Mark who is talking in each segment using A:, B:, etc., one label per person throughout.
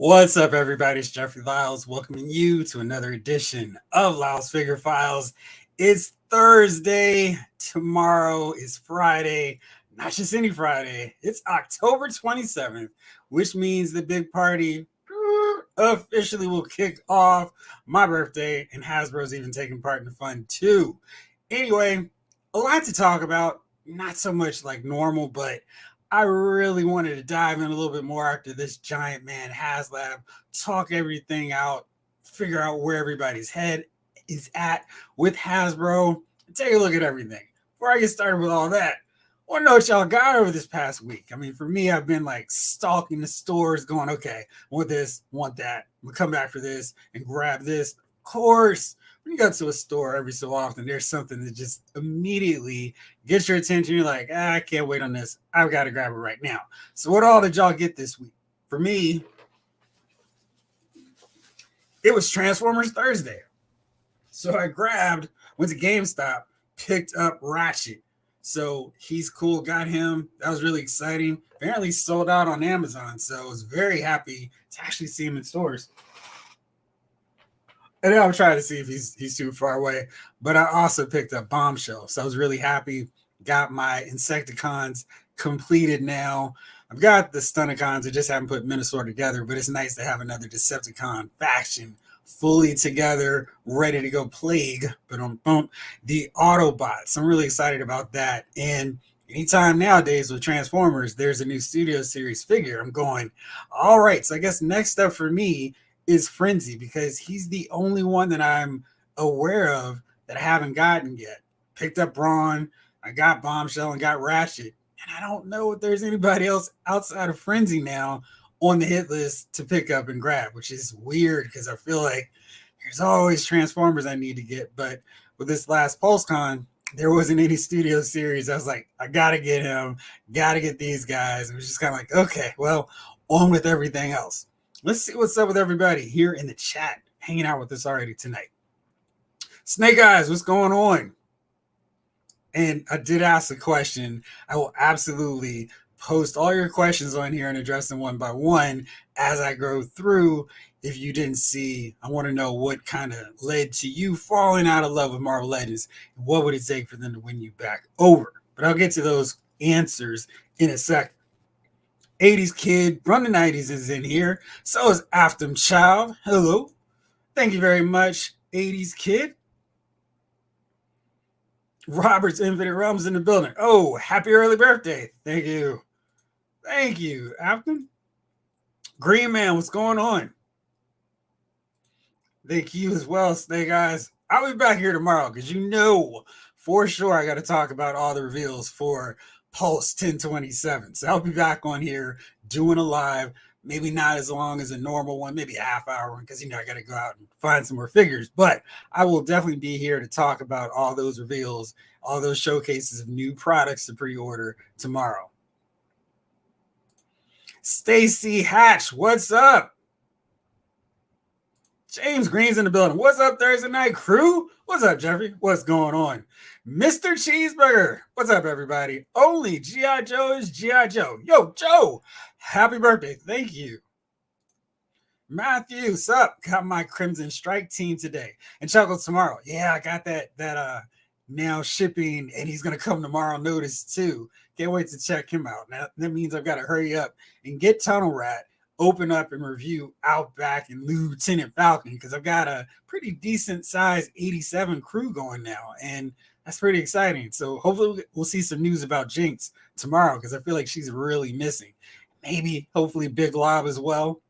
A: What's up, everybody? It's Jeffrey Lyles welcoming you to another edition of Lyles Figure Files. It's Thursday. Tomorrow is Friday. Not just any Friday. It's October 27th, which means the big party officially will kick off. My birthday, and Hasbro's even taking part in the fun too. Anyway, a lot to talk about. Not so much like normal, but I really wanted to dive in a little bit more after this Giant Man HasLab, talk everything out, figure out where everybody's head is at with Hasbro, and take a look at everything. Before I get started with all that, I want to know what y'all got over this past week. I mean, for me, I've been like stalking the stores, going, okay, want this, want that. I'm gonna come back for this and grab this. Of course, when you go to a store every so often, there's something that just immediately gets your attention. You're like, I can't wait on this. I've got to grab it right now. So what all did y'all get this week? For me, it was Transformers Thursday. So I went to GameStop, picked up Ratchet. So he's cool, got him. That was really exciting. Apparently sold out on Amazon. So I was very happy to actually see him in stores. And then I'm trying to see if he's too far away. But I also picked up Bombshell. So I was really happy. Got my Insecticons completed now. I've got the Stunticons. I just haven't put Minnesota together. But it's nice to have another Decepticon faction fully together, ready to go plague. But the Autobots. I'm really excited about that. And anytime nowadays with Transformers, there's a new Studio Series figure. I'm going, all right. So I guess next up for me is Frenzy, because he's the only one that I'm aware of that I haven't gotten yet. Picked up Brawn, I got Bombshell, and got Ratchet. And I don't know if there's anybody else outside of Frenzy now on the hit list to pick up and grab, which is weird because I feel like there's always Transformers I need to get. But with this last PulseCon, there wasn't any Studio Series. I was like, I got to get him, got to get these guys. It was just kind of like, okay, well, on with everything else. Let's see what's up with everybody here in the chat, hanging out with us already tonight. Snake Eyes, what's going on? And I did ask a question. I will absolutely post all your questions on here and address them one by one as I go through. If you didn't see, I want to know what kind of led to you falling out of love with Marvel Legends, and what would it take for them to win you back over? But I'll get to those answers in a second. 80s Kid from the 90s is in here. So is Afton Child. Hello. Thank you very much, 80s Kid. Robert's Infinite Realms in the building. Oh, happy early birthday. Thank you. Thank you, Afton. Green Man, what's going on? Thank you as well, Snake Eyes. I'll be back here tomorrow because you know for sure I got to talk about all the reveals for Pulse 1027. So I'll be back on here doing a live, maybe not as long as a normal one, maybe a half hour one, because I got to go out and find some more figures. But I will definitely be here to talk about all those reveals, all those showcases of new products to pre-order tomorrow. Stacy Hatch, what's up? James Green's in the building. What's up, Thursday night crew? What's up, Jeffrey? What's going on? Mr. Cheeseburger. What's up, everybody? Only GI Joe is GI Joe. Yo, Joe, happy birthday. Thank you. Matthew, what's up? Got my Crimson Strike team today. And Chuckle tomorrow. Yeah, I got that now shipping, and he's going to come tomorrow notice too. Can't wait to check him out. Now, that means I've got to hurry up and get Tunnel Rat, open up and review Outback and Lieutenant Falcon, because I've got a pretty decent size 87 crew going now, and that's pretty exciting. So hopefully we'll see some news about Jinx tomorrow, because I feel like she's really missing. Maybe, hopefully, Big Lob as well.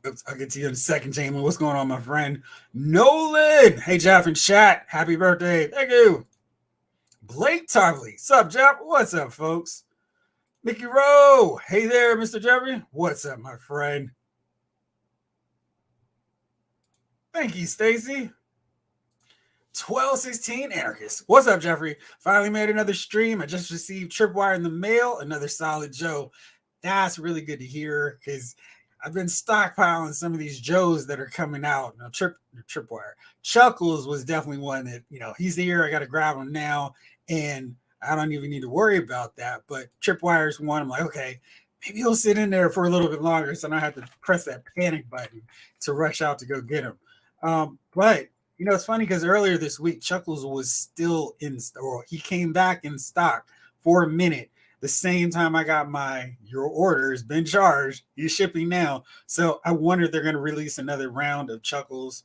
A: Oops, I'll get to you in a second, Jamie. What's going on, my friend? Nolan! Hey, Jeff and chat. Happy birthday. Thank you. Blake Tarley. What's up, Jeff? What's up, folks? Mickey Rowe. Hey there, Mr. Jeffrey. What's up, my friend? Thank you, Stacy. 1216 Anarchist. What's up, Jeffrey? Finally made another stream. I just received Tripwire in the mail. Another solid Joe. That's really good to hear, because I've been stockpiling some of these Joes that are coming out. Now, Tripwire. Chuckles was definitely one that, he's here. I got to grab him now. And I don't even need to worry about that. But Tripwire's one. I'm like, okay, maybe he'll sit in there for a little bit longer so I don't have to press that panic button to rush out to go get him. But it's funny because earlier this week, Chuckles was still or he came back in stock for a minute. The same time I got your order has been charged. He's shipping now. So I wonder if they're going to release another round of Chuckles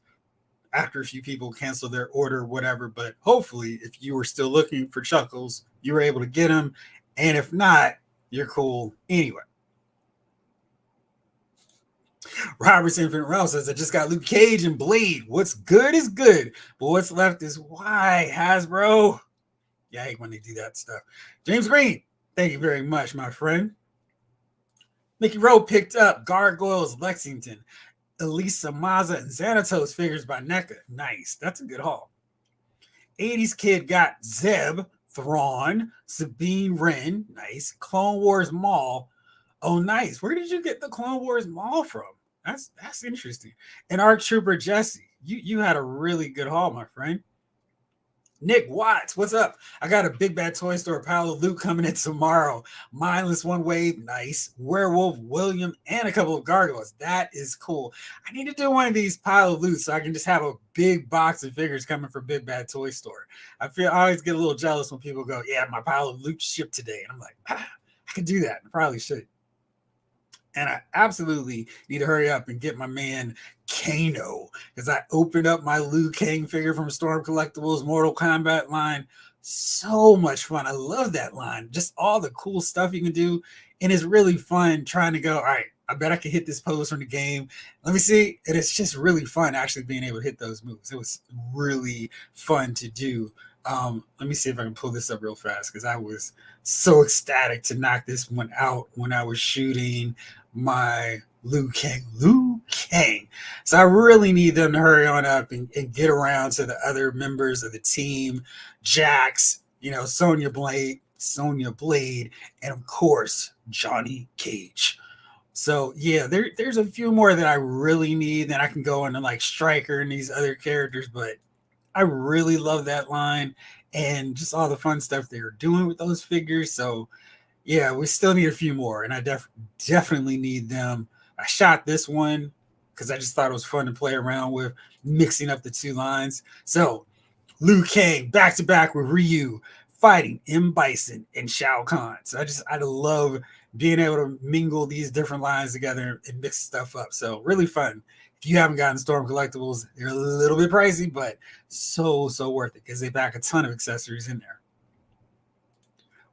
A: after a few people cancel their order, whatever. But hopefully, if you were still looking for Chuckles, you were able to get them. And if not, you're cool anyway. Robert's Infinite Realm says, I just got Luke Cage and Blade. What's good is good, but what's left is why, Hasbro. Yeah, I hate when they do that stuff. James Green, thank you very much, my friend. Mickey Rowe picked up Gargoyles Lexington, Elisa Maza, and Xanatos figures by NECA. Nice. That's a good haul. 80s Kid got Zeb, Thrawn, Sabine Wren. Nice. Clone Wars Mall. Oh, nice. Where did you get the Clone Wars Mall from? That's interesting. And Arc Trooper Jesse, you had a really good haul, my friend. Nick Watts, what's up? I got a Big Bad Toy Store pile of loot coming in tomorrow. Mindless One Wave, nice. Werewolf William, and a couple of gargoyles. That is cool. I need to do one of these pile of loot so I can just have a big box of figures coming from Big Bad Toy Store. I always get a little jealous when people go, yeah, my pile of loot shipped today. And I'm like, I could do that. I probably should. And I absolutely need to hurry up and get my man Kano, because I opened up my Liu Kang figure from Storm Collectibles Mortal Kombat line. So much fun. I love that line. Just all the cool stuff you can do. And it's really fun trying to go, all right, I bet I can hit this pose from the game. Let me see. And it's just really fun actually being able to hit those moves. It was really fun to do. Let me see if I can pull this up real fast because I was so ecstatic to knock this one out when I was shooting my Liu Kang. So I really need them to hurry on up and get around to the other members of the team, Jax, Sonya Blade, and of course, Johnny Cage. So yeah, there's a few more that I really need. Then I can go into like Stryker and these other characters, but I really love that line and just all the fun stuff they were doing with those figures. So yeah, we still need a few more, and I definitely need them. I shot this one because I just thought it was fun to play around with, mixing up the two lines. So Liu Kang back to back with Ryu fighting M. Bison and Shao Kahn. So I love being able to mingle these different lines together and mix stuff up. So really fun. If you haven't gotten Storm Collectibles, they're a little bit pricey, but so worth it because they pack a ton of accessories in there.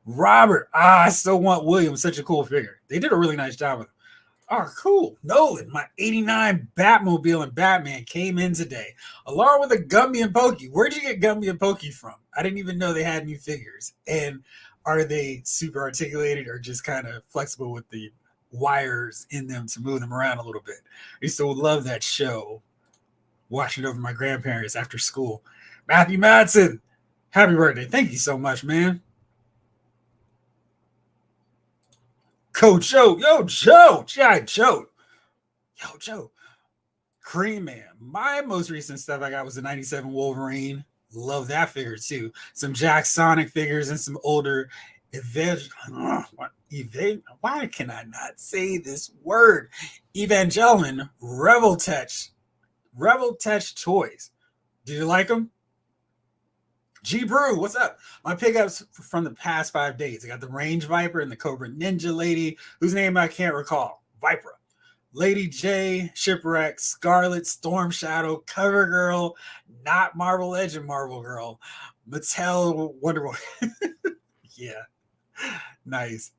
A: Robert, I still want William. Such a cool figure. They did a really nice job with him. Oh, cool. Nolan, my 89 Batmobile and Batman came in today, along with a Gumby and Pokey. Where'd you get Gumby and Pokey from? I didn't even know they had new figures. And are they super articulated or just kind of flexible with the wires in them to move them around a little bit? I used to love that show, watching over my grandparents after school. Matthew Madsen, happy birthday. Thank you so much, man. Coach Joe, Joe, G.I. Joe. Joe. Cream Man. My most recent stuff I got was the 97 Wolverine. Love that figure too. Some Jack Sonic figures and some older why can I not say this word? Evangelion Revel Tech toys. Do you like them? G Brew, what's up? My pickups from the past 5 days. I got the Range Viper and the Cobra Ninja lady, whose name I can't recall. Viper. Lady J, Shipwreck, Scarlet, Storm Shadow, Cover Girl, not Marvel Legend Marvel Girl, Mattel Wonder Woman. Yeah, nice.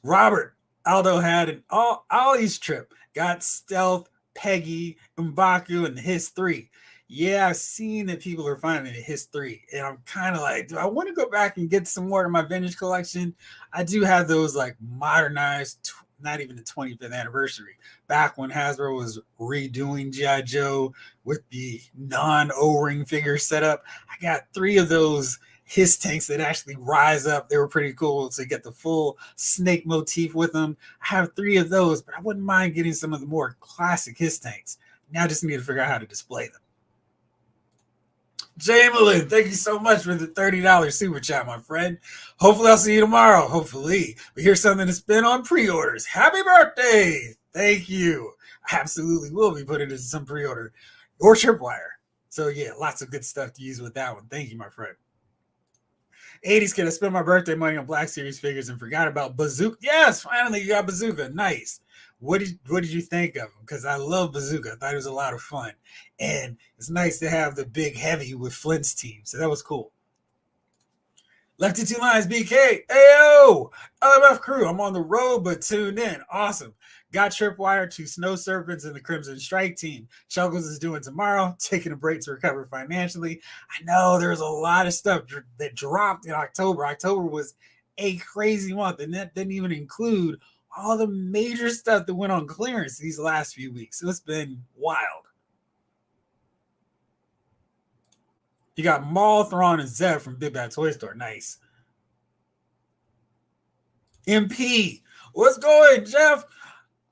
A: Robert, Aldo had an Ollie's trip. Got Stealth, Peggy, M'Baku, and the His 3. Yeah, I've seen that people are finding the His 3, and I'm kind of like, do I want to go back and get some more of my vintage collection? I do have those like modernized, not even the 25th anniversary, back when Hasbro was redoing GI Joe with the non-O-ring figure setup. I got 3 of those His tanks that actually rise up. They were pretty cool to get the full snake motif with them. I have 3 of those, but I wouldn't mind getting some of the more classic His tanks. Now I just need to figure out how to display them. Jamelin, thank you so much for the $30 super chat, my friend. Hopefully, I'll see you tomorrow. Hopefully. But here's something to spend on pre orders. Happy birthday! Thank you. I absolutely will be putting in some pre order or tripwire. So, yeah, lots of good stuff to use with that one. Thank you, my friend. 80s kid, I spent my birthday money on Black Series figures and forgot about Bazooka. Yes, finally you got Bazooka. Nice. What did you think of him? Because I love Bazooka. I thought it was a lot of fun. And it's nice to have the big heavy with Flint's team. So that was cool. Lefty Two Lines BK. Ayo! LMF crew. I'm on the road, but tuned in. Awesome. Got Tripwire to Snow Serpents and the Crimson Strike team. Chuckles is doing tomorrow, taking a break to recover financially. I know there's a lot of stuff that dropped in October. October was a crazy month, and that didn't even include all the major stuff that went on clearance these last few weeks. So it's been wild. You got Maul, Thrawn, and Zeb from Big Bad Toy Store. Nice. MP, what's going, Jeff?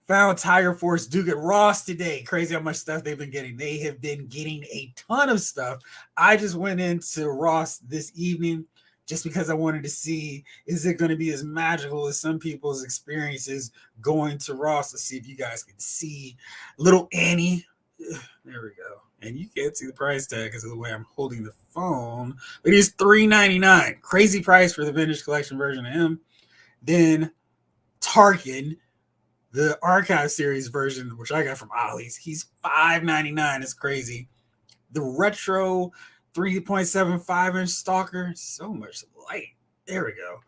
A: Found Tiger Force Duke at Ross today. Crazy how much stuff they've been getting. They have been getting a ton of stuff. I just went into Ross this evening just because I wanted to see, is it going to be as magical as some people's experiences going to Ross? Let's see if you guys can see little Annie. There we go. And you can't see the price tag because of the way I'm holding the phone. It is $3.99. Crazy price for the vintage collection version of him. Then Tarkin, the archive series version, which I got from Ollie's, he's $5.99. It's crazy. The retro 3.75-inch Stalker, so much light. There we go.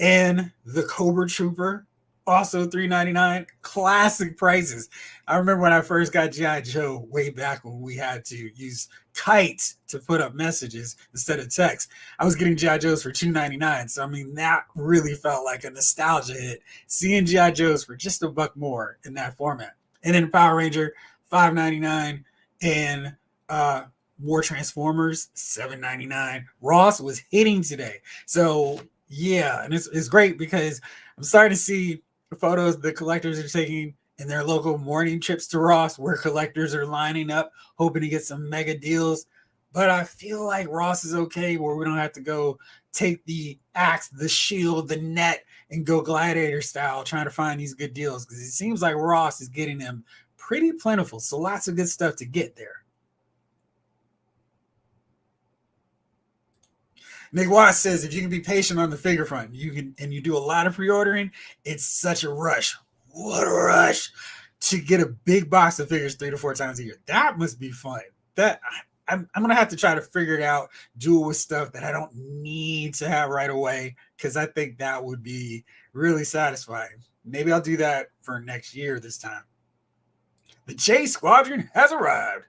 A: And the Cobra Trooper, also $3.99. Classic prices. I remember when I first got GI Joe way back when we had to use kites to put up messages instead of text. I was getting GI Joes for $2.99. So I mean, that really felt like a nostalgia hit. Seeing GI Joes for just $1 more in that format. And then Power Ranger, $5.99, and War Transformers, $7.99. Ross was hitting today. So yeah, and it's great because I'm starting to see the photos the collectors are taking in their local morning trips to Ross, where collectors are lining up hoping to get some mega deals. But I feel like Ross is okay, where we don't have to go take the axe, the shield, the net, and go gladiator style trying to find these good deals, because it seems like Ross is getting them pretty plentiful. So lots of good stuff to get there. Nick Watts says, if you can be patient on the figure front, you can, and you do a lot of pre-ordering, it's such a rush. What a rush to get a big box of figures 3 to 4 times a year. That must be fun. That I'm gonna have to try to figure it out, do it with stuff that I don't need to have right away, because I think that would be really satisfying. Maybe I'll do that for next year this time. The J Squadron has arrived.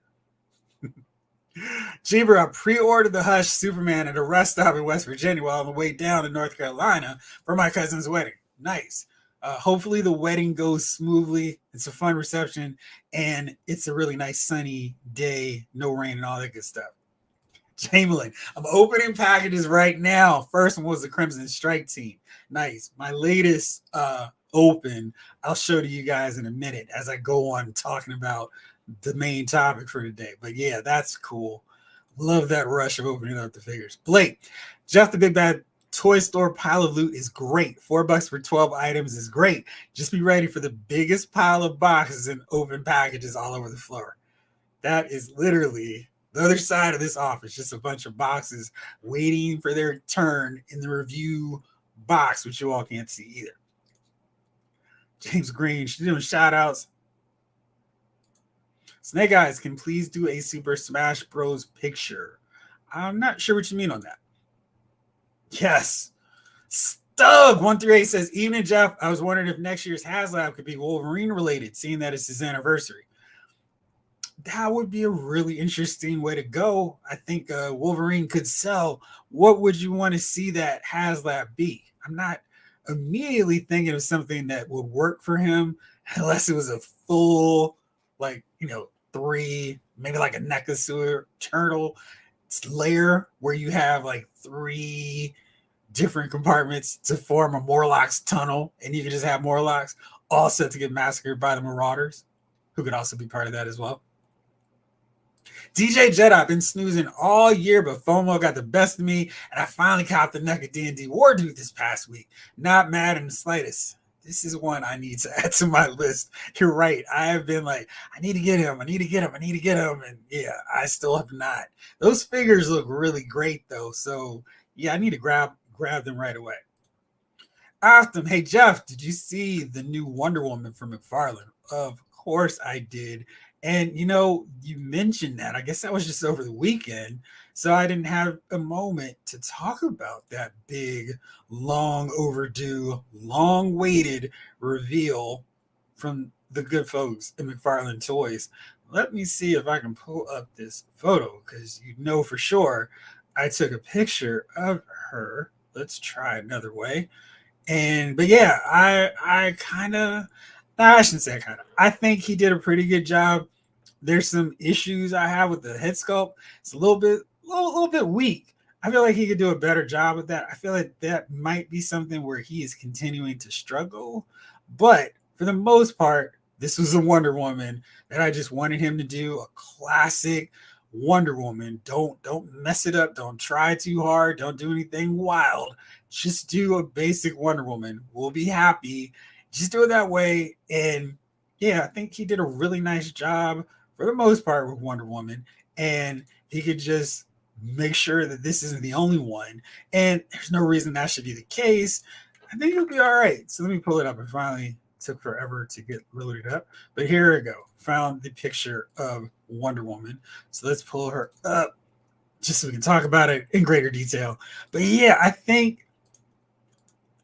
A: Cheever, I pre-ordered the Hush Superman at a rest stop in West Virginia while on the way down to North Carolina for my cousin's wedding. Nice. Hopefully the wedding goes smoothly. It's a fun reception, and it's a really nice sunny day, no rain and all that good stuff. Chamberlain, I'm opening packages right now. First one was the Crimson Strike team. Nice. My latest open, I'll show to you guys in a minute as I go on talking about the main topic for today. But yeah, that's cool. Love that rush of opening up the figures. Blake, Jeff the Big Bad Toy Store pile of loot is great. $4 for 12 items is great. Just be ready for the biggest pile of boxes and open packages all over the floor. That is literally the other side of this office, just a bunch of boxes waiting for their turn in the review box, which you all can't see either. James Green, she's doing shout outs. Snake Eyes, can please do a Super Smash Bros. Picture? I'm not sure what you mean on that. Yes. Stug138 says, evening, Jeff. I was wondering if next year's HasLab could be Wolverine related, seeing that it's his anniversary. That would be a really interesting way to go. I think Wolverine could sell. What would you want to see that HasLab be? I'm not immediately thinking of something that would work for him unless it was a full, like, 3, maybe like a necklace or turtle layer where you have like 3 different compartments to form a Morlock's tunnel, and you can just have Morlocks all set to get massacred by the Marauders, who could also be part of that as well. DJ Jedi, I've been snoozing all year, but FOMO got the best of me, and I finally copped the neck of D&D War Dude this past week. Not mad in the slightest. This is one I need to add to my list. You're right. I have been like, I need to get him. I need to get him. I need to get him. And yeah, I still have not. Those figures look really great though. So yeah, I need to grab them right away. After, hey Jeff, did you see the new Wonder Woman from McFarlane? Of course I did. And you mentioned that. I guess that was just over the weekend. So I didn't have a moment to talk about that big, long overdue, long waited reveal from the good folks at McFarlane Toys. Let me see if I can pull up this photo because for sure I took a picture of her. Let's try another way. But yeah, I kind of, I shouldn't say kind of. I think he did a pretty good job. There's some issues I have with the head sculpt. It's a little bit weak. I feel like he could do a better job with that. I feel like that might be something where he is continuing to struggle. But for the most part, this was a Wonder Woman that I just wanted him to do, a classic Wonder Woman. Don't mess it up. Don't try too hard. Don't do anything wild. Just do a basic Wonder Woman. We'll be happy. Just do it that way. And yeah, I think he did a really nice job for the most part with Wonder Woman. And he could just make sure that this isn't the only one. And there's no reason that should be the case. I think it'll be all right. So let me pull it up. It finally took forever to get loaded up. But here we go. Found the picture of Wonder Woman. So let's pull her up just so we can talk about it in greater detail. But yeah, I think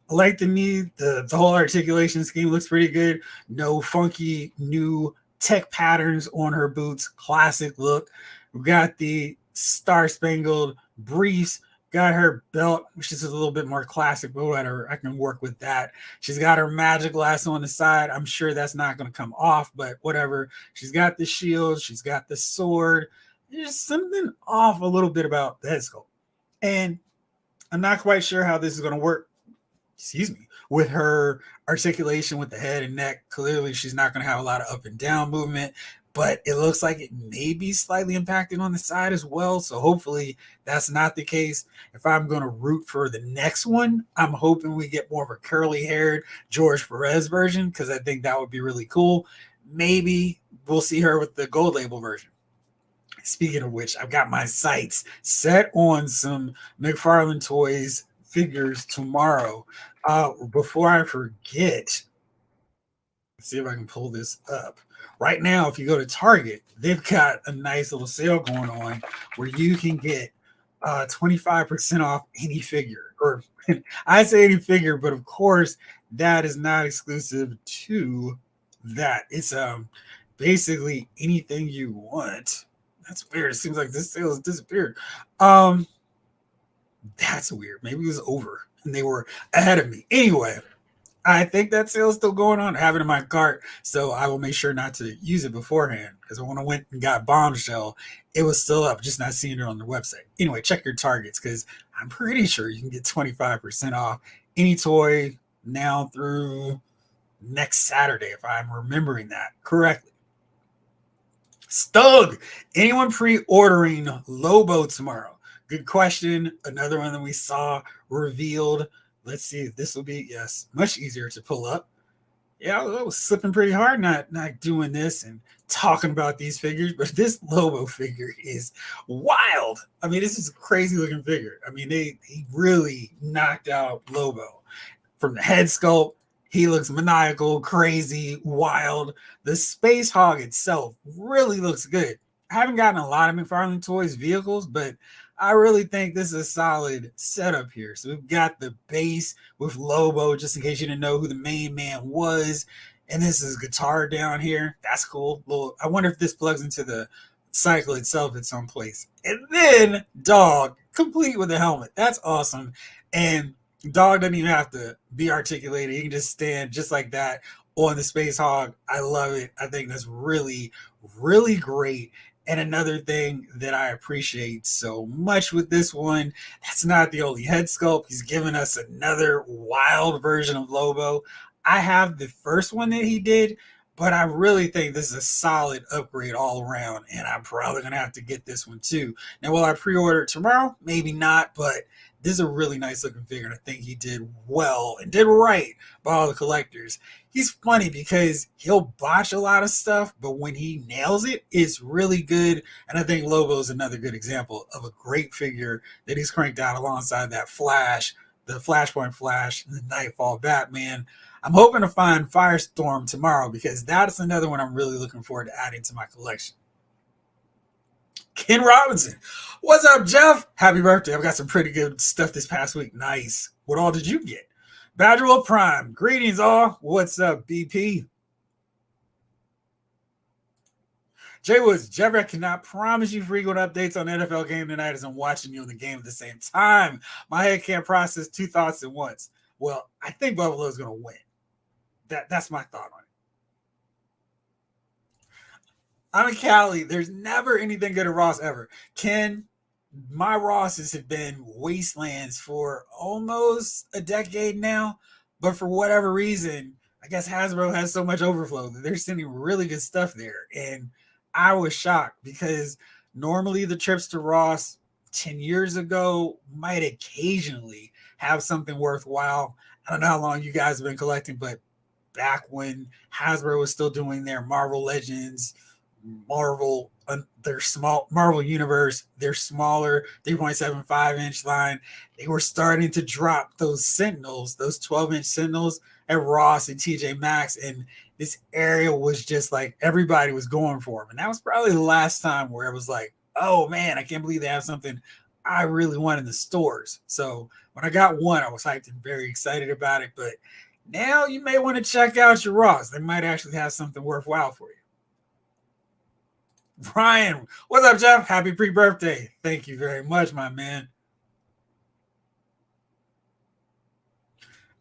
A: I like the whole articulation scheme looks pretty good. No funky new tech patterns on her boots. Classic look. We got the Star Spangled briefs. Got her belt, which is a little bit more classic, but whatever. I can work with that. She's got her magic glass on the side. I'm sure that's not going to come off, but whatever. She's got the shield. She's got the sword. There's something off a little bit about the head sculpt. And I'm not quite sure how this is going to work, with her articulation with the head and neck. Clearly, she's not going to have a lot of up and down movement, but it looks like it may be slightly impacted on the side as well. So hopefully that's not the case. If I'm going to root for the next one, I'm hoping we get more of a curly haired George Perez version, because I think that would be really cool. Maybe we'll see her with the gold label version. Speaking of which, I've got my sights set on some McFarlane Toys figures tomorrow. Before I forget, let's see if I can pull this up. Right now, if you go to Target, they've got a nice little sale going on where you can get 25% off any figure. Or I say any figure, but of course, that is not exclusive to that. It's basically anything you want. That's weird. It seems like this sale has disappeared. That's weird. Maybe it was over and they were ahead of me. Anyway, I think that sale is still going on. I have it in my cart, so I will make sure not to use it beforehand, because when I went and got Bombshell, it was still up, just not seeing it on the website. Anyway, check your Targets, because I'm pretty sure you can get 25% off any toy now through next Saturday, if I'm remembering that correctly. Stug, anyone pre-ordering Lobo tomorrow? Good question. Another one that we saw revealed. Let's see if this will be, yes, much easier to pull up. Yeah, I was slipping pretty hard not doing this and talking about these figures, but this Lobo figure is wild. I mean, this is a crazy looking figure. I mean, he really knocked out Lobo. From the head sculpt, he looks maniacal, crazy, wild. The Space Hog itself really looks good. I haven't gotten a lot of McFarlane Toys vehicles, but I really think this is a solid setup here. So we've got the base with Lobo, just in case you didn't know who the main man was. And this is guitar down here. That's cool. I wonder if this plugs into the cycle itself at some place. And then Dog, complete with a helmet. That's awesome. And Dog doesn't even have to be articulated. He can just stand just like that on the Space Hog. I love it. I think that's really, really great. And another thing that I appreciate so much with this one, that's not the only head sculpt. He's given us another wild version of Lobo. I have the first one that he did, but I really think this is a solid upgrade all around, and I'm probably gonna have to get this one too. Now, will I pre-order it tomorrow? Maybe not, but this is a really nice looking figure, and I think he did well and did right by all the collectors. He's funny because he'll botch a lot of stuff, but when he nails it, it's really good. And I think Lobo is another good example of a great figure that he's cranked out alongside that Flash, the Flashpoint Flash, and the Nightfall Batman. I'm hoping to find Firestorm tomorrow because that's another one I'm really looking forward to adding to my collection. Ken Robinson. What's up, Jeff? Happy birthday. I've got some pretty good stuff this past week. Nice. What all did you get? Badgerwell Prime. Greetings, all. What's up, BP? Jay Woods, Jeff, I cannot promise you frequent updates on NFL game tonight as I'm watching you in the game at the same time. My head can't process two thoughts at once. Well, I think Buffalo is going to win. That's my thought on it. I'm in Cali. There's never anything good at Ross ever. Ken, my Rosses have been wastelands for almost a decade now, but for whatever reason, I guess Hasbro has so much overflow that they're sending really good stuff there. And I was shocked because normally the trips to Ross 10 years ago might occasionally have something worthwhile. I don't know how long you guys have been collecting, but back when Hasbro was still doing their Marvel Legends, Marvel, their small Marvel Universe, their smaller 3.75-inch line, they were starting to drop those Sentinels, those 12-inch Sentinels at Ross and TJ Maxx, and this area was just like everybody was going for them. And that was probably the last time where it was like, oh man, I can't believe they have something I really want in the stores. So when I got one, I was hyped and very excited about it. But now you may want to check out your Ross. They might actually have something worthwhile for you. Brian, what's up, Jeff? Happy pre-birthday. Thank you very much, my man.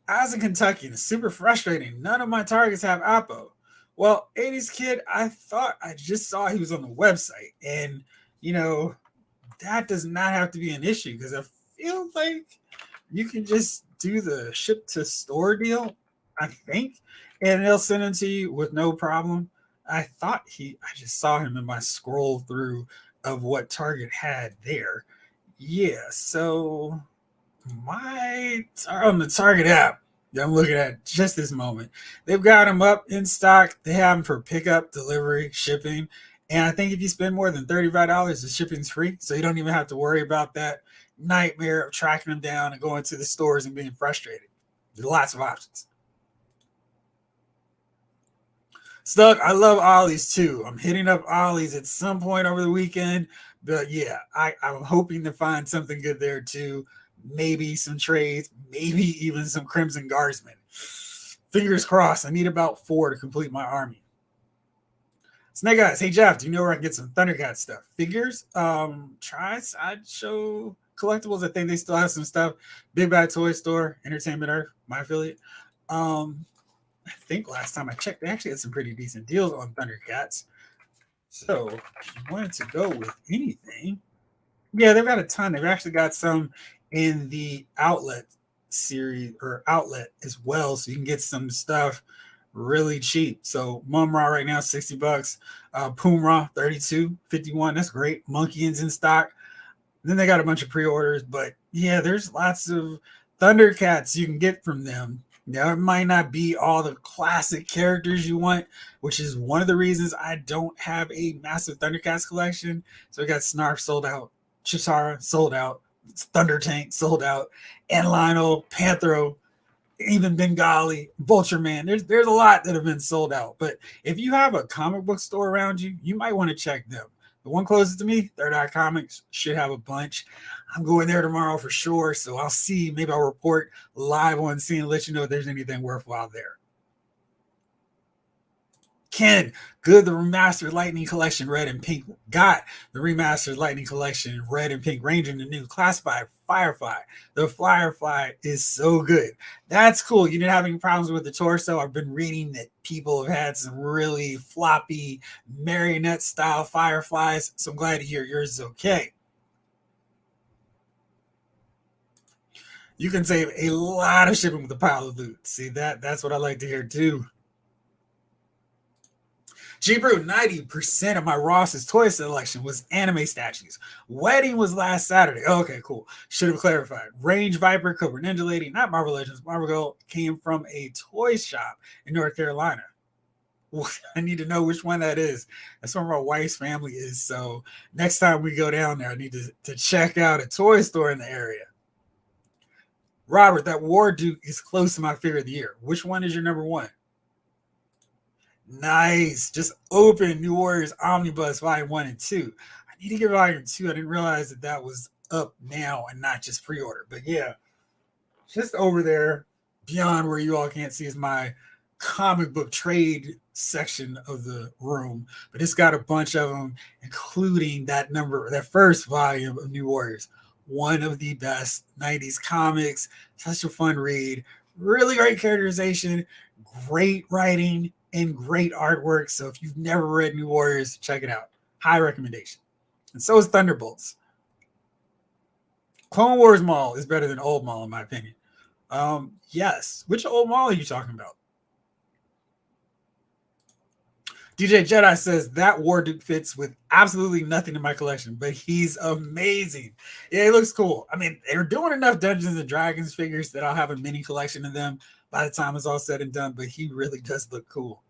A: As a Kentuckian, it's super frustrating. None of my targets have Oppo. Well, 80s kid, I thought I just saw he was on the website. And, you know, that does not have to be an issue because I feel like you can just do the ship to store deal, I think, and they'll send it to you with no problem. I just saw him in my scroll through of what Target had there. Yeah, so on the Target app that I'm looking at just this moment, they've got them up in stock. They have them for pickup, delivery, shipping. And I think if you spend more than $35, the shipping's free. So you don't even have to worry about that nightmare of tracking them down and going to the stores and being frustrated. There's lots of options. Stuck, I love Ollie's too. I'm hitting up Ollie's at some point over the weekend. But yeah, I'm hoping to find something good there too. Maybe some trades, maybe even some Crimson Guardsmen. Fingers crossed. I need about 4 to complete my army. Snake Eyes, hey Jeff, do you know where I can get some Thundercat stuff? Figures? Try Sideshow Collectibles. I think they still have some stuff. Big Bad Toy Store, Entertainment Earth, my affiliate. I think last time I checked, they actually had some pretty decent deals on Thundercats. So if you wanted to go with anything, yeah, they've got a ton. They've actually got some in the outlet series or outlet as well, so you can get some stuff really cheap. So Mumra right now, $60. Pumra, 32.51. That's great. Monkey's in stock. Then they got a bunch of pre-orders, but yeah, there's lots of Thundercats you can get from them. Now, it might not be all the classic characters you want, which is one of the reasons I don't have a massive Thundercats collection. So we got Snarf sold out, Chitara sold out, Thunder Tank sold out, and Lionel, Panthro, even Bengali, Vulture Man. There's a lot that have been sold out. But if you have a comic book store around you, you might want to check them. The one closest to me, Third Eye Comics, should have a bunch. I'm going there tomorrow for sure. So I'll see. Maybe I'll report live on scene and let you know if there's anything worthwhile there. Ken, good. The remastered Lightning Collection Red and Pink. Got the remastered Lightning Collection Red and Pink Ranger and the new Classified Firefly. The Firefly is so good. That's cool. You didn't have any problems with the torso. I've been reading that people have had some really floppy marionette style Fireflies. So I'm glad to hear yours is okay. You can save a lot of shipping with a pile of loot. See, that's what I like to hear too. G-Brew, 90% of my Ross's toy selection was anime statues. Wedding was last Saturday. Oh, okay, cool. Should have clarified. Range Viper, Cobra Ninja Lady, not Marvel Legends. Marvel Girl came from a toy shop in North Carolina. I need to know which one that is. That's where my wife's family is. So next time we go down there, I need to check out a toy store in the area. Robert, that War Duke is close to my favorite of the year. Which one is your number one? Nice. Just open New Warriors Omnibus Volume 1 and 2. I need to get Volume 2. I didn't realize that was up now and not just pre-order. But yeah, just over there beyond where you all can't see is my comic book trade section of the room. But it's got a bunch of them, including that first volume of New Warriors. One of the best 90s comics. Such a fun read. Really great characterization, great writing, and great artwork. So if you've never read New Warriors, check it out. High recommendation. And so is Thunderbolts. Clone Wars Mall is better than Old Mall, in my opinion. Yes. Which Old Mall are you talking about? DJ Jedi says that War Duke fits with absolutely nothing in my collection, but he's amazing. Yeah, he looks cool. I mean, they're doing enough Dungeons and Dragons figures that I'll have a mini collection of them by the time it's all said and done, but he really does look cool.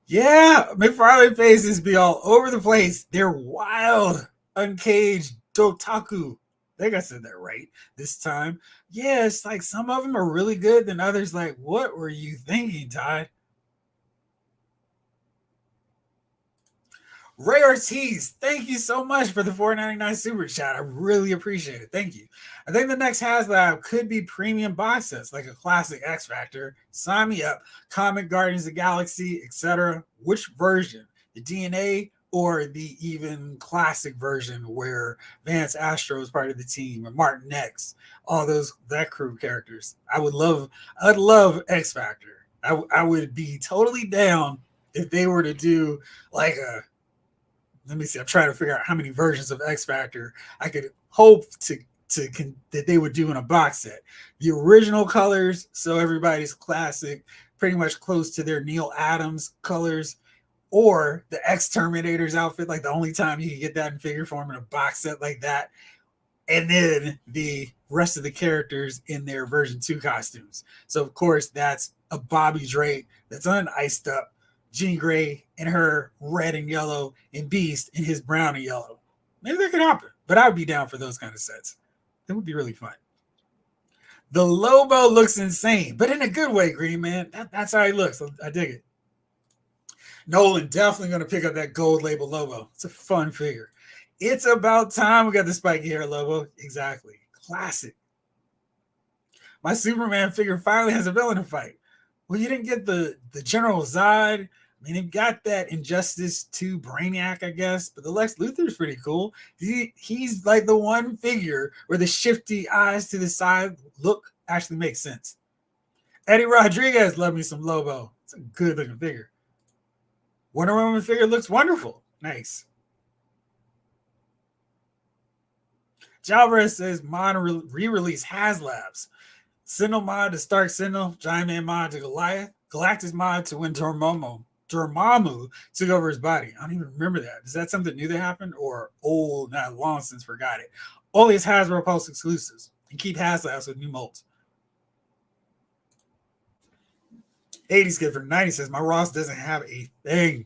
A: Yeah, McFarlane faces be all over the place. They're wild, uncaged, dotaku. I think I said that right this time. Yeah, it's like some of them are really good, then others like, what were you thinking, Todd? Ray Ortiz, thank you so much for the $4.99 super chat. I really appreciate it. Thank you. I think the next HasLab could be premium box sets, like a classic X Factor. Sign me up. Comic Guardians of the Galaxy, etc. Which version? The DNA or the even classic version where Vance Astro is part of the team, or Martin X, all that crew characters. I'd love X Factor. I would be totally down if they were to do like a, let me see. I'm trying to figure out how many versions of X Factor I could hope that they would do in a box set. The original colors, so everybody's classic, pretty much close to their Neil Adams colors, or the X-Terminator's outfit, like the only time you can get that in figure form in a box set like that. And then the rest of the characters in their version 2 costumes. So, of course, that's a Bobby Drake that's uniced up, Jean Grey in her red and yellow, and Beast in his brown and yellow. Maybe that could happen, but I would be down for those kind of sets. It would be really fun. The Lobo looks insane, but in a good way, Green Man. That's how he looks. I dig it. Nolan definitely going to pick up that gold label Lobo. It's a fun figure. It's about time we got the spiky hair Lobo. Exactly. Classic. My Superman figure finally has a villain to fight. Well, you didn't get the General Zod. I mean, they've got that Injustice 2 Brainiac, I guess, but the Lex Luthor's pretty cool. He's like the one figure where the shifty eyes to the side look actually makes sense. Eddie Rodriguez, love me some Lobo. It's a good looking figure. Wonder Woman figure looks wonderful. Nice. Jalvarez says mod re-release HasLabs. Sentinel mod to Stark Sentinel, Giant Man mod to Goliath, Galactus mod to when Dormammu took over his body. I don't even remember that. Is that something new that happened or old? Not long since forgot it. Only as Hasbro Pulse exclusives, and keep HasLabs with new molds. 80s kid from 90 says my Ross doesn't have a thing.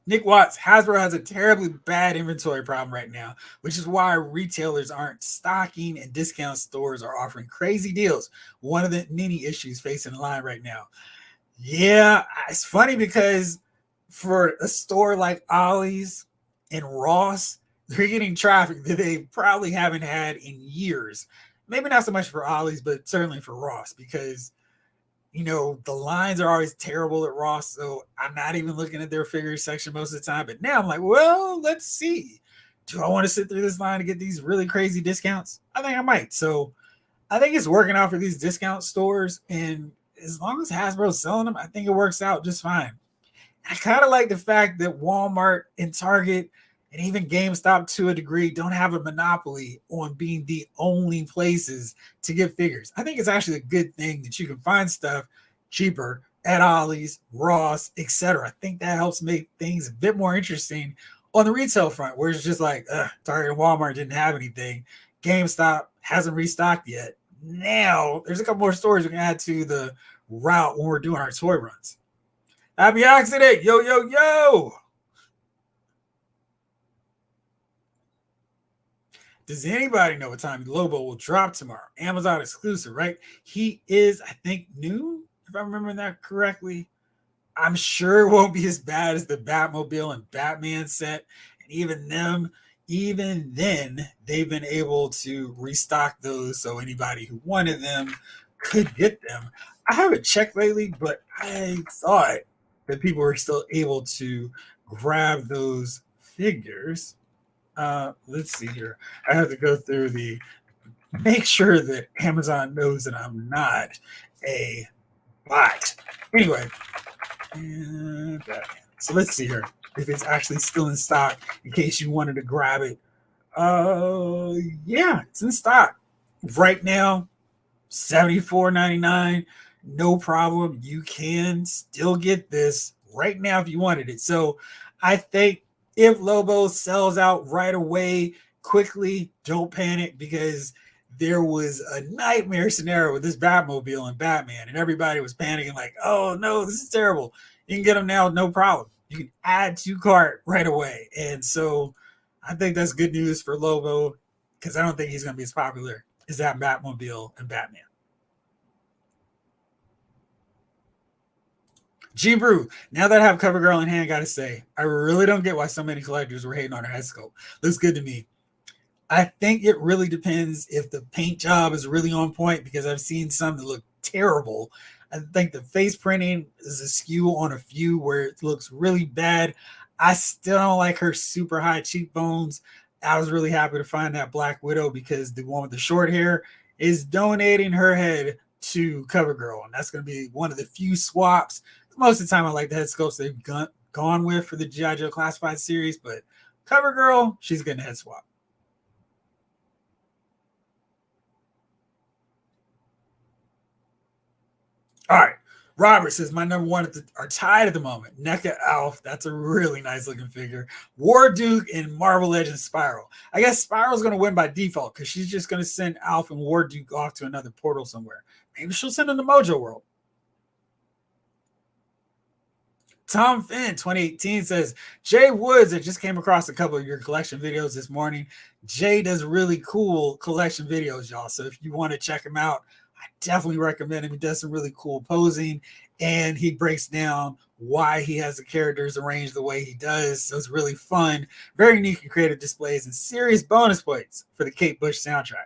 A: Nick Watts, Hasbro has a terribly bad inventory problem right now, which is why retailers aren't stocking and discount stores are offering crazy deals. One of the many issues facing the line right now. Yeah, it's funny because for a store like Ollie's and Ross, they're getting traffic that they probably haven't had in years. Maybe not so much for Ollie's, but certainly for Ross, because the lines are always terrible at Ross, so I'm not even looking at their figure section most of the time. But now I'm like, well, let's see. Do I want to sit through this line to get these really crazy discounts? I think I might. So I think it's working out for these discount stores. And as long as Hasbro's selling them, I think it works out just fine. I kind of like the fact that Walmart and Target and even GameStop to a degree don't have a monopoly on being the only places to get figures. I think it's actually a good thing that you can find stuff cheaper at Ollie's, Ross, etc. I think that helps make things a bit more interesting on the retail front, where it's just like Target and Walmart didn't have anything. GameStop hasn't restocked yet. Now there's a couple more stores we can add to the route when we're doing our toy runs. Happy accident! Yo, yo, yo! Does anybody know what time Lobo will drop tomorrow? Amazon exclusive, right? He is, I think, noon, if I'm remembering that correctly. I'm sure it won't be as bad as the Batmobile and Batman set. And even then, they've been able to restock those so anybody who wanted them could get them. I haven't checked lately, but I thought that people were still able to grab those figures. Let's see here. I have to go through the make sure that Amazon knows that I'm not a bot. Anyway, so let's see here if it's actually still in stock in case you wanted to grab it. Yeah, it's in stock right now. $74.99, no problem. You can still get this right now if you wanted it. So I think if Lobo sells out right away quickly, don't panic, because there was a nightmare scenario with this Batmobile and Batman, and everybody was panicking like, oh no, this is terrible. You can get them now, no problem. You can add to cart right away. And so I think that's good news for Lobo, because I don't think he's going to be as popular as that Batmobile and Batman. G Brew, now that I have CoverGirl in hand, I gotta say, I really don't get why so many collectors were hating on her head sculpt. Looks good to me. I think it really depends if the paint job is really on point, because I've seen some that look terrible. I think the face printing is a skew on a few where it looks really bad. I still don't like her super high cheekbones. I was really happy to find that Black Widow, because the one with the short hair is donating her head to CoverGirl, and that's going to be one of the few swaps. Most of the time, I like the head sculpts they've gone with for the GI Joe Classified series, but CoverGirl, she's getting a head swap. All right. Robert says my number one are tied at the moment. NECA Alf, that's a really nice looking figure. War Duke and Marvel Legends Spiral. I guess Spiral's going to win by default, because she's just going to send Alf and War Duke off to another portal somewhere. Maybe she'll send them to Mojo World. Tom Finn 2018 says, Jay Woods, I just came across a couple of your collection videos this morning. Jay does really cool collection videos, y'all. So if you want to check him out, I definitely recommend him. He does some really cool posing, and he breaks down why he has the characters arranged the way he does. So it's really fun, very unique and creative displays, and serious bonus points for the Kate Bush soundtrack.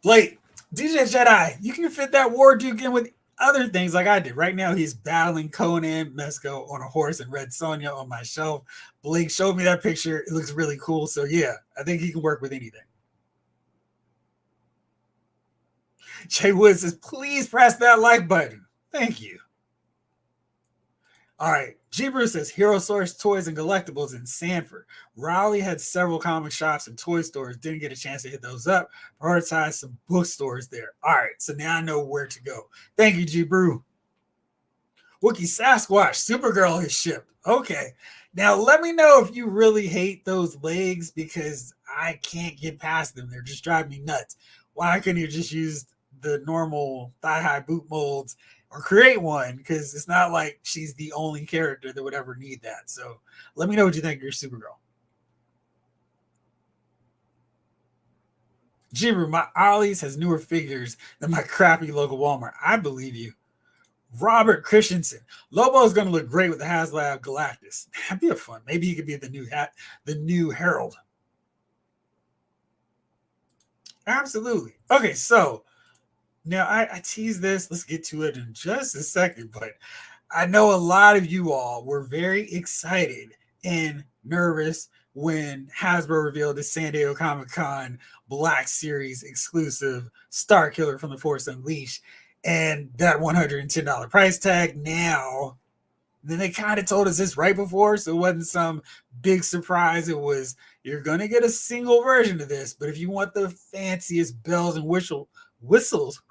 A: Blake, DJ Jedi, you can fit that War Duke in with other things like I did. Right now, he's battling Conan Mesco on a horse and Red Sonja on my shelf. Blake showed me that picture. It looks really cool. So, yeah, I think he can work with anything. Jay Wood says, please press that like button. Thank you. All right. G. Bruce says Hero Source Toys and Collectibles in Sanford. Raleigh had several comic shops and toy stores. Didn't get a chance to hit those up. Prioritized some bookstores there. All right. So now I know where to go. Thank you, G. Brew. Wookie Sasquatch. Supergirl is shipped. Okay. Now let me know if you really hate those legs, because I can't get past them. They're just driving me nuts. Why couldn't you just use the normal thigh-high boot molds or create one? Because it's not like she's the only character that would ever need that. So let me know what you think of your Supergirl. Jibber, my Ollie's has newer figures than my crappy local Walmart. I believe you. Robert Christensen. Lobo is going to look great with the HasLab Galactus. That'd be a fun. Maybe he could be the new Herald. Absolutely. Okay, so now I tease this. Let's get to it in just a second. But I know a lot of you all were very excited and nervous when Hasbro revealed the San Diego Comic-Con Black Series exclusive Star Killer from the Force Unleashed, and that $110 price tag. Now Then they kind of told us this right before, so it wasn't some big surprise. It was, you're gonna get a single version of this, but if you want the fanciest bells and whistles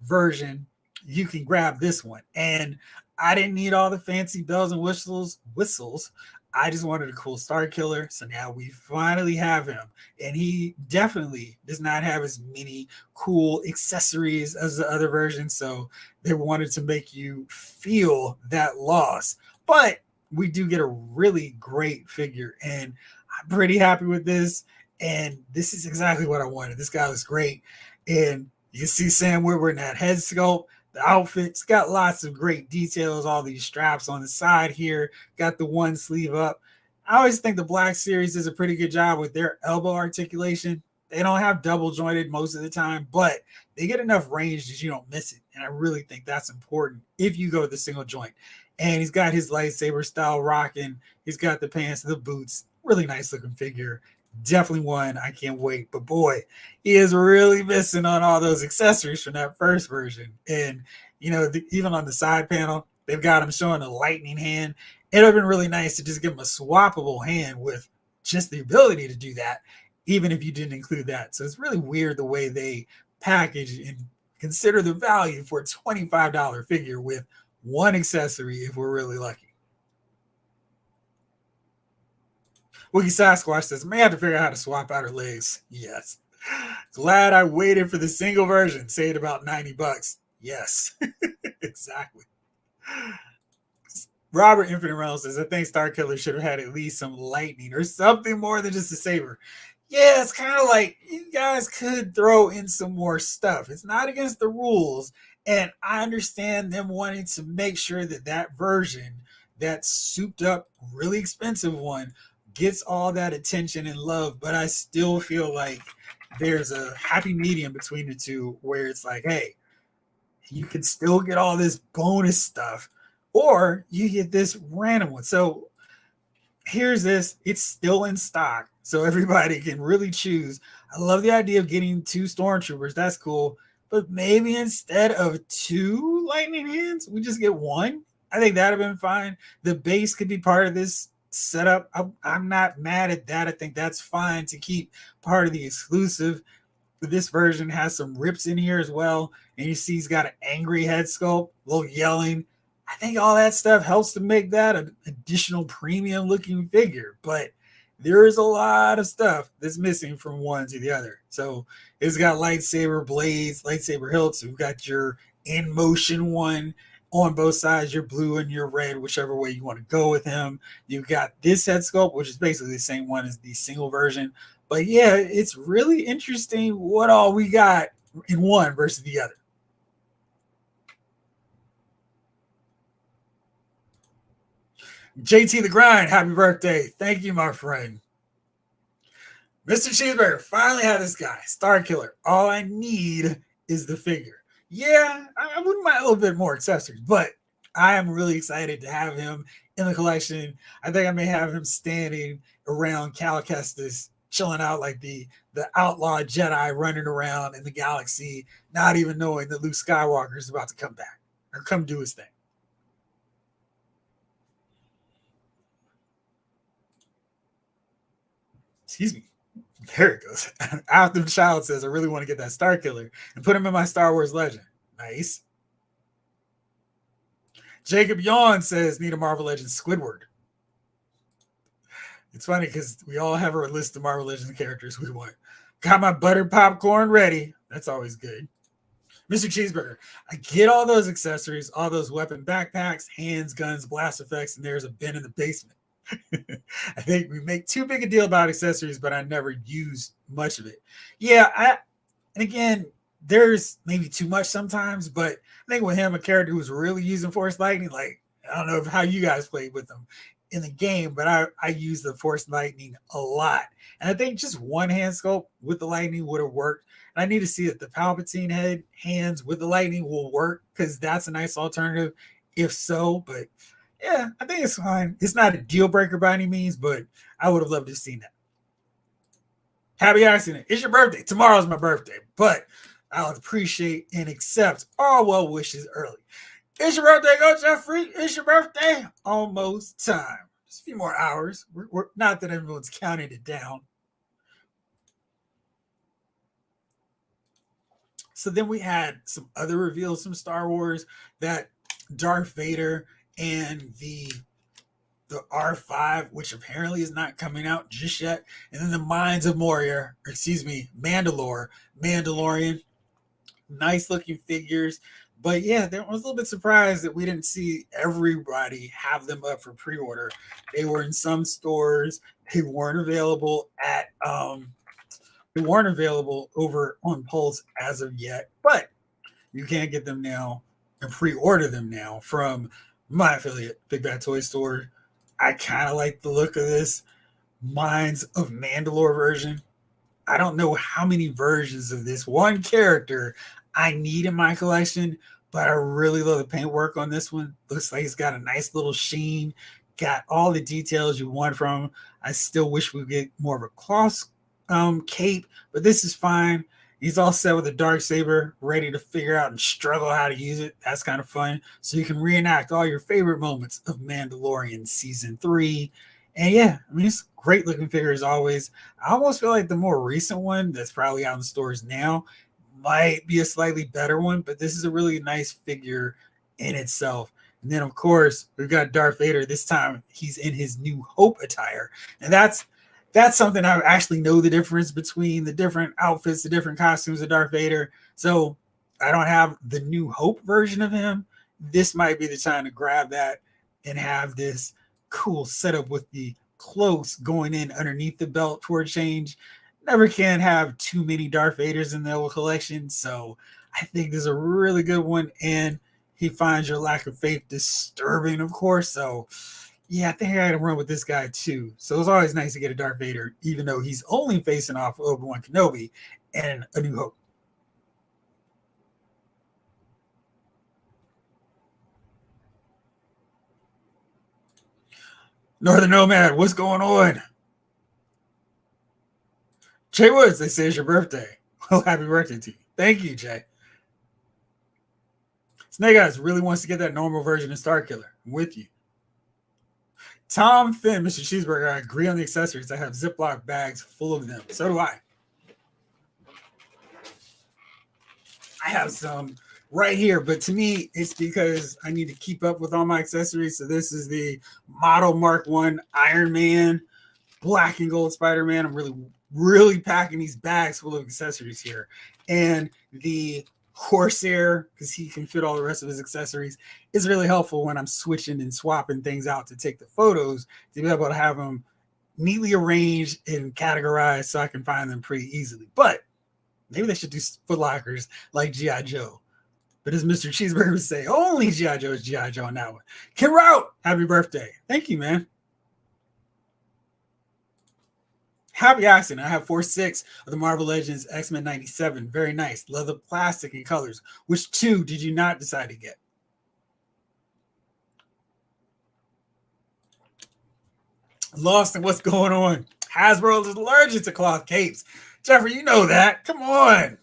A: version, you can grab this one. And I didn't need all the fancy bells and whistles. I just wanted a cool Star Killer. So now we finally have him. And he definitely does not have as many cool accessories as the other version. So they wanted to make you feel that loss. But we do get a really great figure. And I'm pretty happy with this. And this is exactly what I wanted. This guy looks great. And you see Sam Witwer in that head sculpt. The outfit's got lots of great details. All these straps on the side here, got the one sleeve up. I always think the Black Series does a pretty good job with their elbow articulation. They don't have double jointed most of the time, but they get enough range that you don't miss it. And I really think that's important if you go with the single joint. And he's got his lightsaber style rocking. He's got the pants, the boots. Really nice looking figure. Definitely one. I can't wait. But boy, he is really missing on all those accessories from that first version. And, even on the side panel, they've got him showing a lightning hand. It would have been really nice to just give him a swappable hand with just the ability to do that, even if you didn't include that. So it's really weird the way they package and consider the value for a $25 figure with one accessory if we're really lucky. Wookie Sasquatch says, may have to figure out how to swap out her legs. Yes. Glad I waited for the single version. Say it about $90. Yes. Exactly. Robert Infinite Realm says, I think Star Killer should have had at least some lightning or something more than just a saber. Yeah, it's kind of like you guys could throw in some more stuff. It's not against the rules. And I understand them wanting to make sure that that version, that souped up, really expensive one, gets all that attention and love, but I still feel like there's a happy medium between the two where it's like, hey, you can still get all this bonus stuff, or you get this random one. So here's this, it's still in stock, so everybody can really choose. I love the idea of getting 2 stormtroopers, that's cool, but maybe instead of 2 lightning hands, we just get 1. I think that'd have been fine. The base could be part of this setup. I'm not mad at that. I think that's fine to keep part of the exclusive. But this version has some rips in here as well. And you see he's got an angry head sculpt, a little yelling. I think all that stuff helps to make that an additional premium looking figure. But there is a lot of stuff that's missing from one to the other. So it's got lightsaber blades, lightsaber hilts. We've got your in motion one on both sides, your blue and your red, whichever way you want to go with him. You've got this head sculpt, which is basically the same one as the single version. But yeah, it's really interesting what all we got in one versus the other. JT the Grind, happy birthday. Thank you, my friend. Mr. Cheeseburger, finally have this guy, Star Killer. All I need is the figure. Yeah, I wouldn't mind a little bit more accessories, but I am really excited to have him in the collection. I think I may have him standing around Cal Kestis, chilling out like the outlaw Jedi running around in the galaxy, not even knowing that Luke Skywalker is about to come back or come do his thing. Excuse me. There it goes. After the Child says, I really want to get that Star Killer and put him in my Star Wars Legend. Nice. Jacob Yawn says, need a Marvel Legends Squidward. It's funny because we all have our list of Marvel Legends characters we want. Got my buttered popcorn ready. That's always good. Mr. Cheeseburger, I get all those accessories, all those weapon backpacks, hands, guns, blast effects, and there's a bin in the basement. I think we make too big a deal about accessories, but I never use much of it. Yeah, and again, there's maybe too much sometimes, but I think with him, a character who's really using Force Lightning, like, I don't know how you guys played with him in the game, but I use the Force Lightning a lot. And I think just one hand sculpt with the lightning would have worked. And I need to see that the Palpatine hands with the lightning will work, because that's a nice alternative if so. But yeah, I think it's fine. It's not a deal breaker by any means, but I would have loved to have seen that. Happy accident. It's your birthday. Tomorrow's my birthday, but I'll appreciate and accept all well wishes early. It's your birthday, go Jeffrey. It's your birthday. Almost time. Just a few more hours. We're not that everyone's counting it down. So then we had some other reveals from Star Wars, that Darth Vader and the R5, which apparently is not coming out just yet, and then the Mines of Moria, or excuse me, Mandalorian. Nice looking figures. But yeah, I was a little bit surprised that we didn't see everybody have them up for pre-order. They were in some stores. They weren't available at they weren't available over on Pulse as of yet, but you can get them now and pre-order them now from my affiliate, Big Bad Toy Store. I kind of like the look of this Minds of Mandalore version. I don't know how many versions of this one character I need in my collection, but I really love the paintwork on this one. Looks like it's got a nice little sheen, got all the details you want from him. I still wish we get more of a cloth cape, but this is fine. He's all set with a dark saber, ready to figure out and struggle how to use it. That's kind of fun. So you can reenact all your favorite moments of Mandalorian season 3. And yeah, I mean, it's a great looking figure as always. I almost feel like the more recent one that's probably out in stores now might be a slightly better one, but this is a really nice figure in itself. And then, of course, we've got Darth Vader. This time he's in his New Hope attire. And that's something I actually know the difference between the different outfits, the different costumes of Darth Vader. So I don't have the New Hope version of him. This might be the time to grab that and have this cool setup with the close going in underneath the belt for a change. Never can have too many Darth Vaders in the collection. So I think this is a really good one. And he finds your lack of faith disturbing, of course. So yeah, I think I gotta run with this guy too. So it's always nice to get a Darth Vader, even though he's only facing off Obi-Wan Kenobi and A New Hope. Northern Nomad, what's going on? Jay Woods, they say it's your birthday. Well, happy birthday to you. Thank you, Jay. Snake Eyes really wants to get that normal version of Star Killer. I'm with you. Tom Finn, Mr. Cheeseburger, I agree on the accessories. I have Ziploc bags full of them. So do I. I have some right here, but to me, it's because I need to keep up with all my accessories. So this is the Model Mark 1 Iron Man, black and gold Spider-Man. I'm really packing these bags full of accessories here. And the Corsair, because he can fit all the rest of his accessories, is really helpful when I'm switching and swapping things out to take the photos, to be able to have them neatly arranged and categorized so I can find them pretty easily. But maybe they should do Foot Lockers like GI Joe. But as Mr. Cheeseburger would say, only GI Joe is GI Joe on that one. Kim Rout, happy birthday. Thank you, man. Happy accident. I have 4/6 of the Marvel Legends X-Men 97. Very nice. Love the plastic and colors. Which 2 did you not decide to get? Lost and what's going on? Hasbro is allergic to cloth capes. Jeffrey, you know that. Come on.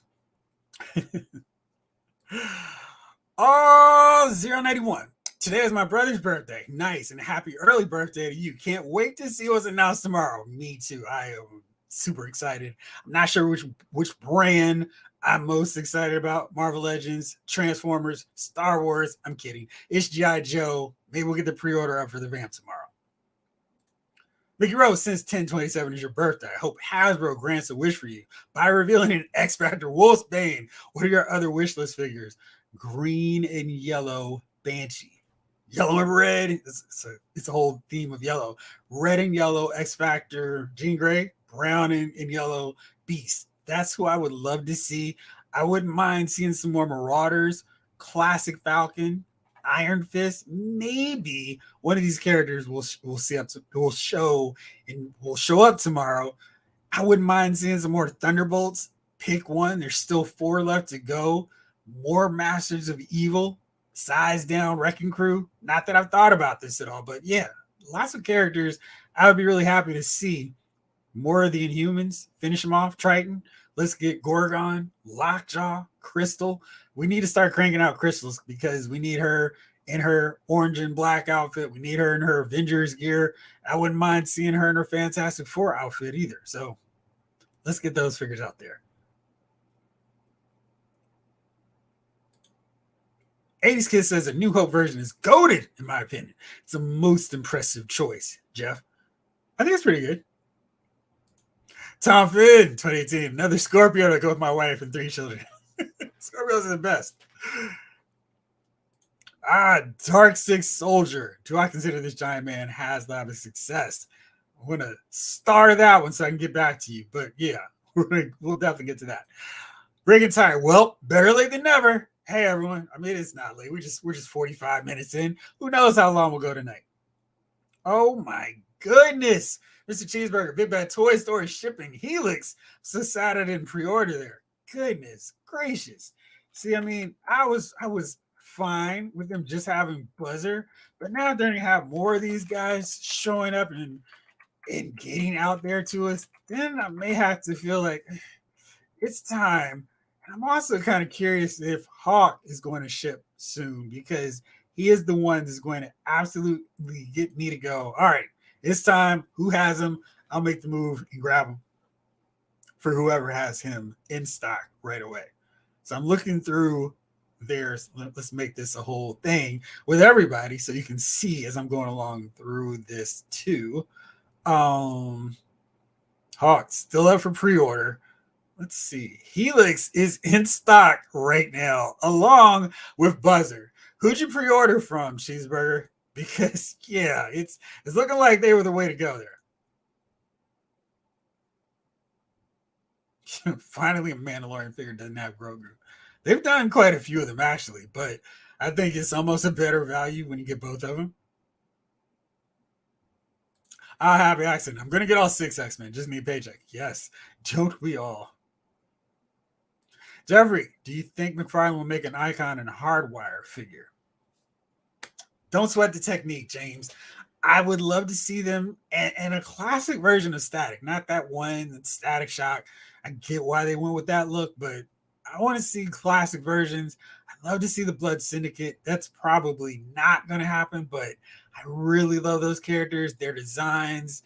A: Oh, 091. Today is my brother's birthday. Nice, and happy early birthday to you. Can't wait to see what's announced tomorrow. Me too. I am super excited. I'm not sure which brand I'm most excited about. Marvel Legends, Transformers, Star Wars. I'm kidding. It's GI Joe. Maybe we'll get the pre-order up for the Vamp tomorrow. Mickey Rose, since 10/27 is your birthday, I hope Hasbro grants a wish for you by revealing an X Factor Wolf's Bane. What are your other wish list figures? Green and yellow Banshee. Yellow and red. It's a whole theme of yellow. Red and yellow X Factor Jean Grey. Brown and yellow Beast. That's who I would love to see. I wouldn't mind seeing some more Marauders. Classic Falcon. Iron Fist. Maybe one of these characters will show up tomorrow. I wouldn't mind seeing some more Thunderbolts. Pick one. There's still 4 left to go. More Masters of Evil. Size down Wrecking Crew. Not that I've thought about this at all, but yeah, lots of characters I would be really happy to see More of the Inhumans, finish them off. Triton. Let's get Gorgon, Lockjaw, Crystal. We need to start cranking out Crystals because we need her in her orange and black outfit. We need her in her Avengers gear. I wouldn't mind seeing her in her Fantastic Four outfit either. So let's get those figures out there. 80s Kid says a New Hope version is goated, in my opinion. It's the most impressive choice, Jeff. I think it's pretty good. Tom Finn, 2018. Another Scorpio to go with my wife and 3 children. Scorpios are the best. Dark Six Soldier. Do I consider this Giant Man HasLab a success? I'm going to start that one so I can get back to you. But yeah, we'll definitely get to that. Breaking Tire. Well, better late than never. Hey, everyone. I mean, it's not late. We're just 45 minutes in. Who knows how long we'll go tonight? Oh, my goodness. Mr. Cheeseburger, Big Bad Toy Story shipping Helix. So sad I didn't pre-order there. Goodness gracious. See, I mean, I was fine with them just having Buzzer, but now they're going to have more of these guys showing up and getting out there to us. Then I may have to feel like it's time. And I'm also kind of curious if Hawk is going to ship soon because he is the one that's going to absolutely get me to go, all right, it's time. Who has him? I'll make the move and grab him for whoever has him in stock right away. So I'm looking through theirs. Let's make this a whole thing with everybody so you can see as I'm going along through this too. Hawk still up for pre-order. Let's see. Helix is in stock right now, along with Buzzer. Who'd you pre-order from, Cheeseburger? Because yeah, it's looking like they were the way to go there. Finally, a Mandalorian figure doesn't have Grogu. They've done quite a few of them actually, but I think it's almost a better value when you get both of them. Happy accident. I'm going to get all 6 X-Men. Just need a paycheck. Yes. Don't we all? Jeffrey, do you think McFarlane will make an Icon and a Hardwire figure? Don't sweat the technique, James. I would love to see them and a classic version of Static, not that one that's Static Shock. I get why they went with that look, but I want to see classic versions. I'd love to see the Blood Syndicate. That's probably not going to happen, but I really love those characters, their designs.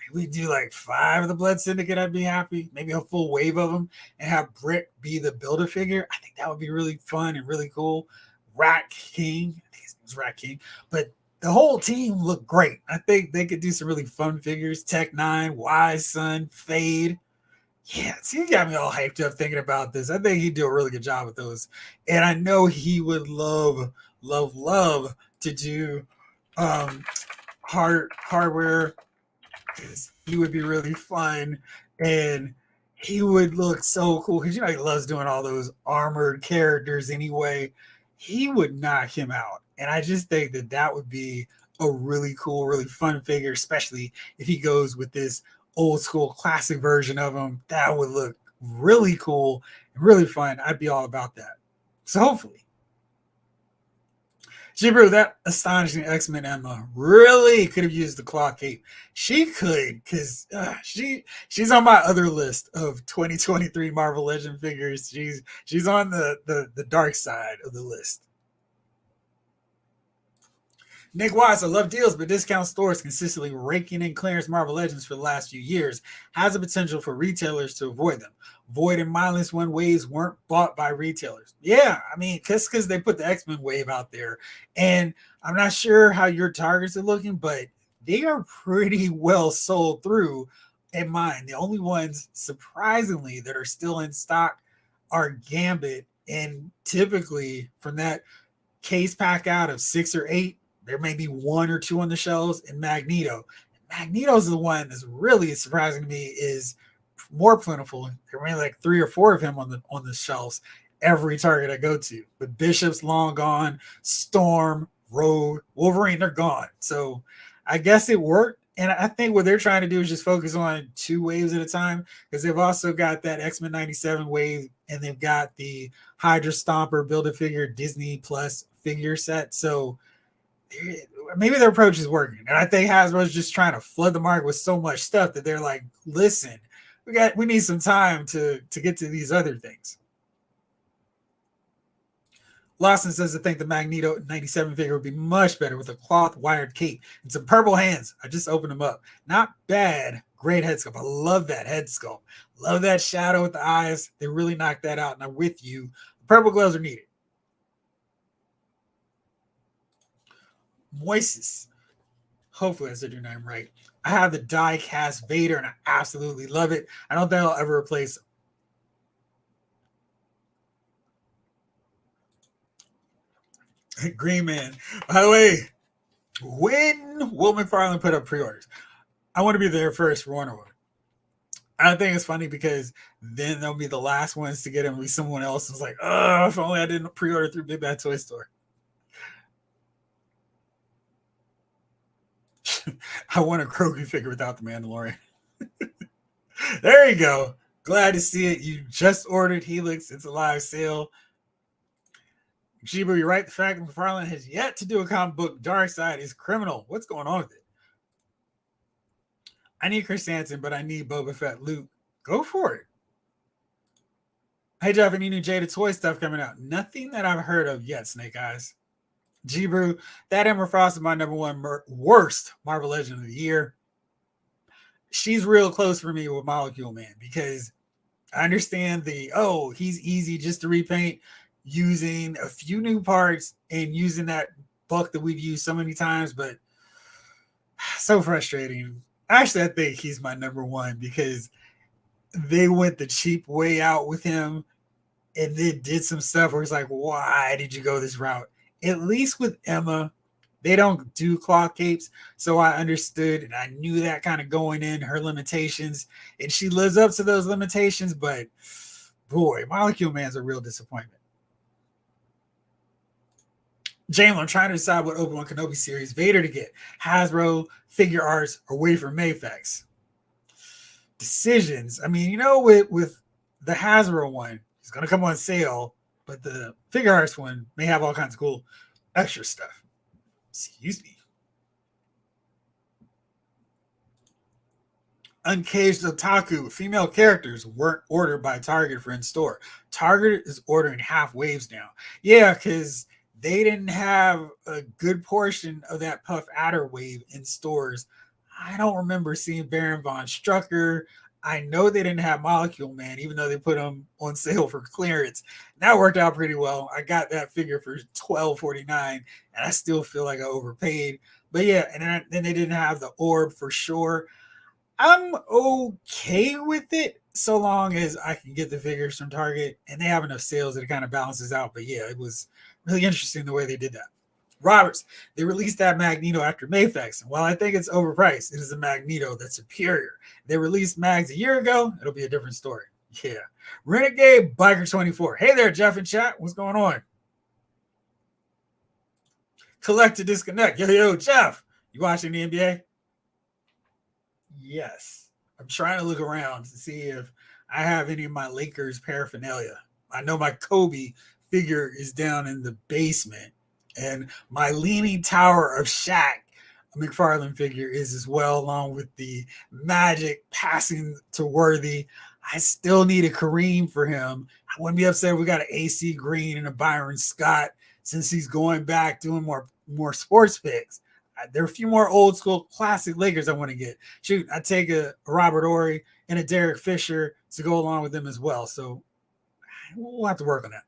A: If we do like 5 of the Blood Syndicate, I'd be happy. Maybe a full wave of them and have Brick be the Build-A-Figure. I think that would be really fun and really cool. Rat King, I think his name's Rat King, but the whole team looked great. I think they could do some really fun figures. Tech 9, Wise Son, Fade. Yeah, see, you got me all hyped up thinking about this. I think he'd do a really good job with those. And I know he would love to do hardware. He would be really fun. And he would look so cool because, he loves doing all those armored characters anyway. He would knock him out. And I just think that would be a really cool, really fun figure, especially if he goes with this old school classic version of him. That would look really cool and really fun. I'd be all about that. So hopefully. Jibru, that astonishing X-Men Emma really could have used the claw cape. She could, because she's on my other list of 2023 Marvel Legend figures. She's on the dark side of the list. Nick Watts, I love deals, but discount stores consistently raking in clearance Marvel Legends for the last few years has the potential for retailers to avoid them. Void and Mindless One waves weren't bought by retailers. Yeah, I mean, because they put the X-Men wave out there. And I'm not sure how your targets are looking, but they are pretty well sold through in mine. The only ones, surprisingly, that are still in stock are Gambit. And typically, from that case pack out of 6 or 8, there may be 1 or 2 on the shelves, and Magneto. Magneto's the one that's really surprising to me is more plentiful. There may be like 3 or 4 of him on the shelves every Target I go to. But Bishop's long gone, Storm, Rogue, Wolverine, they're gone. So I guess it worked. And I think what they're trying to do is just focus on 2 waves at a time, because they've also got that X-Men 97 wave, and they've got the Hydra Stomper Build-A-Figure Disney Plus figure set. So maybe their approach is working. And I think Hasbro's just trying to flood the market with so much stuff that they're like, listen, we need some time to get to these other things. Lawson says I think the Magneto 97 figure would be much better with a cloth wired cape and some purple hands. I just opened them up. Not bad. Great head sculpt. I love that head sculpt. Love that shadow with the eyes. They really knocked that out. And I'm with you. Purple gloves are needed. Moises. Hopefully I said your name right. I have the die cast Vader and I absolutely love it. I don't think I'll ever replace Green Man. By the way, when will McFarlane put up pre-orders? I want to be there first for Wonder Woman. I think it's funny because then they'll be the last ones to get him. Be someone else is like, oh, if only I didn't pre-order through Big Bad Toy Store. I want a Grogu figure without the Mandalorian. There you go. Glad to see it. You just ordered Helix. It's a live sale. Jibu, you're right. The fact that McFarlane has yet to do a comic book Dark Side is criminal. What's going on with it? I need Chris Hansen, but I need Boba Fett Luke. Go for it. Hey, Jeff, any new Jada Toy stuff coming out? Nothing that I've heard of yet, Snake Eyes. G-Brew, that Emma Frost is my number one worst Marvel Legend of the year. She's real close for me with Molecule Man because I understand he's easy just to repaint using a few new parts and using that buck that we've used so many times, but so frustrating. Actually, I think he's my number one because they went the cheap way out with him and then did some stuff where it's like, why did you go this route? At least with Emma, they don't do cloth capes. So I understood and I knew that kind of going in, her limitations. And she lives up to those limitations. But boy, Molecule Man's a real disappointment. James, I'm trying to decide what Obi-Wan Kenobi series Vader to get. Hasbro, Figure Arts, or wait for Mayfax. Decisions. I mean, with the Hasbro one, it's going to come on sale, but the Figure Arts one may have all kinds of cool extra stuff. Excuse me. Uncaged Otaku, female characters weren't ordered by Target for in-store. Target is ordering half waves now. Yeah, because they didn't have a good portion of that Puff Adder wave in stores. I don't remember seeing Baron Von Strucker. I know they didn't have Molecule Man, even though they put them on sale for clearance. And that worked out pretty well. I got that figure for $12.49, and I still feel like I overpaid. But yeah, and then they didn't have the orb for sure. I'm okay with it so long as I can get the figures from Target, and they have enough sales that it kind of balances out. But yeah, it was really interesting the way they did that. Roberts, they released that Magneto after Mayfax, and while I think it's overpriced, it is a Magneto that's superior. They released Mags a year ago, it'll be a different story. Yeah. Renegade Biker 24. Hey there, Jeff in chat. What's going on? Collect to disconnect. Yo, Jeff. You watching the NBA? Yes. I'm trying to look around to see if I have any of my Lakers paraphernalia. I know my Kobe figure is down in the basement. And my Leaning Tower of Shaq McFarlane figure is as well, along with the Magic passing to Worthy. I still need a Kareem for him. I wouldn't be upset if we got an AC Green and a Byron Scott since he's going back doing more sports picks. There are a few more old school classic Lakers I want to get. Shoot, I take a Robert Horry and a Derek Fisher to go along with them as well. So we'll have to work on that.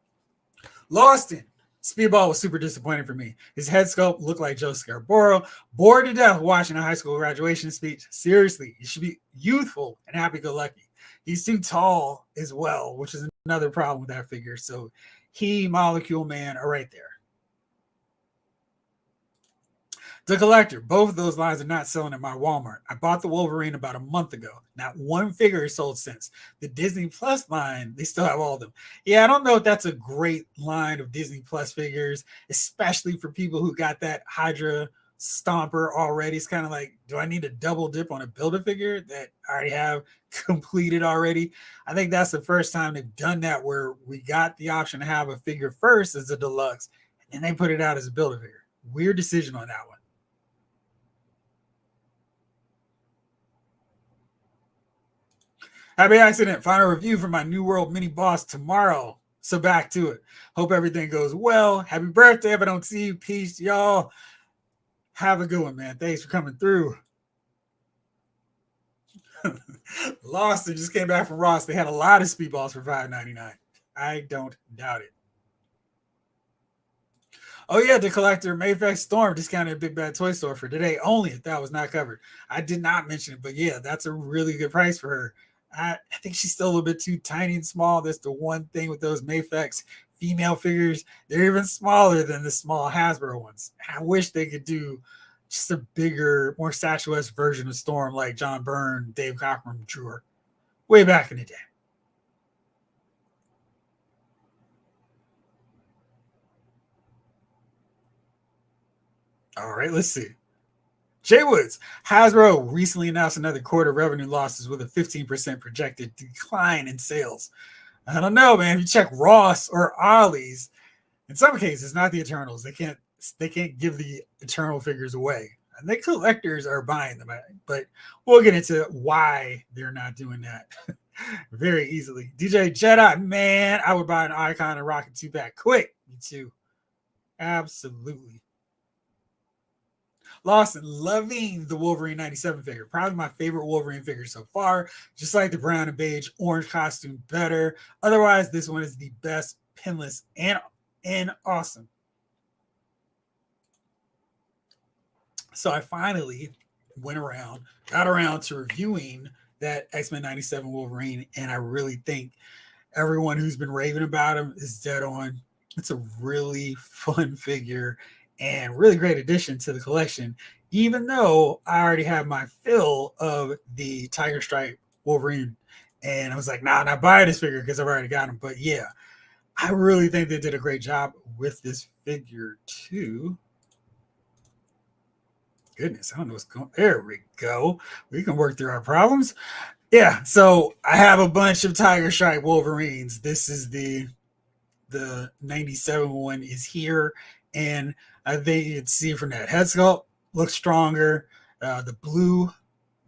A: Lawston. Speedball was super disappointing for me. His head sculpt looked like Joe Scarborough. Bored to death watching a high school graduation speech. Seriously, he should be youthful and happy-go-lucky. He's too tall as well, which is another problem with that figure. So he, Molecule Man are right there. The Collector, both of those lines are not selling at my Walmart. I bought the Wolverine about a month ago. Not one figure is sold since. The Disney Plus line, they still have all of them. Yeah, I don't know if that's a great line of Disney Plus figures, especially for people who got that Hydra Stomper already. It's kind of like, do I need to double dip on a Build-A-Figure that I already have completed already? I think that's the first time they've done that where we got the option to have a figure first as a deluxe, and they put it out as a Build-A-Figure. Weird decision on that one. Happy accident. Final review for my New World mini boss tomorrow. So back to it. Hope everything goes well. Happy birthday if I don't see you. Peace, y'all. Have a good one, man. Thanks for coming through. Lost. They just came back from Ross. They had a lot of speedballs for $5.99. I don't doubt it. Oh yeah, the collector Mayfair Storm discounted at Big Bad Toy Store for today only if that was not covered. I did not mention it, but yeah, that's a really good price for her. I think she's still a little bit too tiny and small. That's the one thing with those Mayfex female figures. They're even smaller than the small Hasbro ones. I wish they could do just a bigger, more statuesque version of Storm like John Byrne, Dave Cockrum drew her way back in the day. All right, let's see. Jay Woods, Hasbro recently announced another quarter revenue losses with a 15% projected decline in sales. I don't know, man. If you check Ross or Ollie's, in some cases, not the Eternals. They can't give the Eternal figures away. And the collectors are buying them, but we'll get into why they're not doing that very easily. DJ Jedi, man, I would buy an Icon and Rocket 2-pack quick. Me too. Absolutely. Lawson, loving the Wolverine 97 figure. Probably my favorite Wolverine figure so far. Just like the brown and beige orange costume better. Otherwise, this one is the best pinless and awesome. So I finally got around to reviewing that X-Men 97 Wolverine, and I really think everyone who's been raving about him is dead on. It's a really fun figure and really great addition to the collection, even though I already have my fill of the Tiger Stripe Wolverine. And I was like, nah, I'm not buying this figure because I've already got him. But yeah, I really think they did a great job with this figure too. Goodness, I don't know what's going on. There we go. We can work through our problems. Yeah, so I have a bunch of Tiger Stripe Wolverines. This is the 97 one is here, and I think you can see from that head sculpt looks stronger. The blue,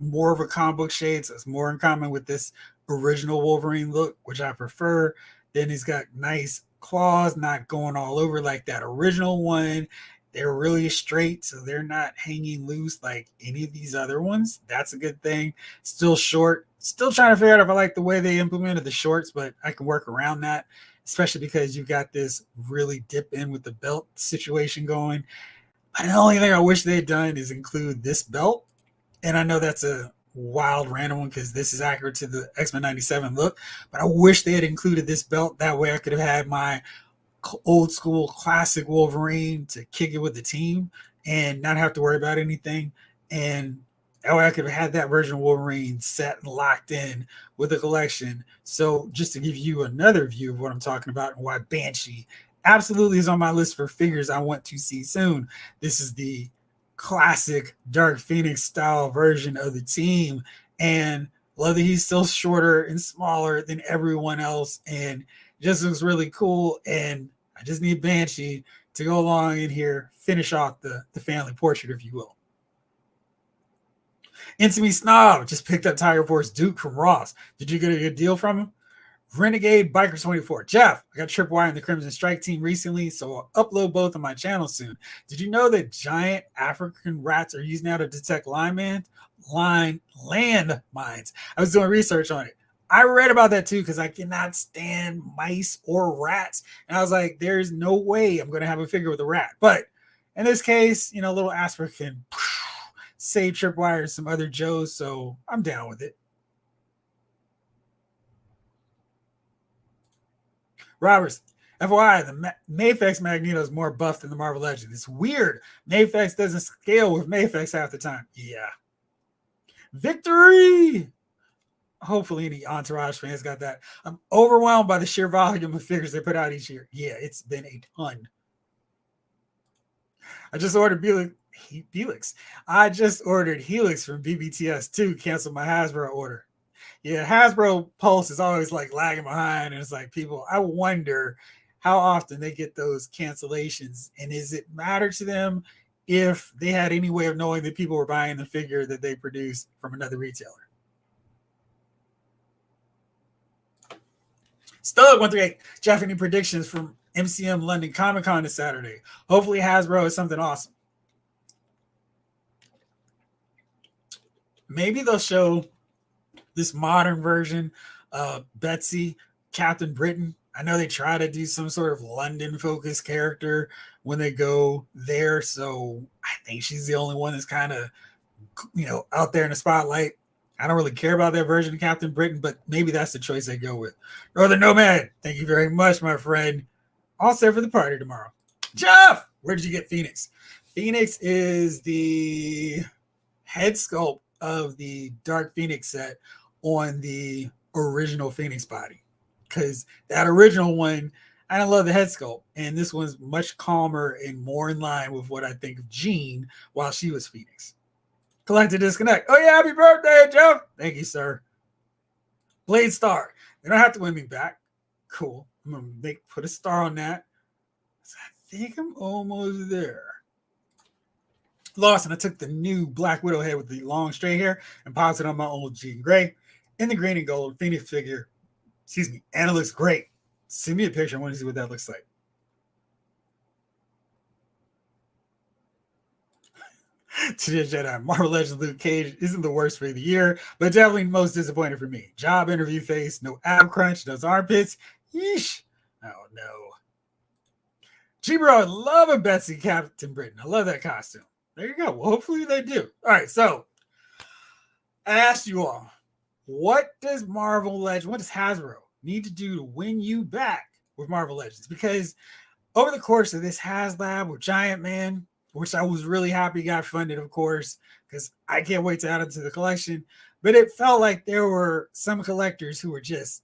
A: more of a comic book shade, so it's more in common with this original Wolverine look, which I prefer. Then he's got nice claws, not going all over like that original one. They're really straight, so they're not hanging loose like any of these other ones. That's a good thing. Still short. Still trying to figure out if I like the way they implemented the shorts, but I can work around that, especially because you've got this really dip in with the belt situation going. But the only thing I wish they had done is include this belt. And I know that's a wild random one because this is accurate to the X-Men 97 look, but I wish they had included this belt. That way I could have had my old school classic Wolverine to kick it with the team and not have to worry about anything. And that way I could have had that version of Wolverine set and locked in with the collection. So just to give you another view of what I'm talking about and why Banshee absolutely is on my list for figures I want to see soon. This is the classic Dark Phoenix style version of the team. And love that he's still shorter and smaller than everyone else. And just looks really cool. And I just need Banshee to go along in here, finish off the family portrait, if you will. Intimate Snob just picked up Tiger Force Duke from Ross. Did you get a good deal from him? Renegade Biker 24. Jeff, I got Tripwire in the Crimson Strike team recently, so I'll upload both on my channel soon. Did you know that giant African rats are used now to detect land mines? I was doing research on it. I read about that too because I cannot stand mice or rats. And I was like, there's no way I'm going to have a figure with a rat. But in this case, little Asper can save Tripwire and some other Joes, so I'm down with it. Roberts, FYI, the Mayfex Magneto is more buff than the Marvel Legend. It's weird. Mayfex doesn't scale with Mayfex half the time. Yeah. Victory! Hopefully any Entourage fans got that. I'm overwhelmed by the sheer volume of figures they put out each year. Yeah, it's been a ton. I just ordered Helix. I just ordered Helix from BBTS too. Canceled my Hasbro order. Yeah, Hasbro Pulse is always like lagging behind, and it's like people. I wonder how often they get those cancellations, and is it matter to them if they had any way of knowing that people were buying the figure that they produced from another retailer? Stug138, Jeff, any predictions from MCM London Comic Con this Saturday? Hopefully Hasbro is something awesome. Maybe they'll show this modern version of Betsy, Captain Britain. I know they try to do some sort of London focused character when they go there. So I think she's the only one that's kind of, out there in the spotlight. I don't really care about that version of Captain Britain, but maybe that's the choice they go with. Northern Nomad, thank you very much, my friend. All set for the party tomorrow. Jeff, where did you get Phoenix? Phoenix is the head sculpt of the Dark Phoenix set on the original Phoenix body. Because that original one, I don't love the head sculpt. And this one's much calmer and more in line with what I think of Jean while she was Phoenix. Collected Disconnect. Oh, yeah, happy birthday, Jeff. Thank you, sir. Blade Star. They don't have to win me back. Cool. I'm going to put a star on that. I think I'm almost there. Lawson, I took the new Black Widow head with the long straight hair and popped it on my old Jean Grey in the green and gold Phoenix figure. Excuse me. And it looks great. Send me a picture. I want to see what that looks like. Today's Jedi, Marvel Legends Luke Cage isn't the worst for the year, but definitely most disappointing for me. Job interview face, no ab crunch, those armpits. Yeesh. Oh no. G-Bro, I love a Betsy Captain Britain. I love that costume. There you go. Well, hopefully they do. All right, so I asked you all, what does Hasbro need to do to win you back with Marvel Legends? Because over the course of this HasLab with Giant Man, which I was really happy got funded, of course, because I can't wait to add it to the collection. But it felt like there were some collectors who were just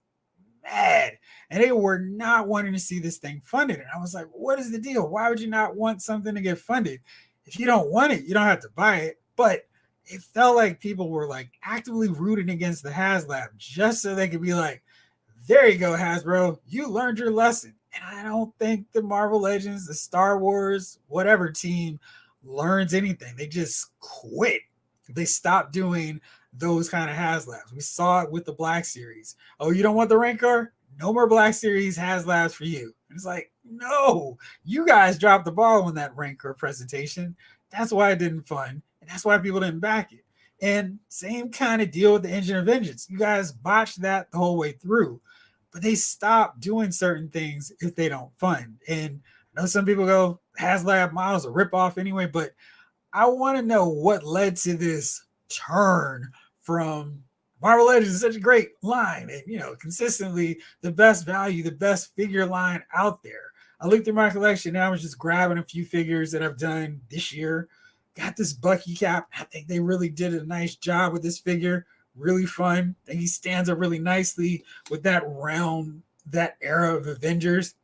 A: mad and they were not wanting to see this thing funded. And I was like, what is the deal? Why would you not want something to get funded? If you don't want it, you don't have to buy it. But it felt like people were like actively rooting against the HasLab just so they could be like, there you go, Hasbro, you learned your lesson. And I don't think the Marvel Legends, the Star Wars, whatever team learns anything. They just quit. They stopped doing those kind of HasLabs. We saw it with the Black Series. Oh, you don't want the Rancor? No more Black Series HasLabs for you. And it's like, no, you guys dropped the ball on that Rancor presentation. That's why it didn't fund. And that's why people didn't back it. And same kind of deal with the Engine of Vengeance. You guys botched that the whole way through. But they stop doing certain things if they don't fund. And I know some people go, HasLab models a ripoff anyway, but I want to know what led to this turn from Marvel Legends is such a great line and, consistently the best value, the best figure line out there. I looked through my collection and I was just grabbing a few figures that I've done this year. Got this Bucky cap. I think they really did a nice job with this figure. Really fun. I think he stands up really nicely with that era of Avengers.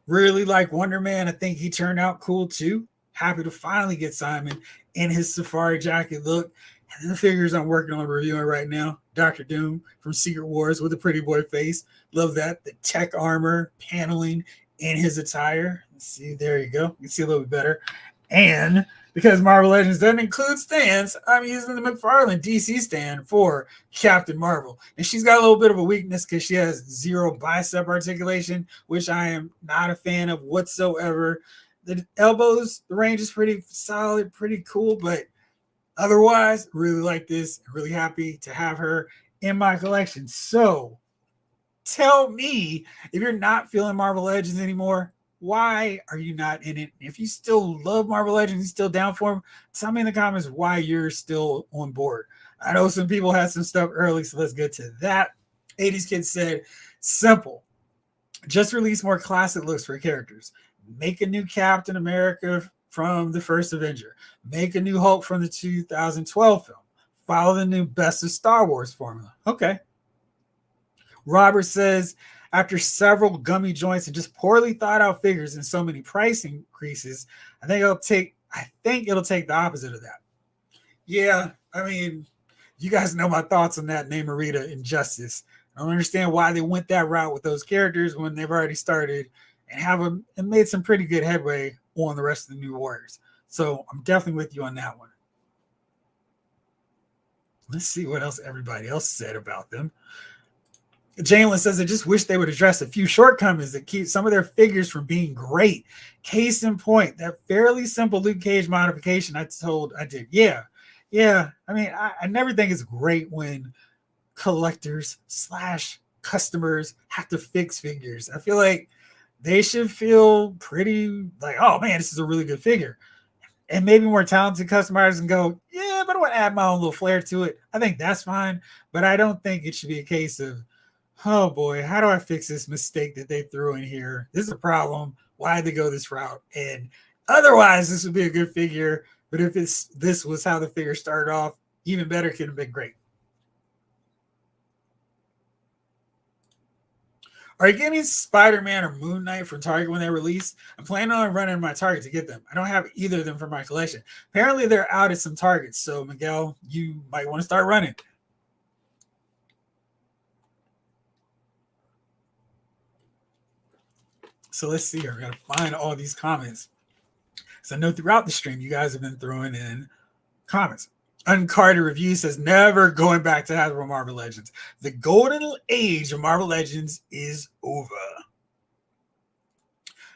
A: Really like Wonder Man. I think he turned out cool too. Happy to finally get Simon in his safari jacket look. And then the figures I'm working on reviewing right now. Dr. Doom from Secret Wars with a pretty boy face. Love that. The tech armor paneling in his attire. Let's see. There you go. You can see a little bit better. And because Marvel Legends doesn't include stands, I'm using the McFarlane DC stand for Captain Marvel. And she's got a little bit of a weakness because she has zero bicep articulation, which I am not a fan of whatsoever. The elbows, the range is pretty solid, pretty cool, but otherwise, really like this. Really happy to have her in my collection. So tell me, if you're not feeling Marvel Legends anymore, why are you not in it? If you still love Marvel Legends, you're still down for them, tell me in the comments why you're still on board. I know some people had some stuff early, so let's get to that. 80s Kid said, simple. Just release more classic looks for characters. Make a new Captain America from the first Avenger. Make a new Hulk from the 2012 film. Follow the new Best of Star Wars formula. Okay. Robert says, after several gummy joints and just poorly thought out figures and so many price increases, I think it'll take the opposite of that. Yeah, I mean, you guys know my thoughts on that Namorita Injustice. I don't understand why they went that route with those characters when they've already started and made some pretty good headway on the rest of the New Warriors. So I'm definitely with you on that one. Let's see what else everybody else said about them. Jalen says, I just wish they would address a few shortcomings that keep some of their figures from being great. Case in point, that fairly simple Luke Cage modification I did. Yeah. Yeah. I mean, I never think it's great when collectors slash customers have to fix figures. I feel like they should feel pretty like, oh man, this is a really good figure. And maybe more talented customers and go, yeah, but I want to add my own little flair to it. I think that's fine. But I don't think it should be a case of, oh boy, how do I fix this mistake that they threw in here? This is a problem. Why did they go this route? And otherwise, this would be a good figure. But if this was how the figure started off, even better, could have been great. Are you getting Spider-Man or Moon Knight from Target when they release? I'm planning on running my Target to get them. I don't have either of them for my collection. Apparently, they're out at some Targets. So, Miguel, you might want to start running. So let's see here. I got to find all these comments. So I know throughout the stream, you guys have been throwing in comments. Uncarded Review says, never going back to Hasbro Marvel Legends. The golden age of Marvel Legends is over.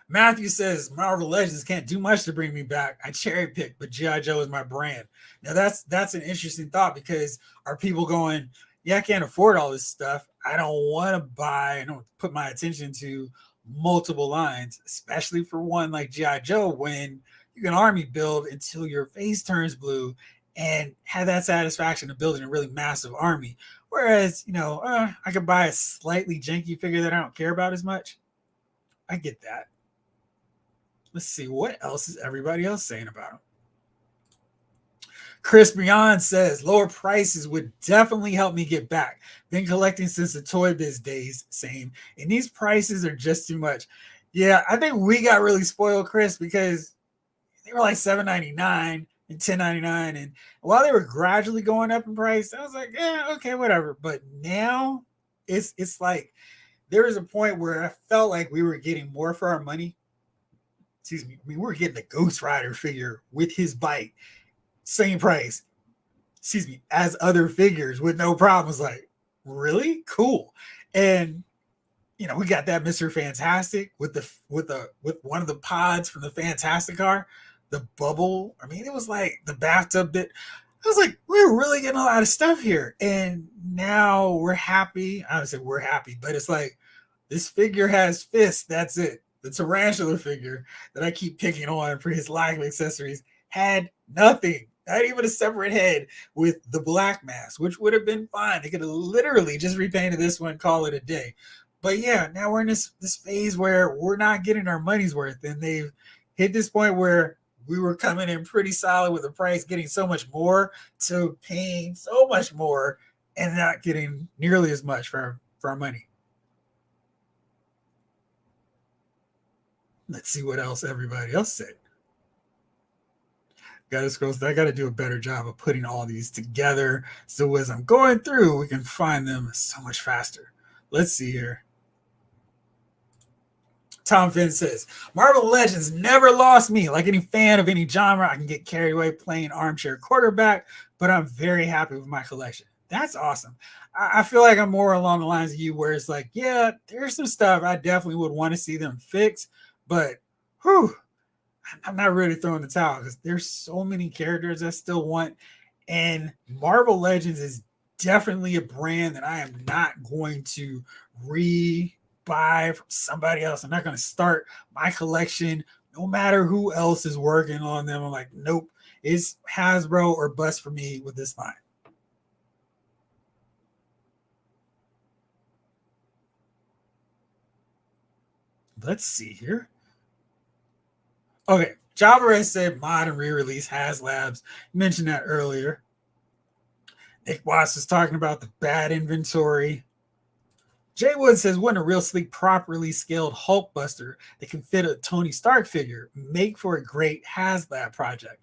A: Matthew says, Marvel Legends can't do much to bring me back. I cherry pick, but GI Joe is my brand. Now that's an interesting thought, because are people going, yeah, I can't afford all this stuff. I don't want to buy, I don't put my attention to multiple lines, especially for one like GI Joe, when you can army build until your face turns blue and have that satisfaction of building a really massive army. Whereas, I could buy a slightly janky figure that I don't care about as much. I get that. Let's see, what else is everybody else saying about them? Chris Beyond says, lower prices would definitely help me get back. Been collecting since the Toy Biz days, same. And these prices are just too much. Yeah, I think we got really spoiled, Chris, because they were like $7.99 and $10.99. And while they were gradually going up in price, I was like, yeah, okay, whatever. But now it's like there was a point where I felt like we were getting more for our money. Excuse me. I mean, we were getting the Ghost Rider figure with his bike, same price, as other figures with no problems. Like, really cool. And we got that Mr. Fantastic with one of the pods from the Fantastic car, the bubble. I mean, it was like the bathtub bit. I was like, we're really getting a lot of stuff here. And now we're happy. I would say we're happy, but it's like this figure has fists. That's it. The tarantula figure that I keep picking on for his lack of accessories had nothing. Not even a separate head with the black mask, which would have been fine. They could have literally just repainted this one, call it a day. But yeah, now we're in this phase where we're not getting our money's worth. And they've hit this point where we were coming in pretty solid with the price, getting so much more, to paying so much more and not getting nearly as much for our money. Let's see what else everybody else said. Gotta scroll. I gotta do a better job of putting all these together, so as I'm going through, we can find them so much faster. Let's see here. Tom Finn says, Marvel Legends never lost me. Like any fan of any genre, I can get carried away playing armchair quarterback, but I'm very happy with my collection. That's awesome. I feel like I'm more along the lines of you, where it's like, yeah, there's some stuff I definitely would want to see them fix, but I'm not really throwing the towel, because there's so many characters I still want. And Marvel Legends is definitely a brand that I am not going to buy from somebody else. I'm not going to start my collection no matter who else is working on them. I'm like, nope, it's Hasbro or bust for me with this line. Let's see here. Okay, Javarez said mod and re-release HasLabs. You mentioned that earlier. Nick Watts was talking about the bad inventory. Jay Wood says, wouldn't a real sleek, properly scaled Hulkbuster that can fit a Tony Stark figure make for a great HasLab project?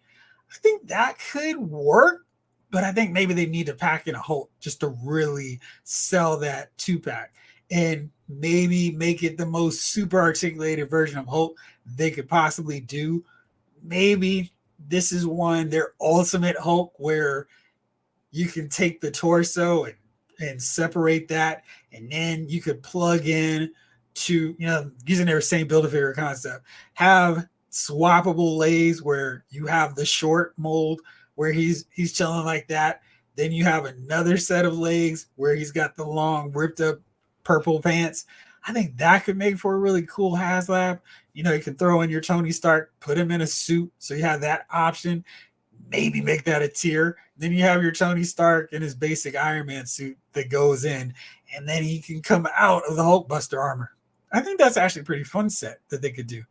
A: I think that could work, but I think maybe they need to pack in a Hulk just to really sell that 2-pack and maybe make it the most super articulated version of Hulk they could possibly do. Maybe this is their ultimate Hulk, where you can take the torso and separate that, and then you could plug in to, using their same Build-A-Figure concept, have swappable legs where you have the short mold where he's chilling like that. Then you have another set of legs where he's got the long ripped up purple pants. I think that could make for a really cool HasLab. You can throw in your Tony Stark, put him in a suit, so you have that option. Maybe make that a tier. Then you have your Tony Stark in his basic Iron Man suit that goes in, and then he can come out of the Hulkbuster armor. I think that's actually a pretty fun set that they could do.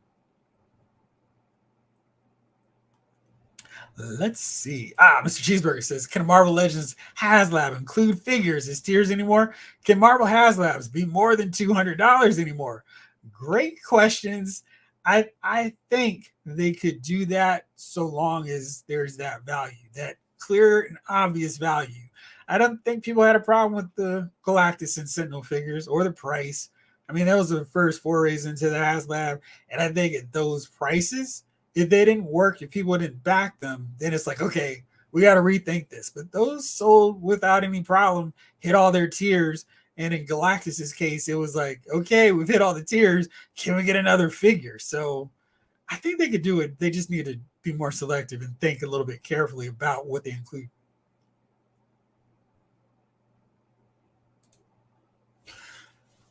A: Let's see. Mr. Cheeseburger says, can Marvel Legends HasLab include figures as tiers anymore? Can Marvel HasLabs be more than $200 anymore? Great questions. I think they could do that so long as there's that value, that clear and obvious value. I don't think people had a problem with the Galactus and Sentinel figures or the price. I mean, that was the first forays into the HasLab, and I think at those prices, if they didn't work, if people didn't back them, then it's like, okay, we got to rethink this. But those sold without any problem, hit all their tiers. And in Galactus's case, it was like, okay, we've hit all the tiers. Can we get another figure? So I think they could do it. They just need to be more selective and think a little bit carefully about what they include.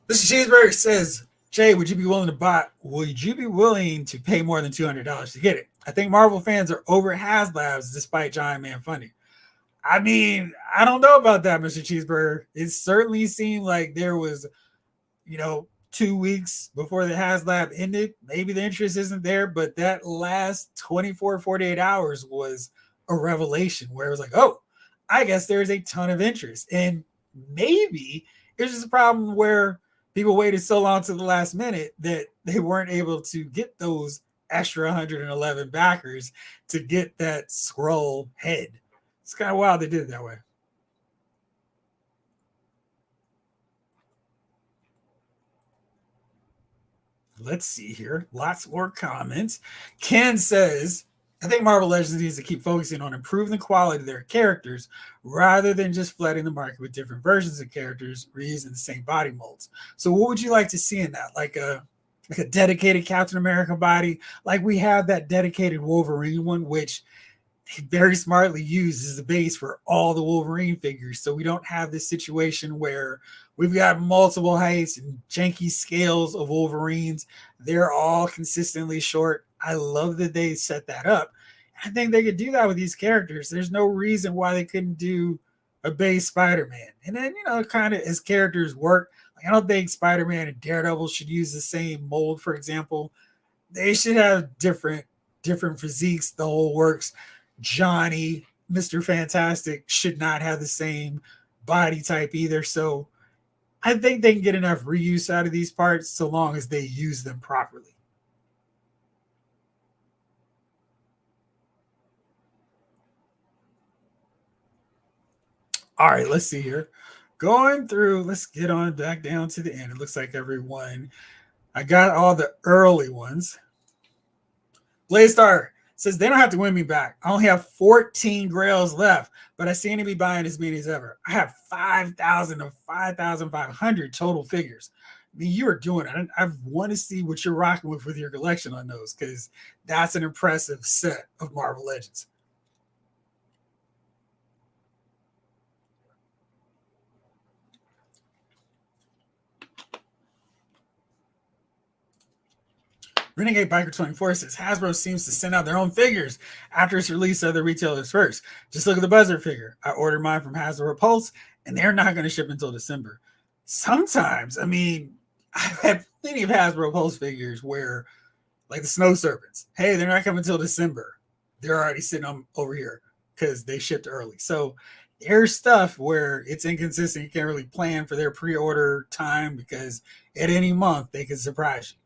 A: Mr. Cheeseburger says, Jay, would you be willing to pay more than $200 to get it? I think Marvel fans are over HasLabs despite Giant Man funding. I mean, I don't know about that, Mr. Cheeseburger. It certainly seemed like there was, 2 weeks before the HasLab ended. Maybe the interest isn't there, but that last 24, 48 hours was a revelation where it was like, oh, I guess there's a ton of interest. And maybe it's just a problem where people waited so long to the last minute that they weren't able to get those extra 111 backers to get that scroll head. It's kind of wild they did it that way. Let's see here. Lots more comments. Ken says, I think Marvel Legends needs to keep focusing on improving the quality of their characters rather than just flooding the market with different versions of characters reusing the same body molds. So what would you like to see in that? Like a dedicated Captain America body? Like we have that dedicated Wolverine one, which very smartly used as the base for all the Wolverine figures. So we don't have this situation where we've got multiple heights and janky scales of Wolverines. They're all consistently short. I love that they set that up. I think they could do that with these characters. There's no reason why they couldn't do a base Spider-Man. And then, kind of as characters work, like I don't think Spider-Man and Daredevil should use the same mold, for example. They should have different physiques, the whole works. Johnny, Mr. Fantastic should not have the same body type either. So I think they can get enough reuse out of these parts so long as they use them properly. All right, let's see here. Going through, let's get on back down to the end. It looks like everyone, I got all the early ones. Blaze says they don't have to win me back. I only have 14 grails left, but I seem to be buying as many as ever. I have 5,000 to 5,500 total figures. I mean, you are doing it. I want to see what you're rocking with your collection on those, because that's an impressive set of Marvel Legends. Renegade Biker 24 says Hasbro seems to send out their own figures after its release of the retailers first. Just look at the Buzzer figure. I ordered mine from Hasbro Pulse, and they're not going to ship until December. Sometimes, I mean, I've had plenty of Hasbro Pulse figures where, like the Snow Serpents, hey, they're not coming until December. They're already sitting on over here because they shipped early. So there's stuff where it's inconsistent. You can't really plan for their pre-order time because at any month they can surprise you.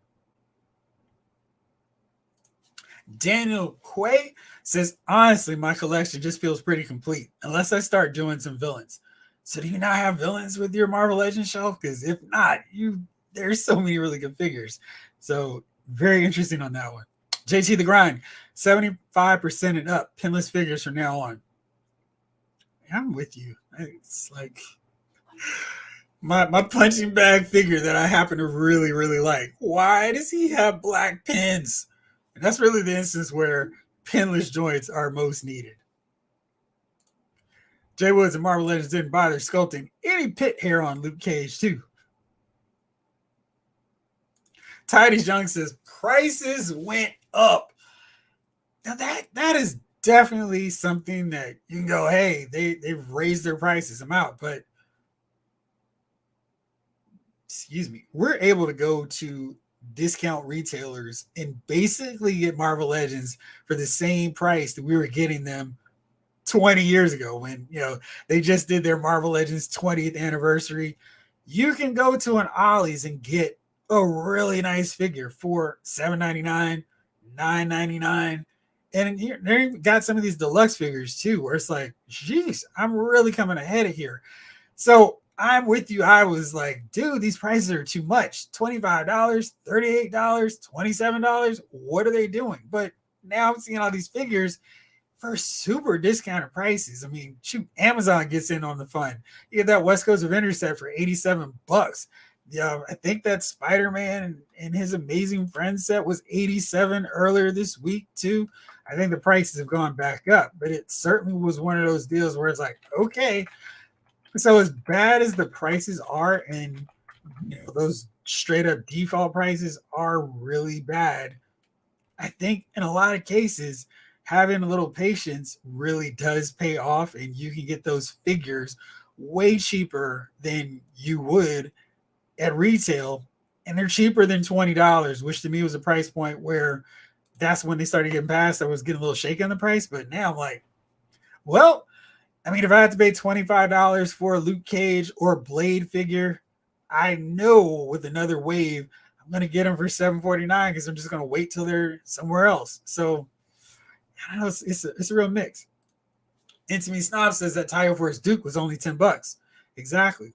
A: Daniel Quay says, honestly, my collection just feels pretty complete unless I start doing some villains. So do you not have villains with your Marvel Legends shelf? Because if not, there's so many really good figures. So very interesting on that one. JT The Grind, 75% and up. Pinless figures from now on. I'm with you. It's like, My punching bag figure that I happen to really, really like. Why does he have black pins? And that's really the instance where pinless joints are most needed. Jay Woods and Marvel Legends didn't bother sculpting any pit hair on Luke Cage, too. Tidy's Young says prices went up. Now that is definitely something that you can go, hey, they've raised their prices. I'm out. But excuse me, we're able to go to discount retailers and basically get Marvel Legends for the same price that we were getting them 20 years ago when they just did their Marvel Legends 20th anniversary. You can go to an Ollie's and get a really nice figure for $7.99, $9.99. And here they got some of these deluxe figures too, where it's like, geez, I'm really coming ahead of here. So I'm with you. I was like, dude, these prices are too much. $25, $38, $27. What are they doing? But now I'm seeing all these figures for super discounted prices. I mean, shoot, Amazon gets in on the fun. You get that West Coast Avengers set for $87. Yeah, I think that Spider-Man and his Amazing Friends set was $87 earlier this week too. I think the prices have gone back up, but it certainly was one of those deals where it's like, okay, so as bad as the prices are, and those straight up default prices are really bad, I think in a lot of cases, having a little patience really does pay off, and you can get those figures way cheaper than you would at retail, and they're cheaper than $20, which to me was a price point where that's when they started getting past. I was getting a little shaky on the price, but now I'm like, well, I mean, if I had to pay $25 for a Luke Cage or Blade figure, I know with another wave, I'm going to get them for $7.49 because I'm just going to wait till they're somewhere else. So I don't know, it's a real mix. Intimate Snob says that Tile Force Duke was only $10. Exactly.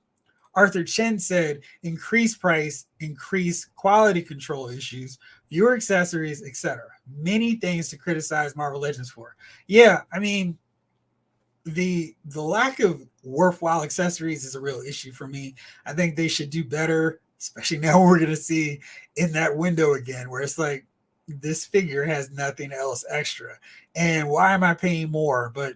A: Arthur Chen said, increase price, increase quality control issues, fewer accessories, etc. Many things to criticize Marvel Legends for. Yeah, I mean, the lack of worthwhile accessories is a real issue for me. I think they should do better, especially now we're going to see in that window again, where it's like, this figure has nothing else extra. And why am I paying more? But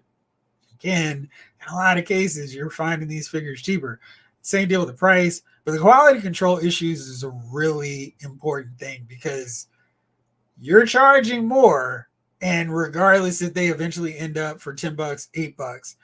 A: again, in a lot of cases, you're finding these figures cheaper. Same deal with the price, but the quality control issues is a really important thing because you're charging more, and regardless if they eventually end up for $10, $8,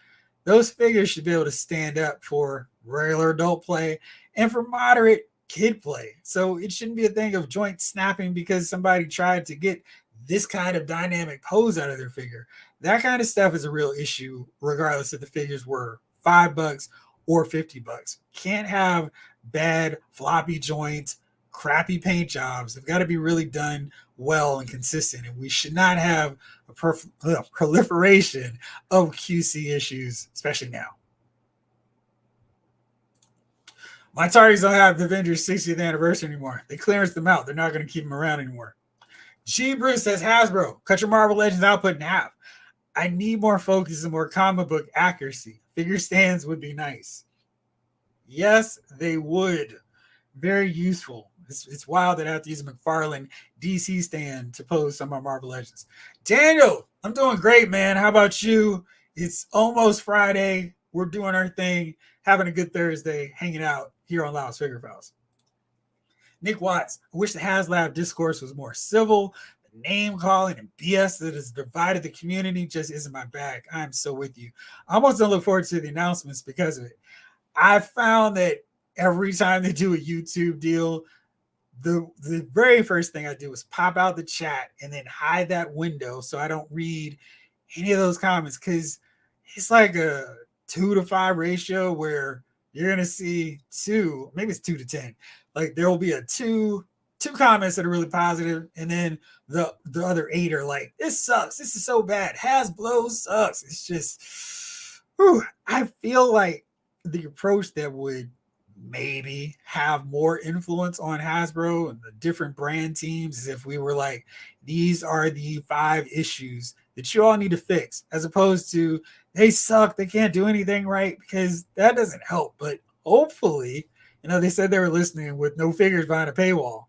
A: those figures should be able to stand up for regular adult play and for moderate kid play. So it shouldn't be a thing of joint snapping because somebody tried to get this kind of dynamic pose out of their figure. That kind of stuff is a real issue, regardless if the figures were $5 or $50. Can't have bad floppy joints, crappy paint jobs. They've got to be really done well and consistent. And we should not have a proliferation of QC issues, especially now. My Tardies don't have the Avengers 60th anniversary anymore. They clearance them out. They're not going to keep them around anymore. G. Bruce says, Hasbro, cut your Marvel Legends output in half. I need more focus and more comic book accuracy. Figure stands would be nice. Yes, they would. Very useful. It's wild that I have to use a McFarlane DC stand to pose some of my Marvel Legends. Daniel, I'm doing great, man. How about you? It's almost Friday. We're doing our thing, having a good Thursday, hanging out here on Loud's Figure Files. Nick Watts, I wish the HasLab discourse was more civil. The name calling and BS that has divided the community just isn't my bag. I'm so with you. I almost don't look forward to the announcements because of it. I found that every time they do a YouTube deal, the very first thing I do is pop out the chat and then hide that window so I don't read any of those comments, because it's like a 2-to-5 ratio where you're going to see two, maybe it's 2-to-10. Like there will be a two comments that are really positive, and then the other 8 are like, this sucks. This is so bad. Hasbro sucks. It's just, whew, I feel like the approach that would maybe have more influence on Hasbro and the different brand teams is if we were like, these are the 5 issues that you all need to fix, as opposed to they suck, they can't do anything right, because that doesn't help. But hopefully, they said they were listening with no figures behind a paywall.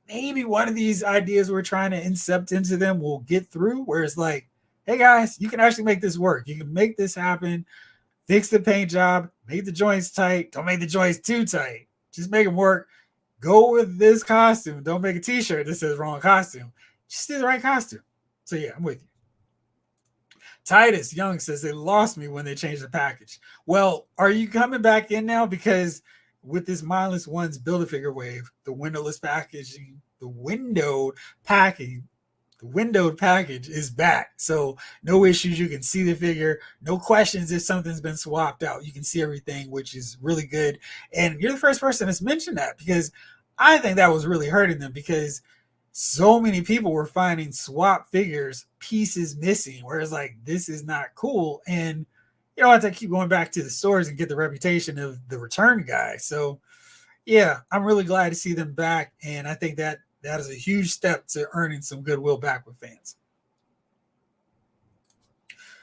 A: Maybe one of these ideas we're trying to incept into them will get through, where it's like, hey guys, you can actually make this work. You can make this happen. Fix the paint job, make the joints tight. Don't make the joints too tight. Just make them work. Go with this costume. Don't make a t-shirt that says wrong costume. Just do the right costume. So yeah, I'm with you. Titus Young says they lost me when they changed the package. Well, are you coming back in now? Because with this mindless ones Build-A-Figure wave, the windowless packaging, the windowed package is back. So no issues. You can see the figure. No questions if something's been swapped out. You can see everything, which is really good. And you're the first person that's mentioned that, because I think that was really hurting them, because so many people were finding swap figures, pieces missing, where it's like, this is not cool. And you don't have to keep going back to the stores and get the reputation of the return guy. So yeah, I'm really glad to see them back. And I think that is a huge step to earning some goodwill back with fans.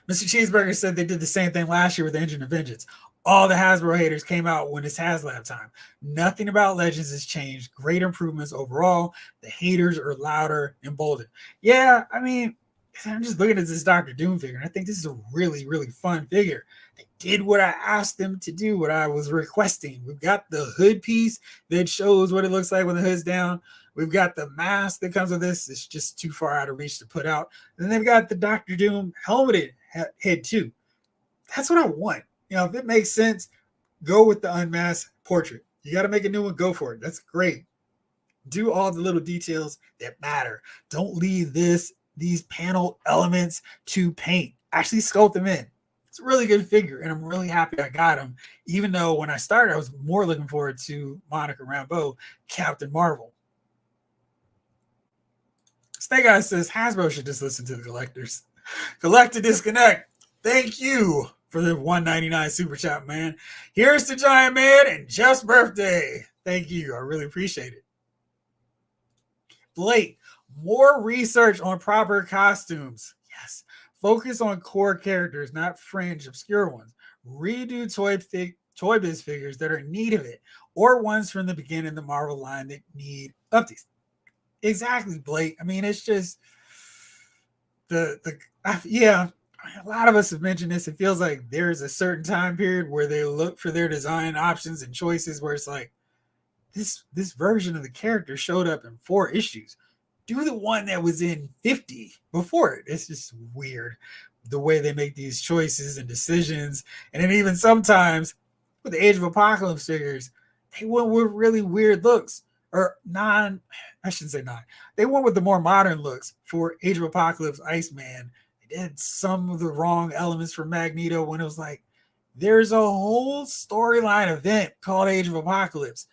A: Mr. Cheeseburger said they did the same thing last year with Engine of Vengeance. All the Hasbro haters came out when it's HasLab time. Nothing about Legends has changed. Great improvements overall. The haters are louder and bolder. Yeah, I mean, I'm just looking at this Doctor Doom figure, and I think this is a really, really fun figure. They did what I asked them to do, what I was requesting. We've got the hood piece that shows what it looks like when the hood's down. We've got the mask that comes with this. It's just too far out of reach to put out. And then they've got the Doctor Doom helmeted head too. That's what I want. If it makes sense, go with the unmasked portrait. You got to make a new one, go for it. That's great. Do all the little details that matter. Don't leave these panel elements to paint. Actually sculpt them in. It's a really good figure, and I'm really happy I got him, even though when I started, I was more looking forward to Monica Rambeau, Captain Marvel. Snake Eyes says Hasbro should just listen to the collectors. Collect to disconnect. Thank you for the $1.99 super chat, man. Here's the Giant Man and Jeff's birthday. Thank you. I really appreciate it. Blake, more research on proper costumes. Yes. Focus on core characters, not fringe, obscure ones. Redo Toy Biz figures that are in need of it, or ones from the beginning of the Marvel line that need updates. Exactly, Blake. I mean, it's just yeah. A lot of us have mentioned this. It feels like there's a certain time period where they look for their design options and choices where it's like, this version of the character showed up in 4 issues. Do the one that was in 50 before it. It's just weird the way they make these choices and decisions. And then even sometimes with the Age of Apocalypse figures, they went with really weird looks. I shouldn't say non. They went with the more modern looks for Age of Apocalypse Iceman. They did some of the wrong elements for Magneto when it was like, there's a whole storyline event called Age of Apocalypse.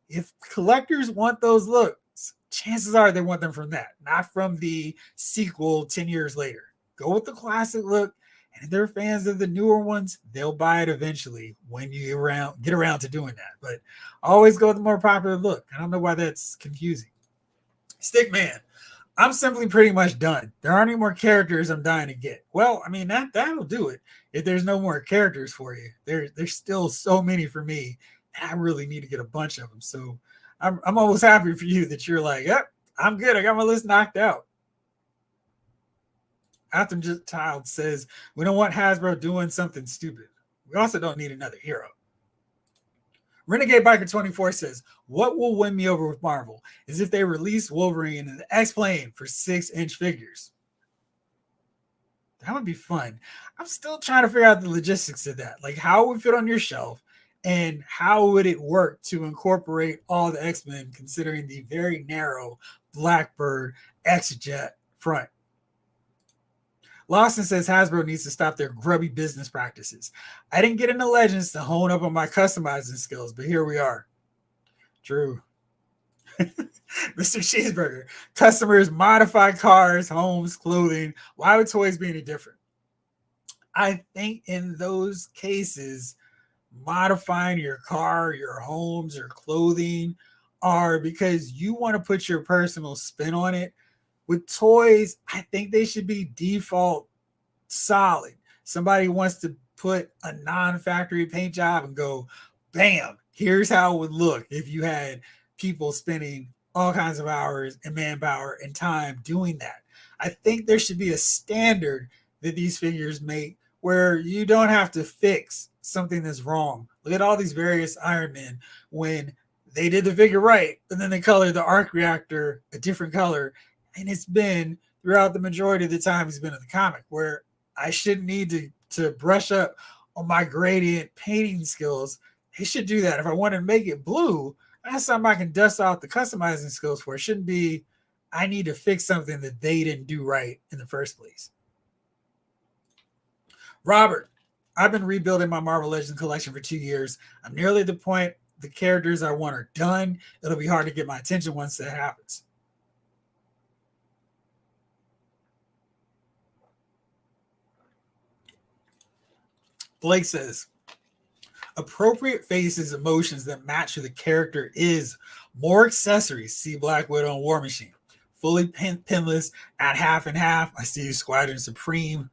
A: If collectors want those looks, chances are they want them from that, not from the sequel 10 years later. Go with the classic look, and if they're fans of the newer ones, they'll buy it eventually when you get around to doing that. But always go with the more popular look. I don't know why that's confusing. Stickman, I'm simply pretty much done. There aren't any more characters I'm dying to get. Well, I mean, that'll do it. If there's no more characters for you, there's still so many for me. I really need to get a bunch of them. So I'm almost happy for you that you're like, yep, I'm good. I got my list knocked out. Atom Just Child says, we don't want Hasbro doing something stupid. We also don't need another hero. Renegade Biker 24 says, what will win me over with Marvel is if they release Wolverine in the X-Plane for 6-inch figures. That would be fun. I'm still trying to figure out the logistics of that. Like, how would it fit on your shelf? And how would it work to incorporate all the X-Men, considering the very narrow Blackbird X-Jet front? Lawson says Hasbro needs to stop their grubby business practices. I didn't get into Legends to hone up on my customizing skills, but here we are. True. Mr. Cheeseburger, customers modify cars, homes, clothing. Why would toys be any different? I think in those cases, modifying your car, your homes, your clothing are because you want to put your personal spin on it. With toys, I think they should be default solid. Somebody wants to put a non-factory paint job and go bam, here's how it would look if you had people spending all kinds of hours and manpower and time doing that. I think there should be a standard that these figures make where you don't have to fix something that's wrong. Look at all these various Iron Men when they did the figure right, and then they colored the arc reactor a different color, and it's been throughout the majority of the time he's been in the comic where I shouldn't need to brush up on my gradient painting skills. They should do that. If I want to make it blue, that's something I can dust off the customizing skills for. It shouldn't be I need to fix something that they didn't do right in the first place. Robert, I've been rebuilding my Marvel Legends collection for 2 years. I'm nearly at the point the characters I want are done. It'll be hard to get my attention once that happens. Blake says, appropriate faces, emotions that match who the character is. More accessories. See Black Widow and War Machine. Fully pinless at half and half. I see you Squadron Supreme.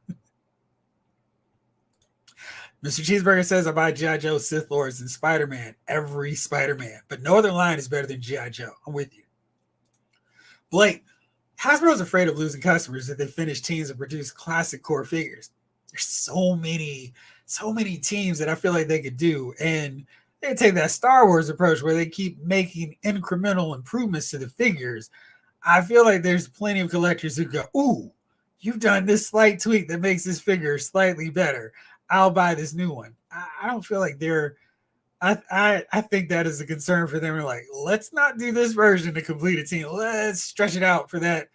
A: Mr. Cheeseburger says, I buy GI Joe, Sith Lords, and Spider-Man. Every Spider-Man. But no other line is better than GI Joe. I'm with you. Blake, Hasbro's afraid of losing customers if they finish teams and produce classic core figures. There's so many teams that I feel like they could do. And they take that Star Wars approach where they keep making incremental improvements to the figures. I feel like there's plenty of collectors who go, ooh, you've done this slight tweak that makes this figure slightly better. I'll buy this new one. I don't feel like they're. I think that is a concern for them. They're like, let's not do this version to complete a team. Let's stretch it out for that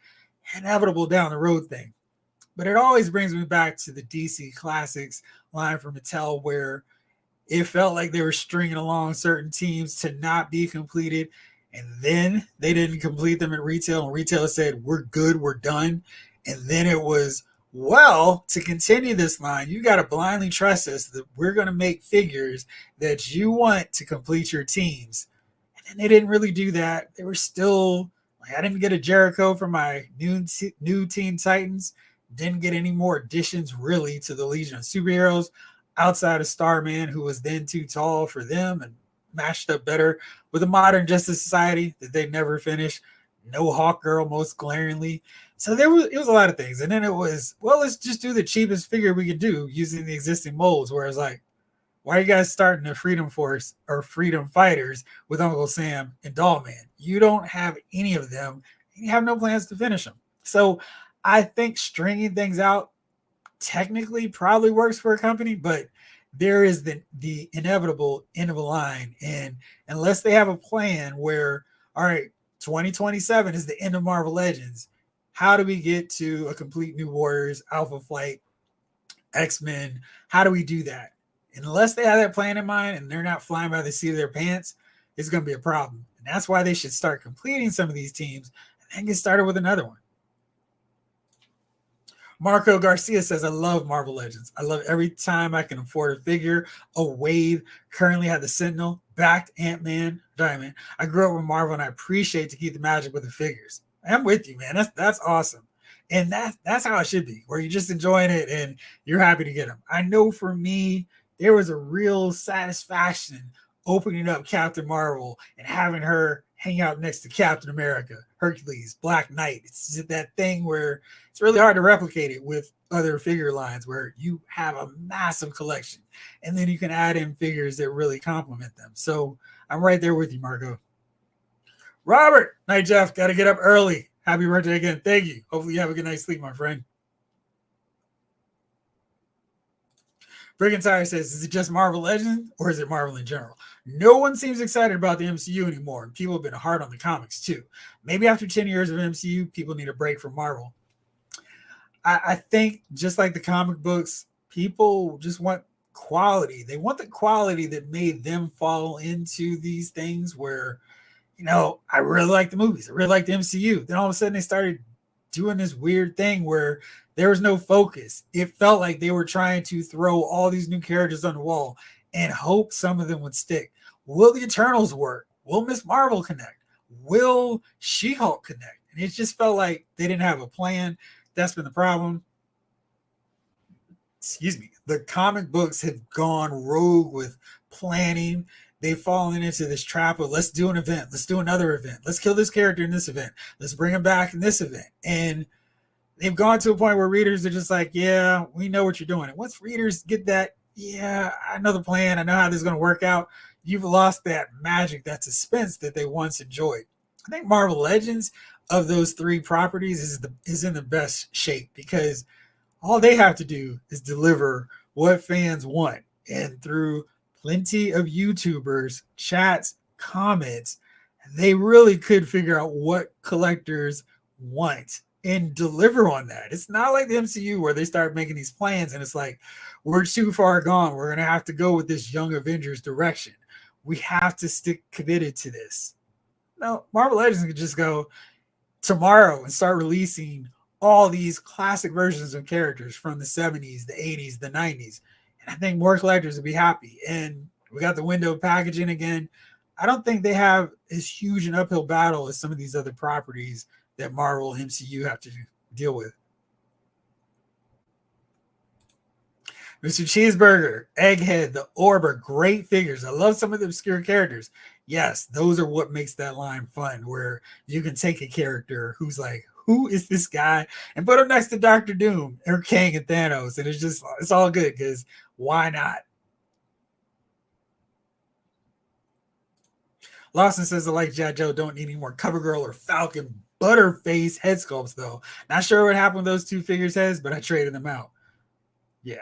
A: inevitable down the road thing. But it always brings me back to the DC Classics line from Mattel, where it felt like they were stringing along certain teams to not be completed, and then they didn't complete them at retail, and retail said, we're good, we're done. And then it was, well, to continue this line, you got to blindly trust us that we're going to make figures that you want to complete your teams. And then they didn't really do that. They were still, like, I didn't get a Jericho for my new Teen Titans. Didn't get any more additions really to the Legion of Superheroes outside of Starman, who was then too tall for them and matched up better with the Modern Justice Society that they never finished. No Hawkgirl, most glaringly. So it was a lot of things. And then it was, well, let's just do the cheapest figure we could do using the existing molds. Whereas, like, why are you guys starting a Freedom Force or Freedom Fighters with Uncle Sam and Dollman? You don't have any of them. You have no plans to finish them. So I think stringing things out technically probably works for a company, but there is the inevitable end of a line. And unless they have a plan where, all right, 2027 is the end of Marvel Legends, how do we get to a complete New Warriors, Alpha Flight, X-Men? How do we do that? Unless they have that plan in mind and they're not flying by the seat of their pants, it's going to be a problem. And that's why they should start completing some of these teams and then get started with another one. Marco Garcia says, I love Marvel Legends. I love every time I can afford a figure. A Wave currently had the Sentinel, backed Ant-Man, Giant Man. I grew up with Marvel and I appreciate to keep the magic with the figures. I'm with you, man. That's awesome. And that's how it should be, where you're just enjoying it and you're happy to get them. I know for me, there was a real satisfaction opening up Captain Marvel and having her hang out next to Captain America, Hercules, Black Knight. It's just that thing where it's really hard to replicate it with other figure lines where you have a massive collection and then you can add in figures that really complement them. So I'm right there with you, Marco. Robert, night, Jeff. Got to get up early. Happy birthday again. Thank you. Hopefully you have a good night's sleep, my friend. Brigantire says, is it just Marvel Legends or is it Marvel in general? No one seems excited about the MCU anymore, and people have been hard on the comics too. Maybe after 10 years of MCU, people need a break from Marvel. I think just like the comic books, people just want quality. They want the quality that made them fall into these things where, you know, I really like the movies. I really like the MCU. Then all of a sudden they started doing this weird thing where there was no focus. It felt like they were trying to throw all these new characters on the wall and hope some of them would stick. Will the Eternals work? Will Miss Marvel connect? Will She-Hulk connect? And it just felt like they didn't have a plan. That's been the problem. excuse me, the comic books have gone rogue with planning. They've fallen into this trap of let's do an event, let's do another event, let's kill this character in this event, let's bring him back in this event. And they've gone to a point where readers are just like, yeah, we know what you're doing. And once readers get that, yeah, I know the plan, I know how this is going to work out, you've lost that magic, that suspense that they once enjoyed. I think Marvel Legends of those three properties is in the best shape because all they have to do is deliver what fans want. And through plenty of YouTubers, chats, comments, they really could figure out what collectors want and deliver on that. It's not like the MCU where they start making these plans and it's like, we're too far gone. We're going to have to go with this Young Avengers direction. We have to stick committed to this. No, Marvel Legends could just go tomorrow and start releasing all these classic versions of characters from the 70s, the 80s, the 90s. And I think more collectors would be happy. And we got the window packaging again. I don't think they have as huge an uphill battle as some of these other properties that Marvel MCU have to deal with. Mr. Cheeseburger, Egghead, the Orb are great figures. I love some of the obscure characters. Yes, those are what makes that line fun, where you can take a character who's like, who is this guy? And put him next to Doctor Doom or Kang and Thanos. And it's all good because why not? Lawson says, I like GI Joe, don't need any more CoverGirl or Falcon Butterface head sculpts, though. Not sure what happened with those two figures' heads, but I traded them out. Yeah.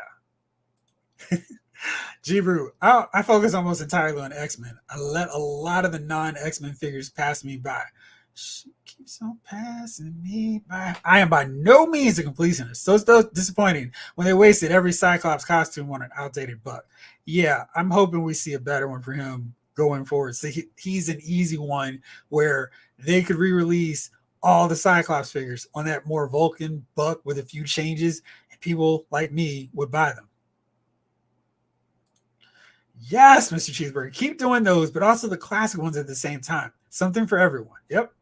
A: G-Brew, I focus almost entirely on X-Men. I let a lot of the non-X-Men figures pass me by. She keeps on passing me by. I am by no means a completionist, so it's disappointing when they wasted every Cyclops costume on an outdated buck. Yeah, I'm hoping we see a better one for him going forward. So he's an easy one where they could re-release all the Cyclops figures on that more Vulcan buck with a few changes, and people like me would buy them. Yes, Mr. Cheeseburger, keep doing those, but also the classic ones at the same time. Something for everyone. Yep.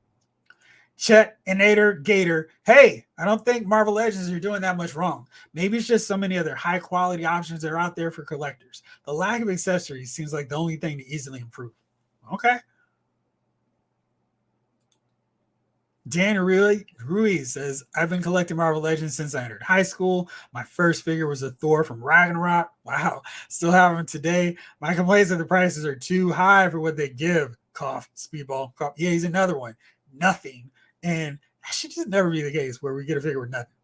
A: Chet and Nader Gator. Hey, I don't think Marvel Legends are doing that much wrong. Maybe it's just so many other high quality options that are out there for collectors. The lack of accessories seems like the only thing to easily improve. Okay. Dan Ruiz says, I've been collecting Marvel Legends since I entered high school. My first figure was a Thor from Ragnarok. Wow. Still have them today. My complaints are the prices are too high for what they give. Cough, Speedball, cough. Yeah, he's another one. Nothing. And that should just never be the case where we get a figure with nothing.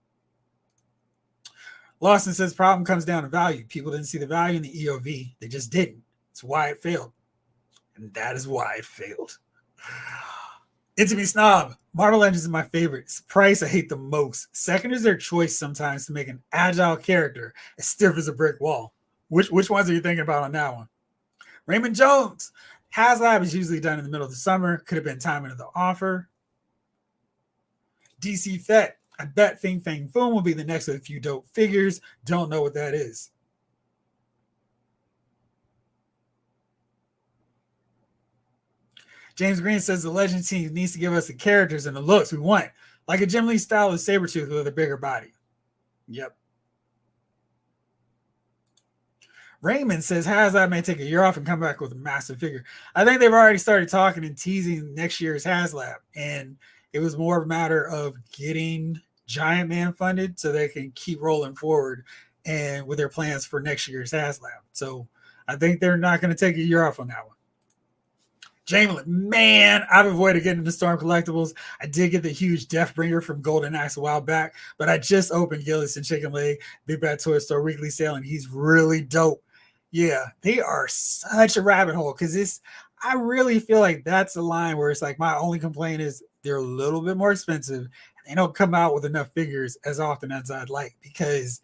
A: Lawson says, problem comes down to value. People didn't see the value in the EOV. They just didn't. It's why it failed. And that is why it failed. Intimate Snob. Marvel Legends is my favorite. It's the price I hate the most. Second is their choice sometimes to make an agile character as stiff as a brick wall. Which ones are you thinking about on that one? Raymond Jones. HasLab is usually done in the middle of the summer. Could have been timing of the offer. DC Fett. I bet Fing Fang Foom will be the next of a few dope figures. Don't know what that is. James Green says the Legend team needs to give us the characters and the looks we want, like a Jim Lee style of Sabretooth with a bigger body. Yep. Raymond says HasLab may take a year off and come back with a massive figure. I think they've already started talking and teasing next year's HasLab, and it was more of a matter of getting Giant Man funded so they can keep rolling forward and with their plans for next year's HasLab. So I think they're not going to take a year off on that one. Jamelin, man, I've avoided getting into Storm Collectibles. I did get the huge Deathbringer from Golden Axe a while back, but I just opened Gillis and Chicken Leg, Big Bad Toy Store weekly sale, and he's really dope. Yeah, they are such a rabbit hole because I really feel like that's a line where it's like my only complaint is they're a little bit more expensive and they don't come out with enough figures as often as I'd like, because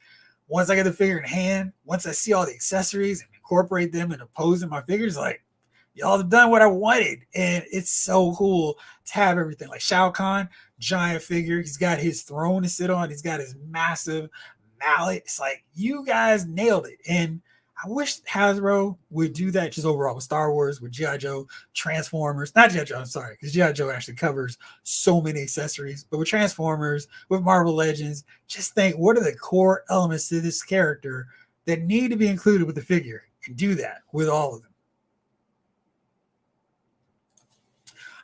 A: once I get the figure in hand, once I see all the accessories and incorporate them and pose in my figures, like, y'all have done what I wanted. And it's so cool to have everything. Like Shao Kahn, giant figure. He's got his throne to sit on. He's got his massive mallet. It's like, you guys nailed it. And I wish Hasbro would do that just overall with Star Wars, with GI Joe, Transformers, not GI Joe, I'm sorry, because GI Joe actually covers so many accessories, but with Transformers, with Marvel Legends, just think what are the core elements to this character that need to be included with the figure, and do that with all of them.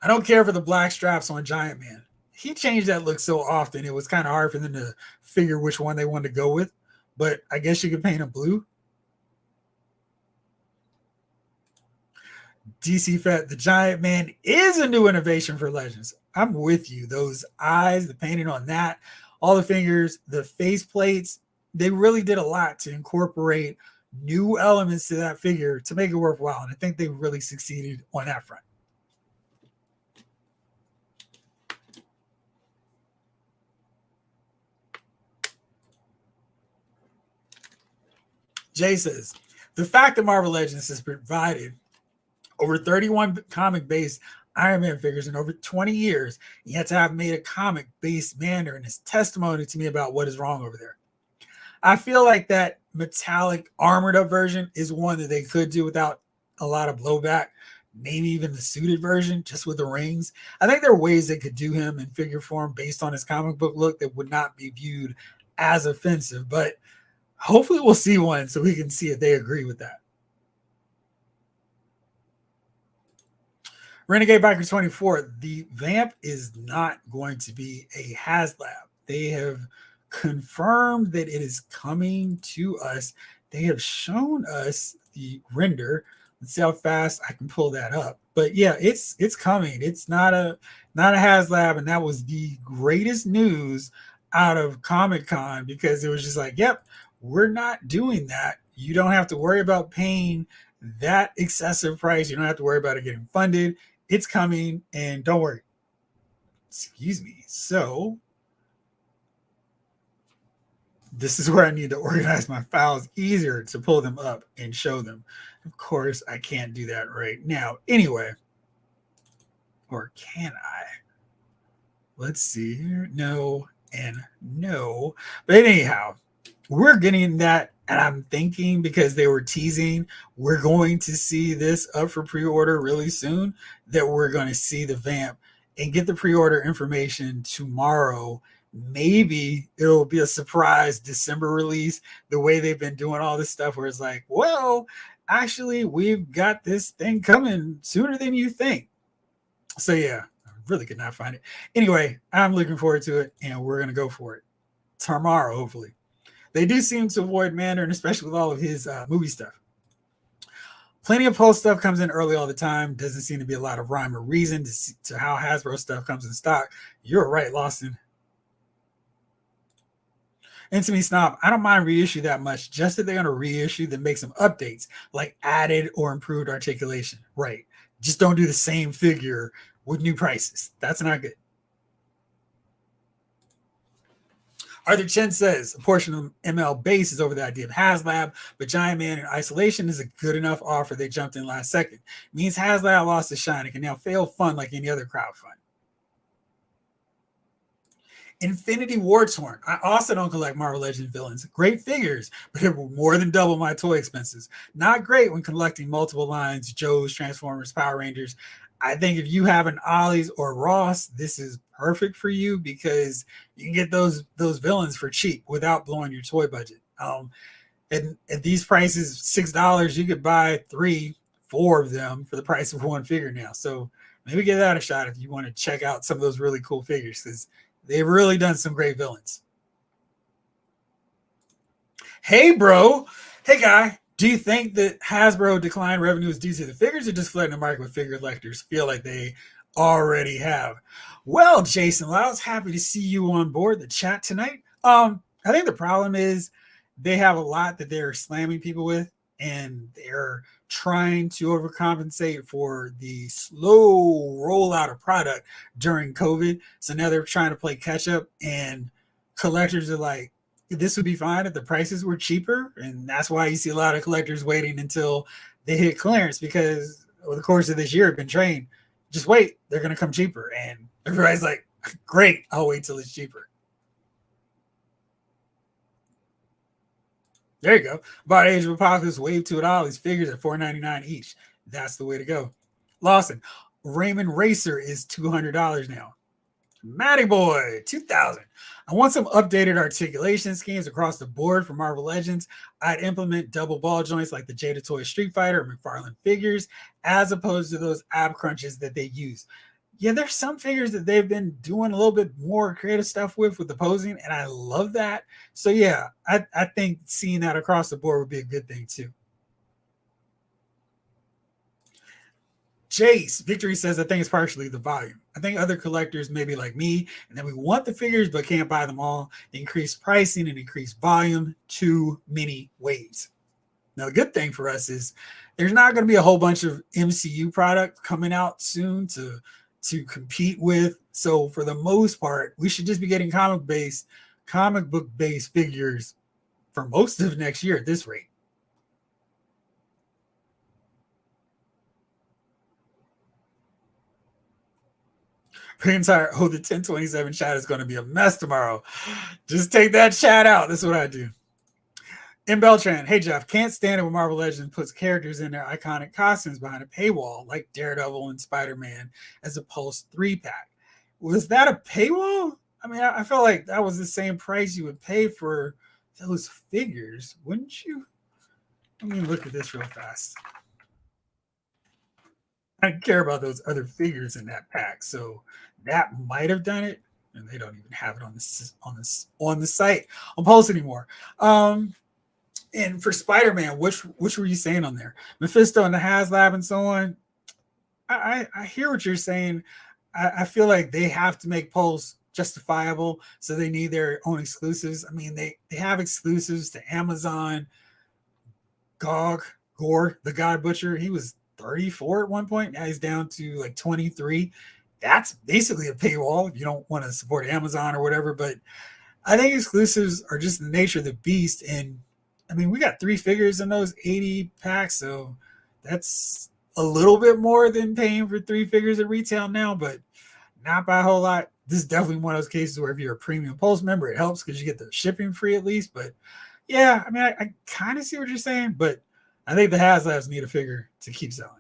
A: I don't care for the black straps on Giant Man. He changed that look so often, it was kind of hard for them to figure which one they wanted to go with, but I guess you could paint him blue. DC Fat, the Giant Man is a new innovation for Legends. I'm with you. Those eyes, the painting on that, all the fingers, the face plates, they really did a lot to incorporate new elements to that figure to make it worthwhile. And I think they really succeeded on that front. Jay says, the fact that Marvel Legends has provided over 31 comic-based Iron Man figures in over 20 years, yet to have made a comic-based Mandarin is testimony to me about what is wrong over there. I feel like that metallic armored up version is one that they could do without a lot of blowback. Maybe even the suited version, just with the rings. I think there are ways they could do him in figure form based on his comic book look that would not be viewed as offensive. But hopefully we'll see one so we can see if they agree with that. Renegade Biker 24, the Vamp is not going to be a HasLab. They have confirmed that it is coming to us. They have shown us the render. Let's see how fast I can pull that up. But yeah, it's coming. It's not a HasLab, and that was the greatest news out of Comic-Con because it was just like, yep, we're not doing that. You don't have to worry about paying that excessive price. You don't have to worry about it getting funded. It's coming, and don't worry. Excuse me. So this is where I need to organize my files easier to pull them up and show them. Of course, I can't do that right now. Anyway, or can I? Let's see here. No and no. But anyhow, we're getting that. And I'm thinking because they were teasing, we're going to see this up for pre-order really soon, that we're going to see the Vamp and get the pre-order information tomorrow. Maybe it'll be a surprise December release, the way they've been doing all this stuff where it's like, well, actually, we've got this thing coming sooner than you think. So yeah, I really could not find it. Anyway, I'm looking forward to it, and we're going to go for it tomorrow, hopefully. They do seem to avoid Mandarin, especially with all of his movie stuff. Plenty of post stuff comes in early all the time. Doesn't seem to be a lot of rhyme or reason to how Hasbro stuff comes in stock. You're right, Lawson. And to me, Snob, I don't mind reissue that much. Just if they're going to reissue, then make some updates, like added or improved articulation. Right. Just don't do the same figure with new prices. That's not good. Arthur Chen says a portion of ML base is over the idea of HasLab, but Giant Man in isolation is a good enough offer they jumped in last second. It means HasLab lost its shine and can now fail fun like any other crowdfund. Infinity Wartorn. I also don't collect Marvel Legends villains. Great figures, but it will more than double my toy expenses. Not great when collecting multiple lines, Joes, Transformers, Power Rangers. I think if you have an Ollie's or Ross, this is perfect for you because you can get those villains for cheap without blowing your toy budget. And at these prices, $6, you could buy 3, 4 of them for the price of one figure now. So maybe give that a shot if you want to check out some of those really cool figures because they've really done some great villains. Hey, bro. Hey, guy. Do you think that Hasbro declined revenue is due to the figures or just flooding the market with figure collectors feel like they already have? Well, Jason, well, I was happy to see you on board the chat tonight. I think the problem is they have a lot that they're slamming people with, and they're trying to overcompensate for the slow rollout of product during COVID. So now they're trying to play catch up, and collectors are like, this would be fine if the prices were cheaper. And that's why you see a lot of collectors waiting until they hit clearance because over the course of this year have been trained, just wait, they're going to come cheaper. And everybody's like, great, I'll wait till it's cheaper. There you go. About Age of Apocalypse, Wave 2 at all. These figures at $4.99 each. That's the way to go. Lawson, Raymond Racer is $200 now. Matty Boy, 2000. I want some updated articulation schemes across the board for Marvel Legends. I'd implement double ball joints like the Jada Toy Street Fighter or McFarlane figures, as opposed to those ab crunches that they use. Yeah, there's some figures that they've been doing a little bit more creative stuff with the posing, and I love that. So yeah, I think seeing that across the board would be a good thing too. Jace Victory says, I think it's partially the volume. I think other collectors, maybe like me, and then we want the figures but can't buy them all. Increase pricing and increase volume, too many waves. Now, the good thing for us is there's not going to be a whole bunch of MCU product coming out soon to compete with. So for the most part, we should just be getting comic book based figures for most of next year at this rate. Entire the 1027 chat is going to be a mess tomorrow. Just take that chat out. That's what I do. In Beltran, hey Jeff, can't stand it when Marvel Legends puts characters in their iconic costumes behind a paywall like Daredevil and Spider-Man as a post 3-pack. Was that a paywall? I mean, I feel like that was the same price you would pay for those figures, wouldn't you? Let me look at this real fast. I don't care about those other figures in that pack, so that might have done it, and they don't even have it on the site on Pulse anymore. And for Spider-Man, which were you saying on there? Mephisto and the HasLab and so on. I hear what you're saying. I feel like they have to make Pulse justifiable, so they need their own exclusives. I mean, they have exclusives to Amazon. Gore, the God Butcher, he was 34 at one point. Now he's down to like 23. That's basically a paywall if you don't want to support Amazon or whatever. But I think exclusives are just the nature of the beast. And I mean, we got 3 figures in those 80 packs. So that's a little bit more than paying for 3 figures at retail now, but not by a whole lot. This is definitely one of those cases where if you're a premium Pulse member, it helps because you get the shipping free at least. But yeah, I mean, I kind of see what you're saying, but I think the HasLabs need a figure to keep selling.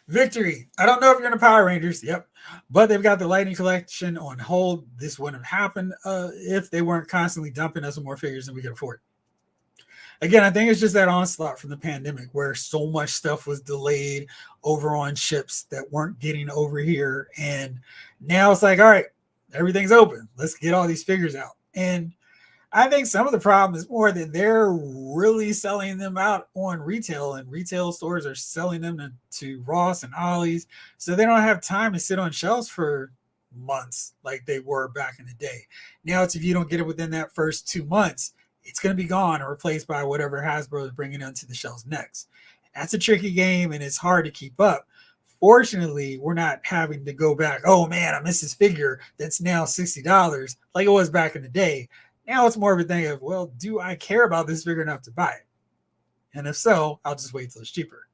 A: Victory. I don't know if you're in the Power Rangers. Yep. But they've got the Lightning Collection on hold. This wouldn't have happened if they weren't constantly dumping us more figures than we could afford. Again, I think it's just that onslaught from the pandemic where so much stuff was delayed over on ships that weren't getting over here. And now it's like, all right, everything's open. Let's get all these figures out. And I think some of the problem is more that they're really selling them out on retail, and retail stores are selling them to Ross and Ollie's. So they don't have time to sit on shelves for months like they were back in the day. Now it's if you don't get it within that first 2 months, it's going to be gone or replaced by whatever Hasbro is bringing onto the shelves next. That's a tricky game, and it's hard to keep up. Fortunately, we're not having to go back, oh man, I missed this figure that's now $60 like it was back in the day. Now it's more of a thing of, well, do I care about this figure enough to buy it? And if so, I'll just wait till it's cheaper.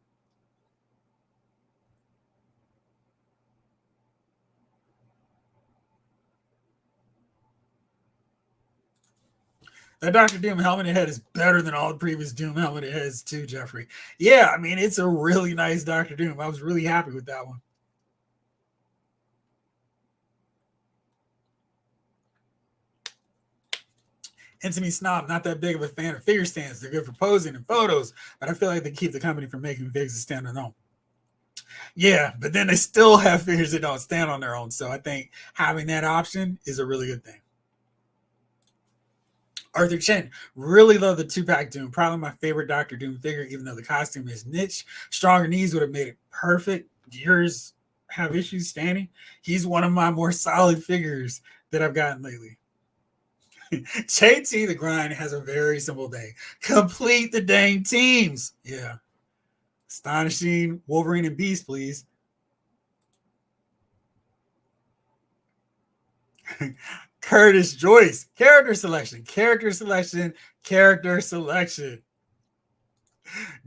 A: That Dr. Doom helmeted head is better than all the previous Doom helmeted heads too, Jeffrey. Yeah, I mean, it's a really nice Dr. Doom. I was really happy with that one. Anthony Snob, not that big of a fan of figure stands. They're good for posing and photos, but I feel like they keep the company from making figs that stand on their own. Yeah, but then they still have figures that don't stand on their own. So I think having that option is a really good thing. Arthur Chen, really love the 2-pack Doom. Probably my favorite Dr. Doom figure, even though the costume is niche. Stronger knees would have made it perfect. Yours have issues standing. He's one of my more solid figures that I've gotten lately. JT the Grind has a very simple thing. Complete the dang teams. Yeah. Astonishing Wolverine and Beast, please. Curtis Joyce. Character selection.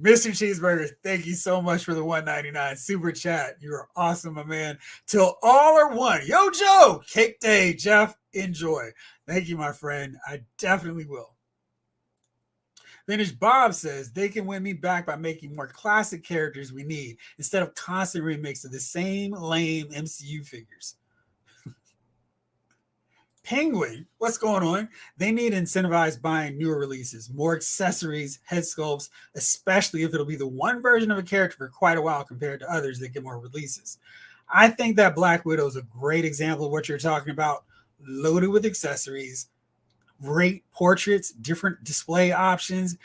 A: Mr. Cheeseburger, thank you so much for the 199 super chat. You are awesome, my man. Till all are one. Yo, Joe, cake day, Jeff. Enjoy. Thank you, my friend. I definitely will. Vintage Bob says they can win me back by making more classic characters we need instead of constant remakes of the same lame MCU figures. Penguin, what's going on? They need to incentivize buying newer releases, more accessories, head sculpts, especially if it'll be the one version of a character for quite a while compared to others that get more releases. I think that Black Widow is a great example of what you're talking about, loaded with accessories, great portraits, different display options,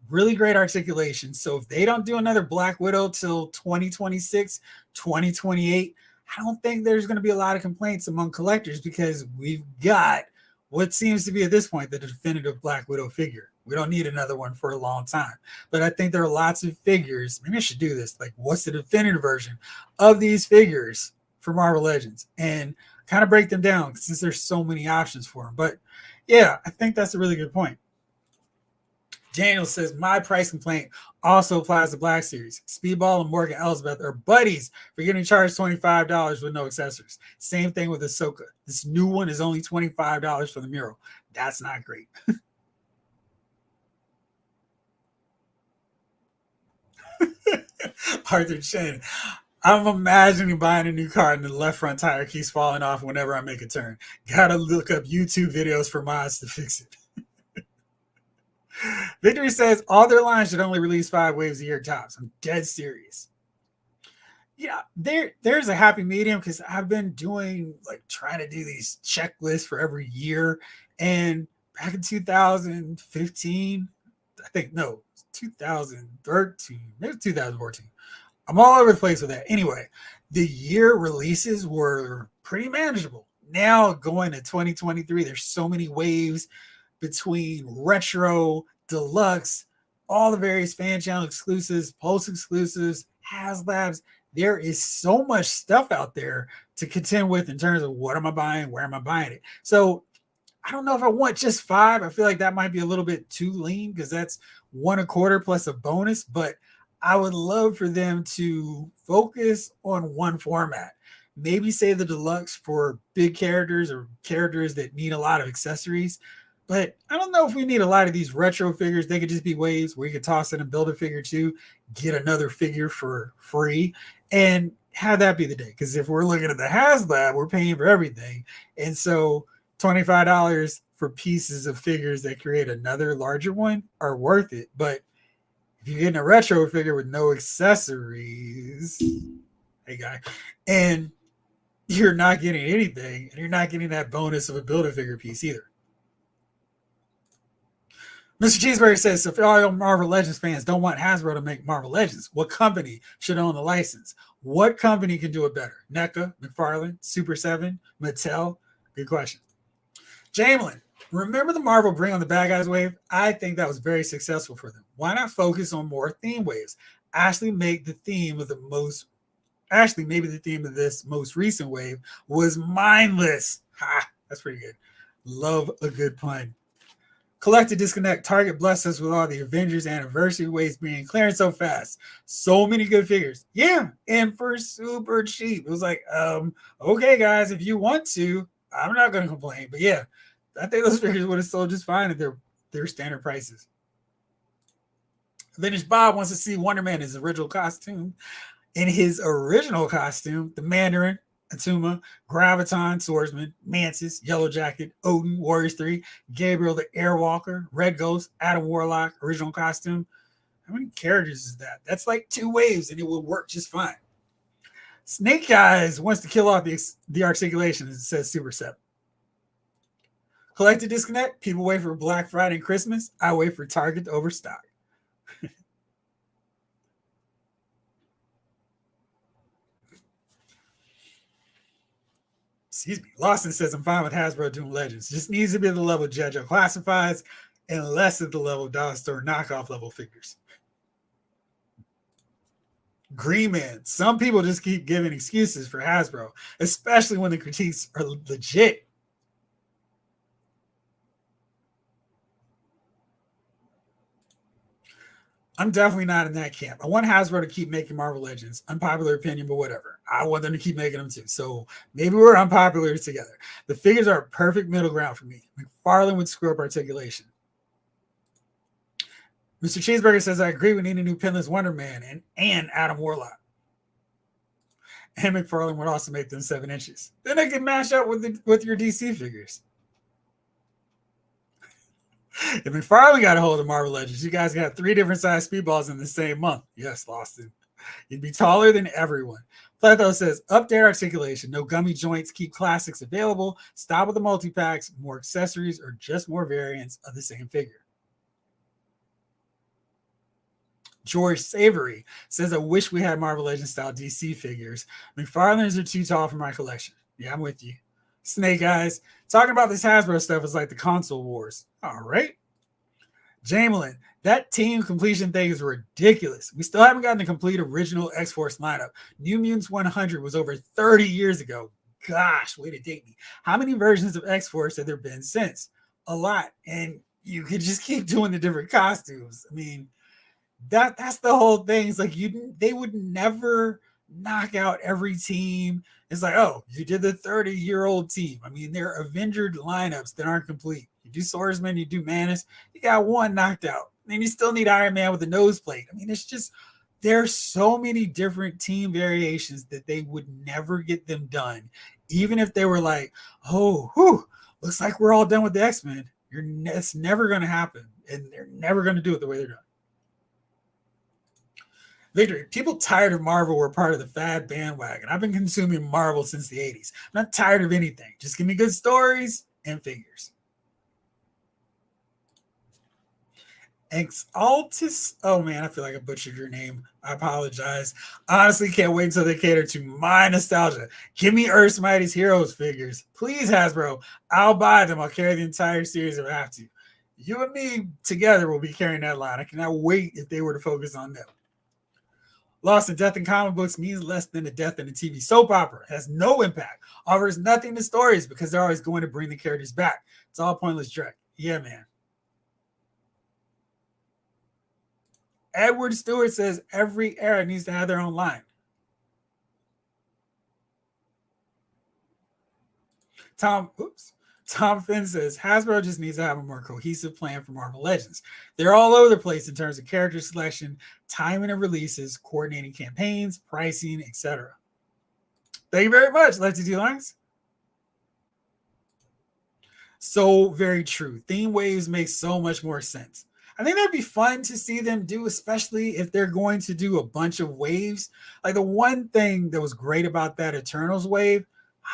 A: really great articulation. So if they don't do another Black Widow till 2026, 2028, I don't think there's going to be a lot of complaints among collectors because we've got what seems to be at this point the definitive Black Widow figure. We don't need another one for a long time. But I think there are lots of figures. Maybe I should do this. Like, what's the definitive version of these figures for Marvel Legends? And kind of break them down since there's so many options for them. But yeah, I think that's a really good point. Daniel says, my price complaint also applies to Black Series. Speedball and Morgan Elsbeth are buddies for getting charged $25 with no accessories. Same thing with Ahsoka. This new one is only $25 for the mural. That's not great. Arthur Chen, I'm imagining buying a new car and the left front tire keeps falling off whenever I make a turn. Gotta look up YouTube videos for mods to fix it. Victory says all their lines should only release 5 waves a year tops. I'm dead serious. Yeah, there's a happy medium because I've been doing trying to do these checklists for every year. And back in 2015, I think no, 2013, maybe 2014. I'm all over the place with that. Anyway, the year releases were pretty manageable. Now going to 2023, there's so many waves between retro, deluxe, all the various fan channel exclusives, post exclusives, HasLabs. There is so much stuff out there to contend with in terms of what am I buying, where am I buying it. So I don't know if I want just 5. I feel like that might be a little bit too lean because that's 1 a quarter plus a bonus. But I would love for them to focus on one format. Maybe say the deluxe for big characters or characters that need a lot of accessories. But I don't know if we need a lot of these retro figures. They could just be waves where you could toss in and build a figure too, get another figure for free, and have that be the day. Because if we're looking at the HasLab, we're paying for everything. And so $25 for pieces of figures that create another larger one are worth it. But if you're getting a retro figure with no accessories, hey guy, and you're not getting anything, and you're not getting that bonus of a Build-A-Figure piece either. Mr. Cheeseburger says, so if all Marvel Legends fans don't want Hasbro to make Marvel Legends, what company should own the license? What company can do it better? NECA, McFarlane, Super 7, Mattel? Good question. Jamelin, remember the Marvel Bring on the Bad Guys wave? I think that was very successful for them. Why not focus on more theme waves? Actually, maybe the theme of this most recent wave was mindless. Ha, that's pretty good. Love a good pun. Collected Disconnect. Target blessed us with all the Avengers anniversary waves being clearing so fast. So many good figures. Yeah, and for super cheap. It was like, okay, guys, if you want to, I'm not going to complain. But yeah, I think those figures would have sold just fine at their standard prices. Vintage Bob wants to see Wonder Man in his original costume. In his original costume, the Mandarin, Atuma, Graviton, Swordsman, Mantis, Yellow Jacket, Odin, Warriors 3, Gabriel the Airwalker, Red Ghost, Adam Warlock, original costume. How many characters is that? That's like 2 waves and it will work just fine. Snake Eyes wants to kill off the articulation, as it says Super 7. Collected Disconnect. People wait for Black Friday and Christmas. I wait for Target to overstock. Excuse me. Lawson says, I'm fine with Hasbro doing Legends. Just needs to be at the level G.I. Joe classifies and less at the level Dollar Store knockoff level figures. Green Man. Some people just keep giving excuses for Hasbro, especially when the critiques are legit. I'm definitely not in that camp. I want Hasbro to keep making Marvel Legends. Unpopular opinion, but whatever. I want them to keep making them too. So maybe we're unpopular together. The figures are a perfect middle ground for me. McFarlane would screw up articulation. Mr. Cheeseburger says, I agree, we need a new Pinless Wonder Man and Adam Warlock. And McFarlane would also make them 7 inches. Then they can match up with your DC figures. If McFarlane got a hold of Marvel Legends, you guys got 3 different size speedballs in the same month. Yes, Lawson. You'd be taller than everyone. Plato says, update articulation, no gummy joints, keep classics available, stop with the multi-packs, more accessories, or just more variants of the same figure. George Savory says, I wish we had Marvel Legends style DC figures. McFarlane's are too tall for my collection. Yeah, I'm with you. Snake Eyes, talking about this Hasbro stuff is like the console wars. All right. Jamelin, that team completion thing is ridiculous. We still haven't gotten the complete original X-Force lineup. New Mutants 100 was over 30 years ago. Gosh, way to date me. How many versions of X-Force have there been since? A lot. And you could just keep doing the different costumes. I mean, that's the whole thing. It's like they would never knock out every team. It's like, oh, you did the 30-year-old team. I mean, they're Avenger lineups that aren't complete. You do Swordsman, you do Manus, you got one knocked out. And you still need Iron Man with a nose plate. I mean, it's just, there's so many different team variations that they would never get them done. Even if they were like, oh, whew, looks like we're all done with the X-Men. It's never going to happen. And they're never going to do it the way they're done. Victory, people tired of Marvel were part of the fad bandwagon. I've been consuming Marvel since the 80s. I'm not tired of anything. Just give me good stories and figures. Exaltus. Oh man, I feel like I butchered your name. I apologize. Honestly, can't wait until they cater to my nostalgia. Give me Earth's Mightiest Heroes figures. Please, Hasbro. I'll buy them. I'll carry the entire series if I have to. You and me together will be carrying that line. I cannot wait if they were to focus on them. Lost in death in comic books means less than a death in a TV soap opera. It has no impact. Offers nothing to stories because they're always going to bring the characters back. It's all pointless dreck. Yeah, man. Edward Stewart says every era needs to have their own line. Tom Finn says Hasbro just needs to have a more cohesive plan for Marvel Legends. They're all over the place in terms of character selection, timing of releases, coordinating campaigns, pricing, etc. Thank you very much, Let's Do Lines. So very true. Theme waves make so much more sense. I think that'd be fun to see them do, especially if they're going to do a bunch of waves. Like the one thing that was great about that Eternals wave,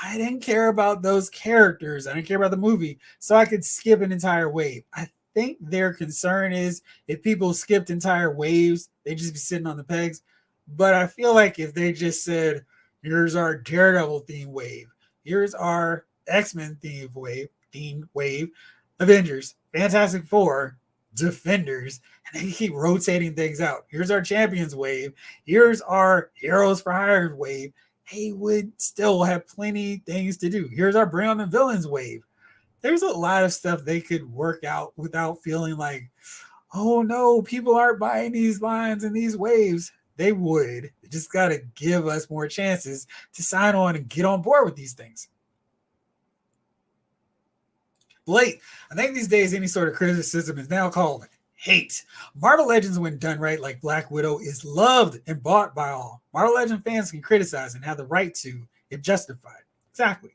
A: I didn't care about those characters. I didn't care about the movie, so I could skip an entire wave. I think their concern is if people skipped entire waves, they'd just be sitting on the pegs. But I feel like if they just said, here's our Daredevil theme wave, here's our X-Men theme wave, Avengers, Fantastic Four, Defenders, and they keep rotating things out. Here's our Champions wave. Here's our Heroes for Hire wave. They would still have plenty things to do. Here's our Bring on the Villains wave. There's a lot of stuff they could work out without feeling like, oh no, people aren't buying these lines and these waves. They would. They just got to give us more chances to sign on and get on board with these things. Blake, I think these days any sort of criticism is now called hate. Marvel Legends, when done right, like Black Widow, is loved and bought by all. Marvel Legend fans can criticize and have the right to, if justified. Exactly.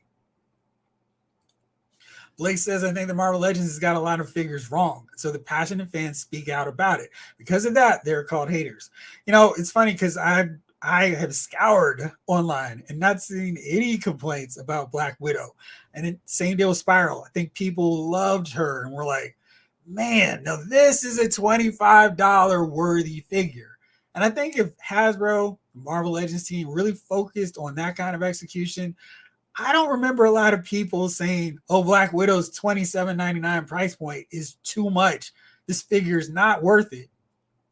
A: Blake says, I think the Marvel Legends has got a lot of figures wrong. So the passionate fans speak out about it. Because of that, they're called haters. You know, it's funny because I have scoured online and not seen any complaints about Black Widow. And same deal with Spiral. I think people loved her and were like, man, now this is a $25 worthy figure. And I think if Hasbro, the Marvel Legends team, really focused on that kind of execution, I don't remember a lot of people saying, oh, Black Widow's $27.99 price point is too much. This figure is not worth it.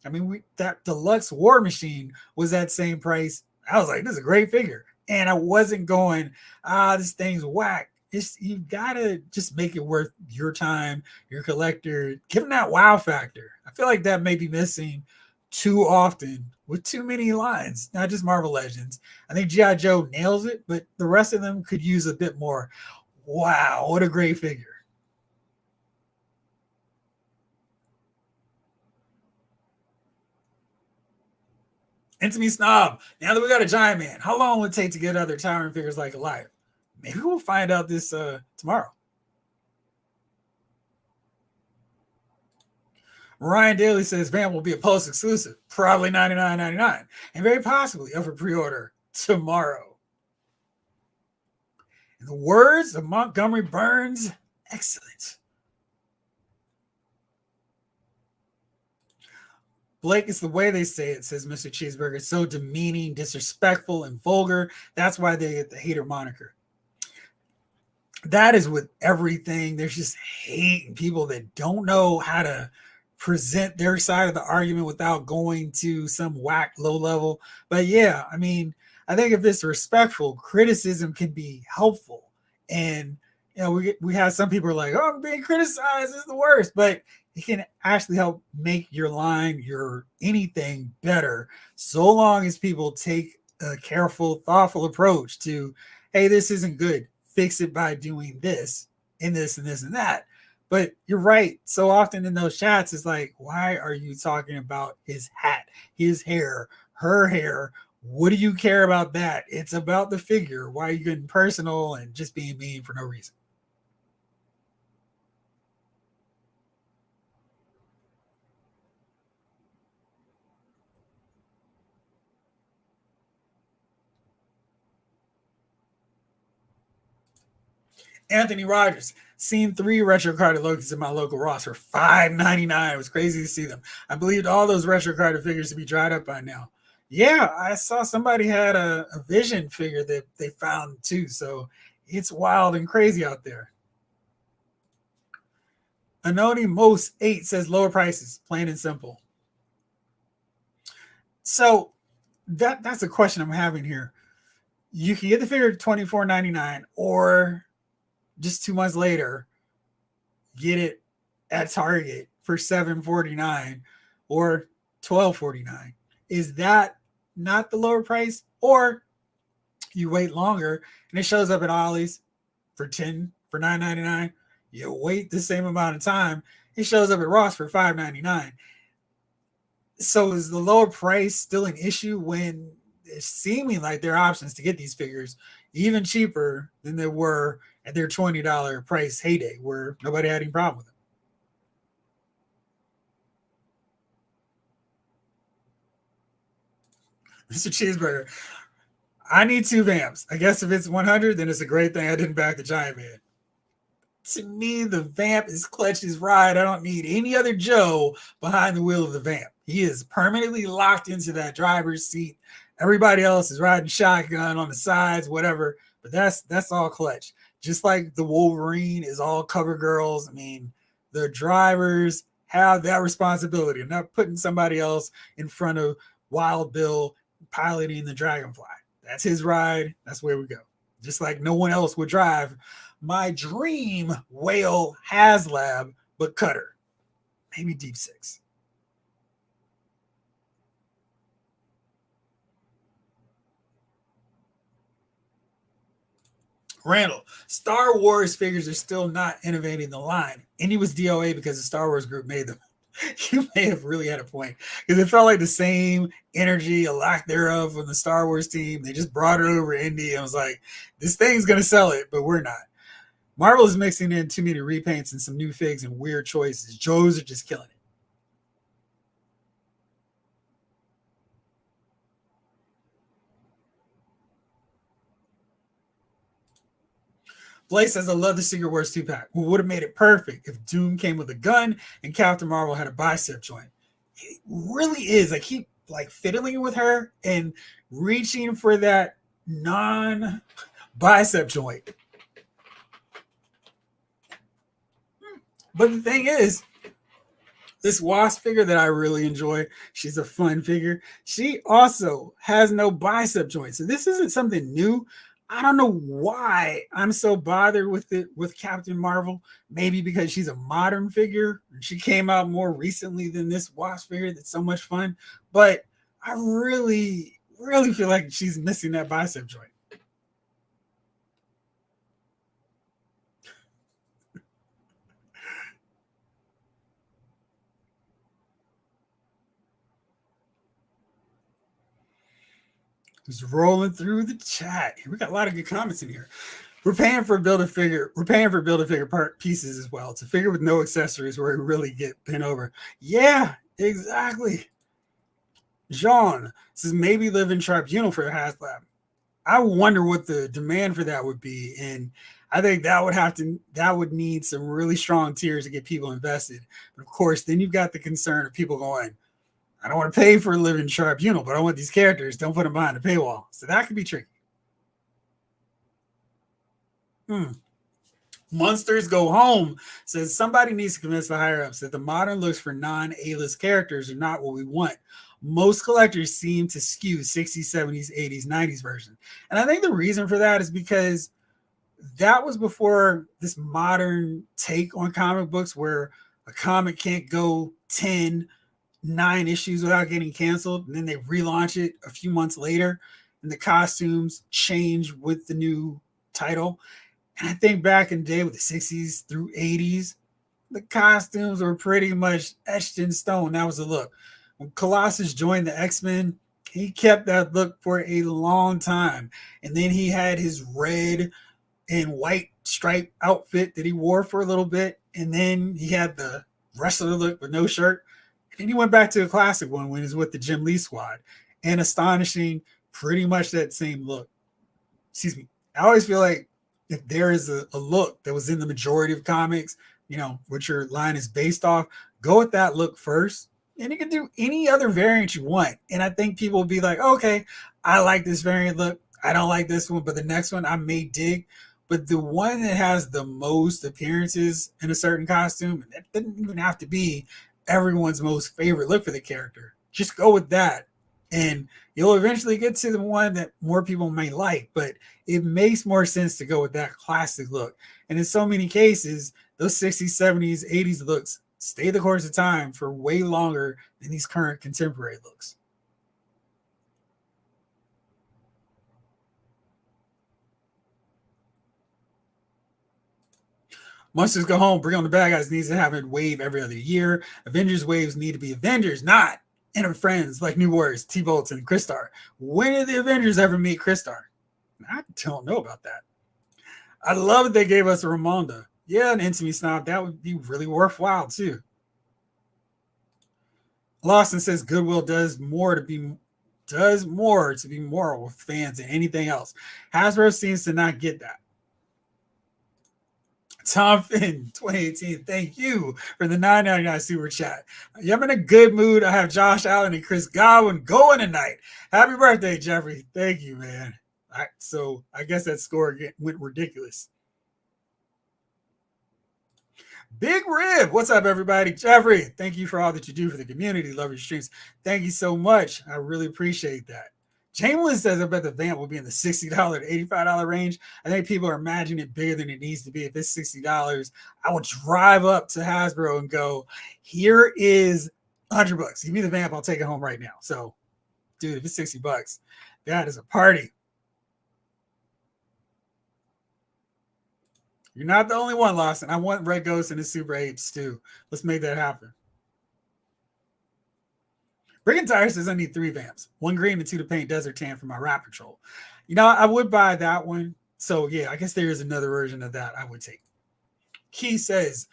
A: I mean, that deluxe War Machine was that same price. I was like, this is a great figure. And I wasn't going, this thing's whack. You gotta just make it worth your time, your collector. Give them that wow factor. I feel like that may be missing too often with too many lines, not just Marvel Legends. I think GI Joe nails it, but the rest of them could use a bit more. Wow, what a great figure. Intimate Snob. Now that we got a Giant Man, how long will it take to get other towering figures like Goliath? Maybe we'll find out this tomorrow. Ryan Daly says Vamp will be a post exclusive, probably $99.99, and very possibly up for pre-order tomorrow. In the words of Montgomery Burns, excellent. Blake, it's the way they say it, says Mr. Cheeseburger. It's so demeaning, disrespectful, and vulgar. That's why they get the hater moniker. That is with everything. There's just hate and people that don't know how to present their side of the argument without going to some whack low level. But yeah, I mean, I think if it's respectful, criticism can be helpful. And you know, we have some people are like, "Oh, I'm being criticized is the worst," but it can actually help make your line, your anything better, so long as people take a careful, thoughtful approach to, hey, this isn't good. Fix it by doing this and this and this and that. But you're right. So often in those chats, it's like, why are you talking about his hat, his hair, her hair? What do you care about that? It's about the figure. Why are you getting personal and just being mean for no reason? Anthony Rogers, seen 3 retro carded Lokis in my local Ross for $5.99. It was crazy to see them. I believed all those retro carded figures to be dried up by now. Yeah, I saw somebody had a Vision figure that they found too. So it's wild and crazy out there. Anoni Most 8 says lower prices, plain and simple. So that's a question I'm having here. You can get the figure at $24.99, or just 2 months later, get it at Target for $7.49 or $12.49. Is that not the lower price? Or you wait longer and it shows up at Ollie's for $9.99. You wait the same amount of time, it shows up at Ross for $5.99. So is the lower price still an issue when it's seeming like there are options to get these figures even cheaper than they were at their $20 price heyday, where nobody had any problem with them? Mr. Cheeseburger, I need 2 vamps. I guess if it's 100, then it's a great thing I didn't back the Giant Man. To me, the vamp is Clutch's ride. I don't need any other Joe behind the wheel of the vamp. He is permanently locked into that driver's seat. Everybody else is riding shotgun on the sides, whatever. But that's all Clutch. Just like the Wolverine is all cover girls. I mean, the drivers have that responsibility. I'm not putting somebody else in front of Wild Bill piloting the Dragonfly. That's his ride. That's where we go. Just like no one else would drive my dream whale HasLab, but Cutter. Maybe Deep Six. Randall, Star Wars figures are still not innovating the line. And he was DOA because the Star Wars group made them. You may have really had a point, because it felt like the same energy, a lack thereof, from the Star Wars team. They just brought it over Indy and was like, this thing's going to sell it, but we're not. Marvel is mixing in too many repaints and some new figs and weird choices. Joes are just killing it. Blake says, I love the Secret Wars 2-pack. We would have made it perfect if Doom came with a gun and Captain Marvel had a bicep joint. It really is. I keep like fiddling with her and reaching for that non-bicep joint. But the thing is, this Wasp figure that I really enjoy, she's a fun figure. She also has no bicep joint. So this isn't something new. I don't know why I'm so bothered with it with Captain Marvel. Maybe because she's a modern figure. She came out more recently than this Wasp figure that's so much fun. But I really, really feel like she's missing that bicep joint. Just rolling through the chat. We got a lot of good comments in here. We're paying for build a figure. We're paying for build a figure part pieces as well. It's a figure with no accessories where we really get bent over. Yeah, exactly. Jean says maybe live in tribunal for a HasLab. I wonder what the demand for that would be, and I think that would need some really strong tiers to get people invested. But of course, then you've got the concern of people going, I don't want to pay for a living tribunal, but I want these characters. Don't put them behind a paywall. So that could be tricky. Monsters Go Home says somebody needs to convince the higher ups that the modern looks for non-A-list characters are not what we want. Most collectors seem to skew 60s, 70s, 80s, 90s version. And I think the reason for that is because that was before this modern take on comic books where a comic can't go 9 issues without getting canceled. And then they relaunch it a few months later and the costumes change with the new title. And I think back in the day with the 60s through 80s, the costumes were pretty much etched in stone. That was the look. When Colossus joined the X-Men, he kept that look for a long time. And then he had his red and white striped outfit that he wore for a little bit. And then he had the wrestler look with no shirt. And then he went back to a classic one when he was with the Jim Lee squad. And astonishing, pretty much that same look. Excuse me. I always feel like if there is a look that was in the majority of comics, what your line is based off, go with that look first. And you can do any other variant you want. And I think people will be like, okay, I like this variant look. I don't like this one, but the next one I may dig. But the one that has the most appearances in a certain costume, that doesn't even have to be everyone's most favorite look for the character. Just go with that. And you'll eventually get to the one that more people may like, but it makes more sense to go with that classic look. And in so many cases, those 60s, 70s, 80s looks stay the course of time for way longer than these current contemporary looks. Monsters Go Home, Bring on the Bad Guys needs to have a wave every other year. Avengers waves need to be Avengers, not Inner Friends like New Warriors, T-Bolts, and Crystar. When did the Avengers ever meet Crystar? I don't know about that. I love that they gave us a Ramonda. Yeah, an Intimate Snob. That would be really worthwhile, too. Lawson says Goodwill does more to be moral with fans than anything else. Hasbro seems to not get that. Tom Finn, 2018. Thank you for the $9.99 super chat. I'm in a good mood. I have Josh Allen and Chris Godwin going tonight. Happy birthday, Jeffrey. Thank you, man. So I guess that score went ridiculous. Big Rib, what's up, everybody? Jeffrey, thank you for all that you do for the community. Love your streams. Thank you so much. I really appreciate that. Chamberlain says, I bet the vamp will be in the $60 to $85 range. I think people are imagining it bigger than it needs to be. If it's $60, I will drive up to Hasbro and go, here is $100. Give me the vamp. I'll take it home right now. So, dude, if it's $60, that is a party. You're not the only one, Lawson. I want Red Ghost and his Super Apes too. Let's make that happen. Brigantire says I need 3 vamps, 1 green and 2 to paint Desert Tan for my Rat Patrol. I would buy that one. So yeah, I guess there is another version of that I would take. Keith says,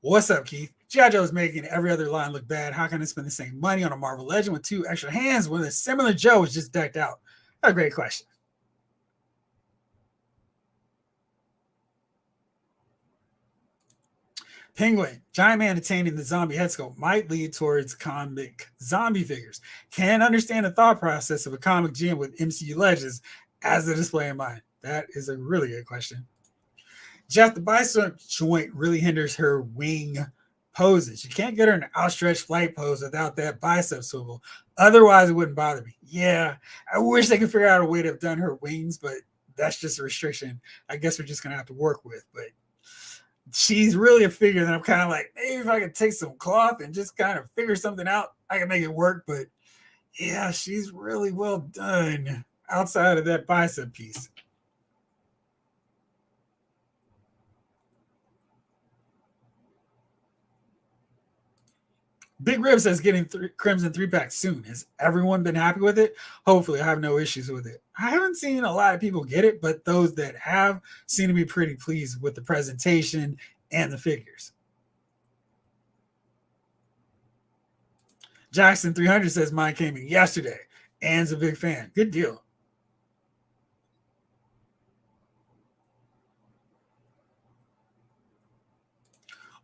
A: what's up, Keith? GI Joe is making every other line look bad. How can I spend the same money on a Marvel Legend with 2 extra hands when a similar Joe is just decked out? A great question. Penguin, Giant Man attaining the zombie head sculpt might lead towards comic zombie figures. Can't understand the thought process of a comic GM with MCU Legends as a display in mind. That is a really good question. Jeff, the bicep joint really hinders her wing poses. You can't get her an outstretched flight pose without that bicep swivel. Otherwise, it wouldn't bother me. Yeah, I wish they could figure out a way to have done her wings, but that's just a restriction I guess we're just gonna have to work with. But she's really a figure that I'm kind of like, maybe if I could take some cloth and just kind of figure something out, I can make it work. But yeah, she's really well done outside of that bicep piece. Big Rib says getting Crimson 3-pack soon. Has everyone been happy with it? Hopefully, I have no issues with it. I haven't seen a lot of people get it, but those that have seem to be pretty pleased with the presentation and the figures. Jackson 300 says mine came in yesterday. Ann's a big fan. Good deal.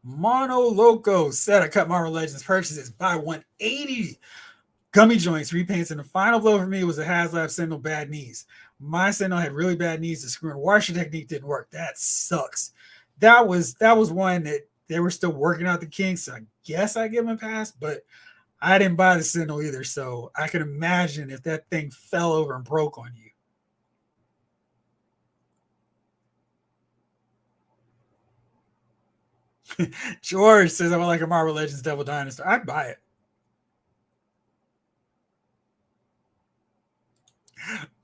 A: Mono Loco said I cut Marvel Legends purchases by 180. Gummy joints, repaints, and the final blow for me was a HasLab Sentinel bad knees. My Sentinel had really bad knees. The screw and washer technique didn't work. That sucks. That was one that they were still working out the kinks. So I guess I give them a pass, but I didn't buy the Sentinel either. So I can imagine if that thing fell over and broke on you. George says I would like a Marvel Legends Devil Dinosaur. I'd buy it.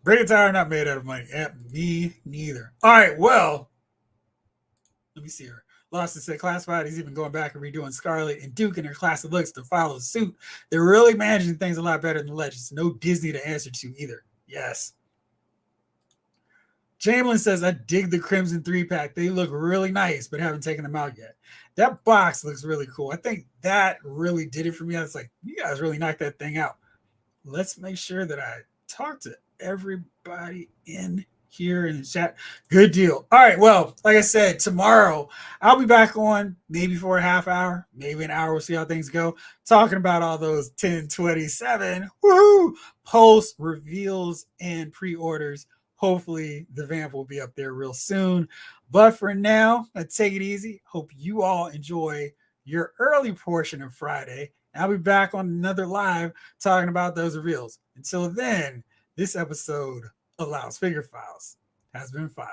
A: Braid tire not made out of money. Me neither. All right, well, let me see her. Lawson said classified. He's even going back and redoing Scarlet and Duke in their classic looks to follow suit. They're really managing things a lot better than Legends. No Disney to answer to either. Yes. Jamelin says, I dig the Crimson 3-pack. They look really nice, but haven't taken them out yet. That box looks really cool. I think that really did it for me. I was like, you guys really knocked that thing out. Let's make sure that I talk to everybody in here in the chat. Good deal. All right. Well, like I said, tomorrow I'll be back on maybe for a half hour, maybe an hour. We'll see how things go. Talking about all those 1027 woohoo post reveals and pre-orders. Hopefully the vamp will be up there real soon. But for now, let's take it easy. Hope you all enjoy your early portion of Friday. I'll be back on another live talking about those reveals. Until then, this episode of Loud's Figure Files has been filed.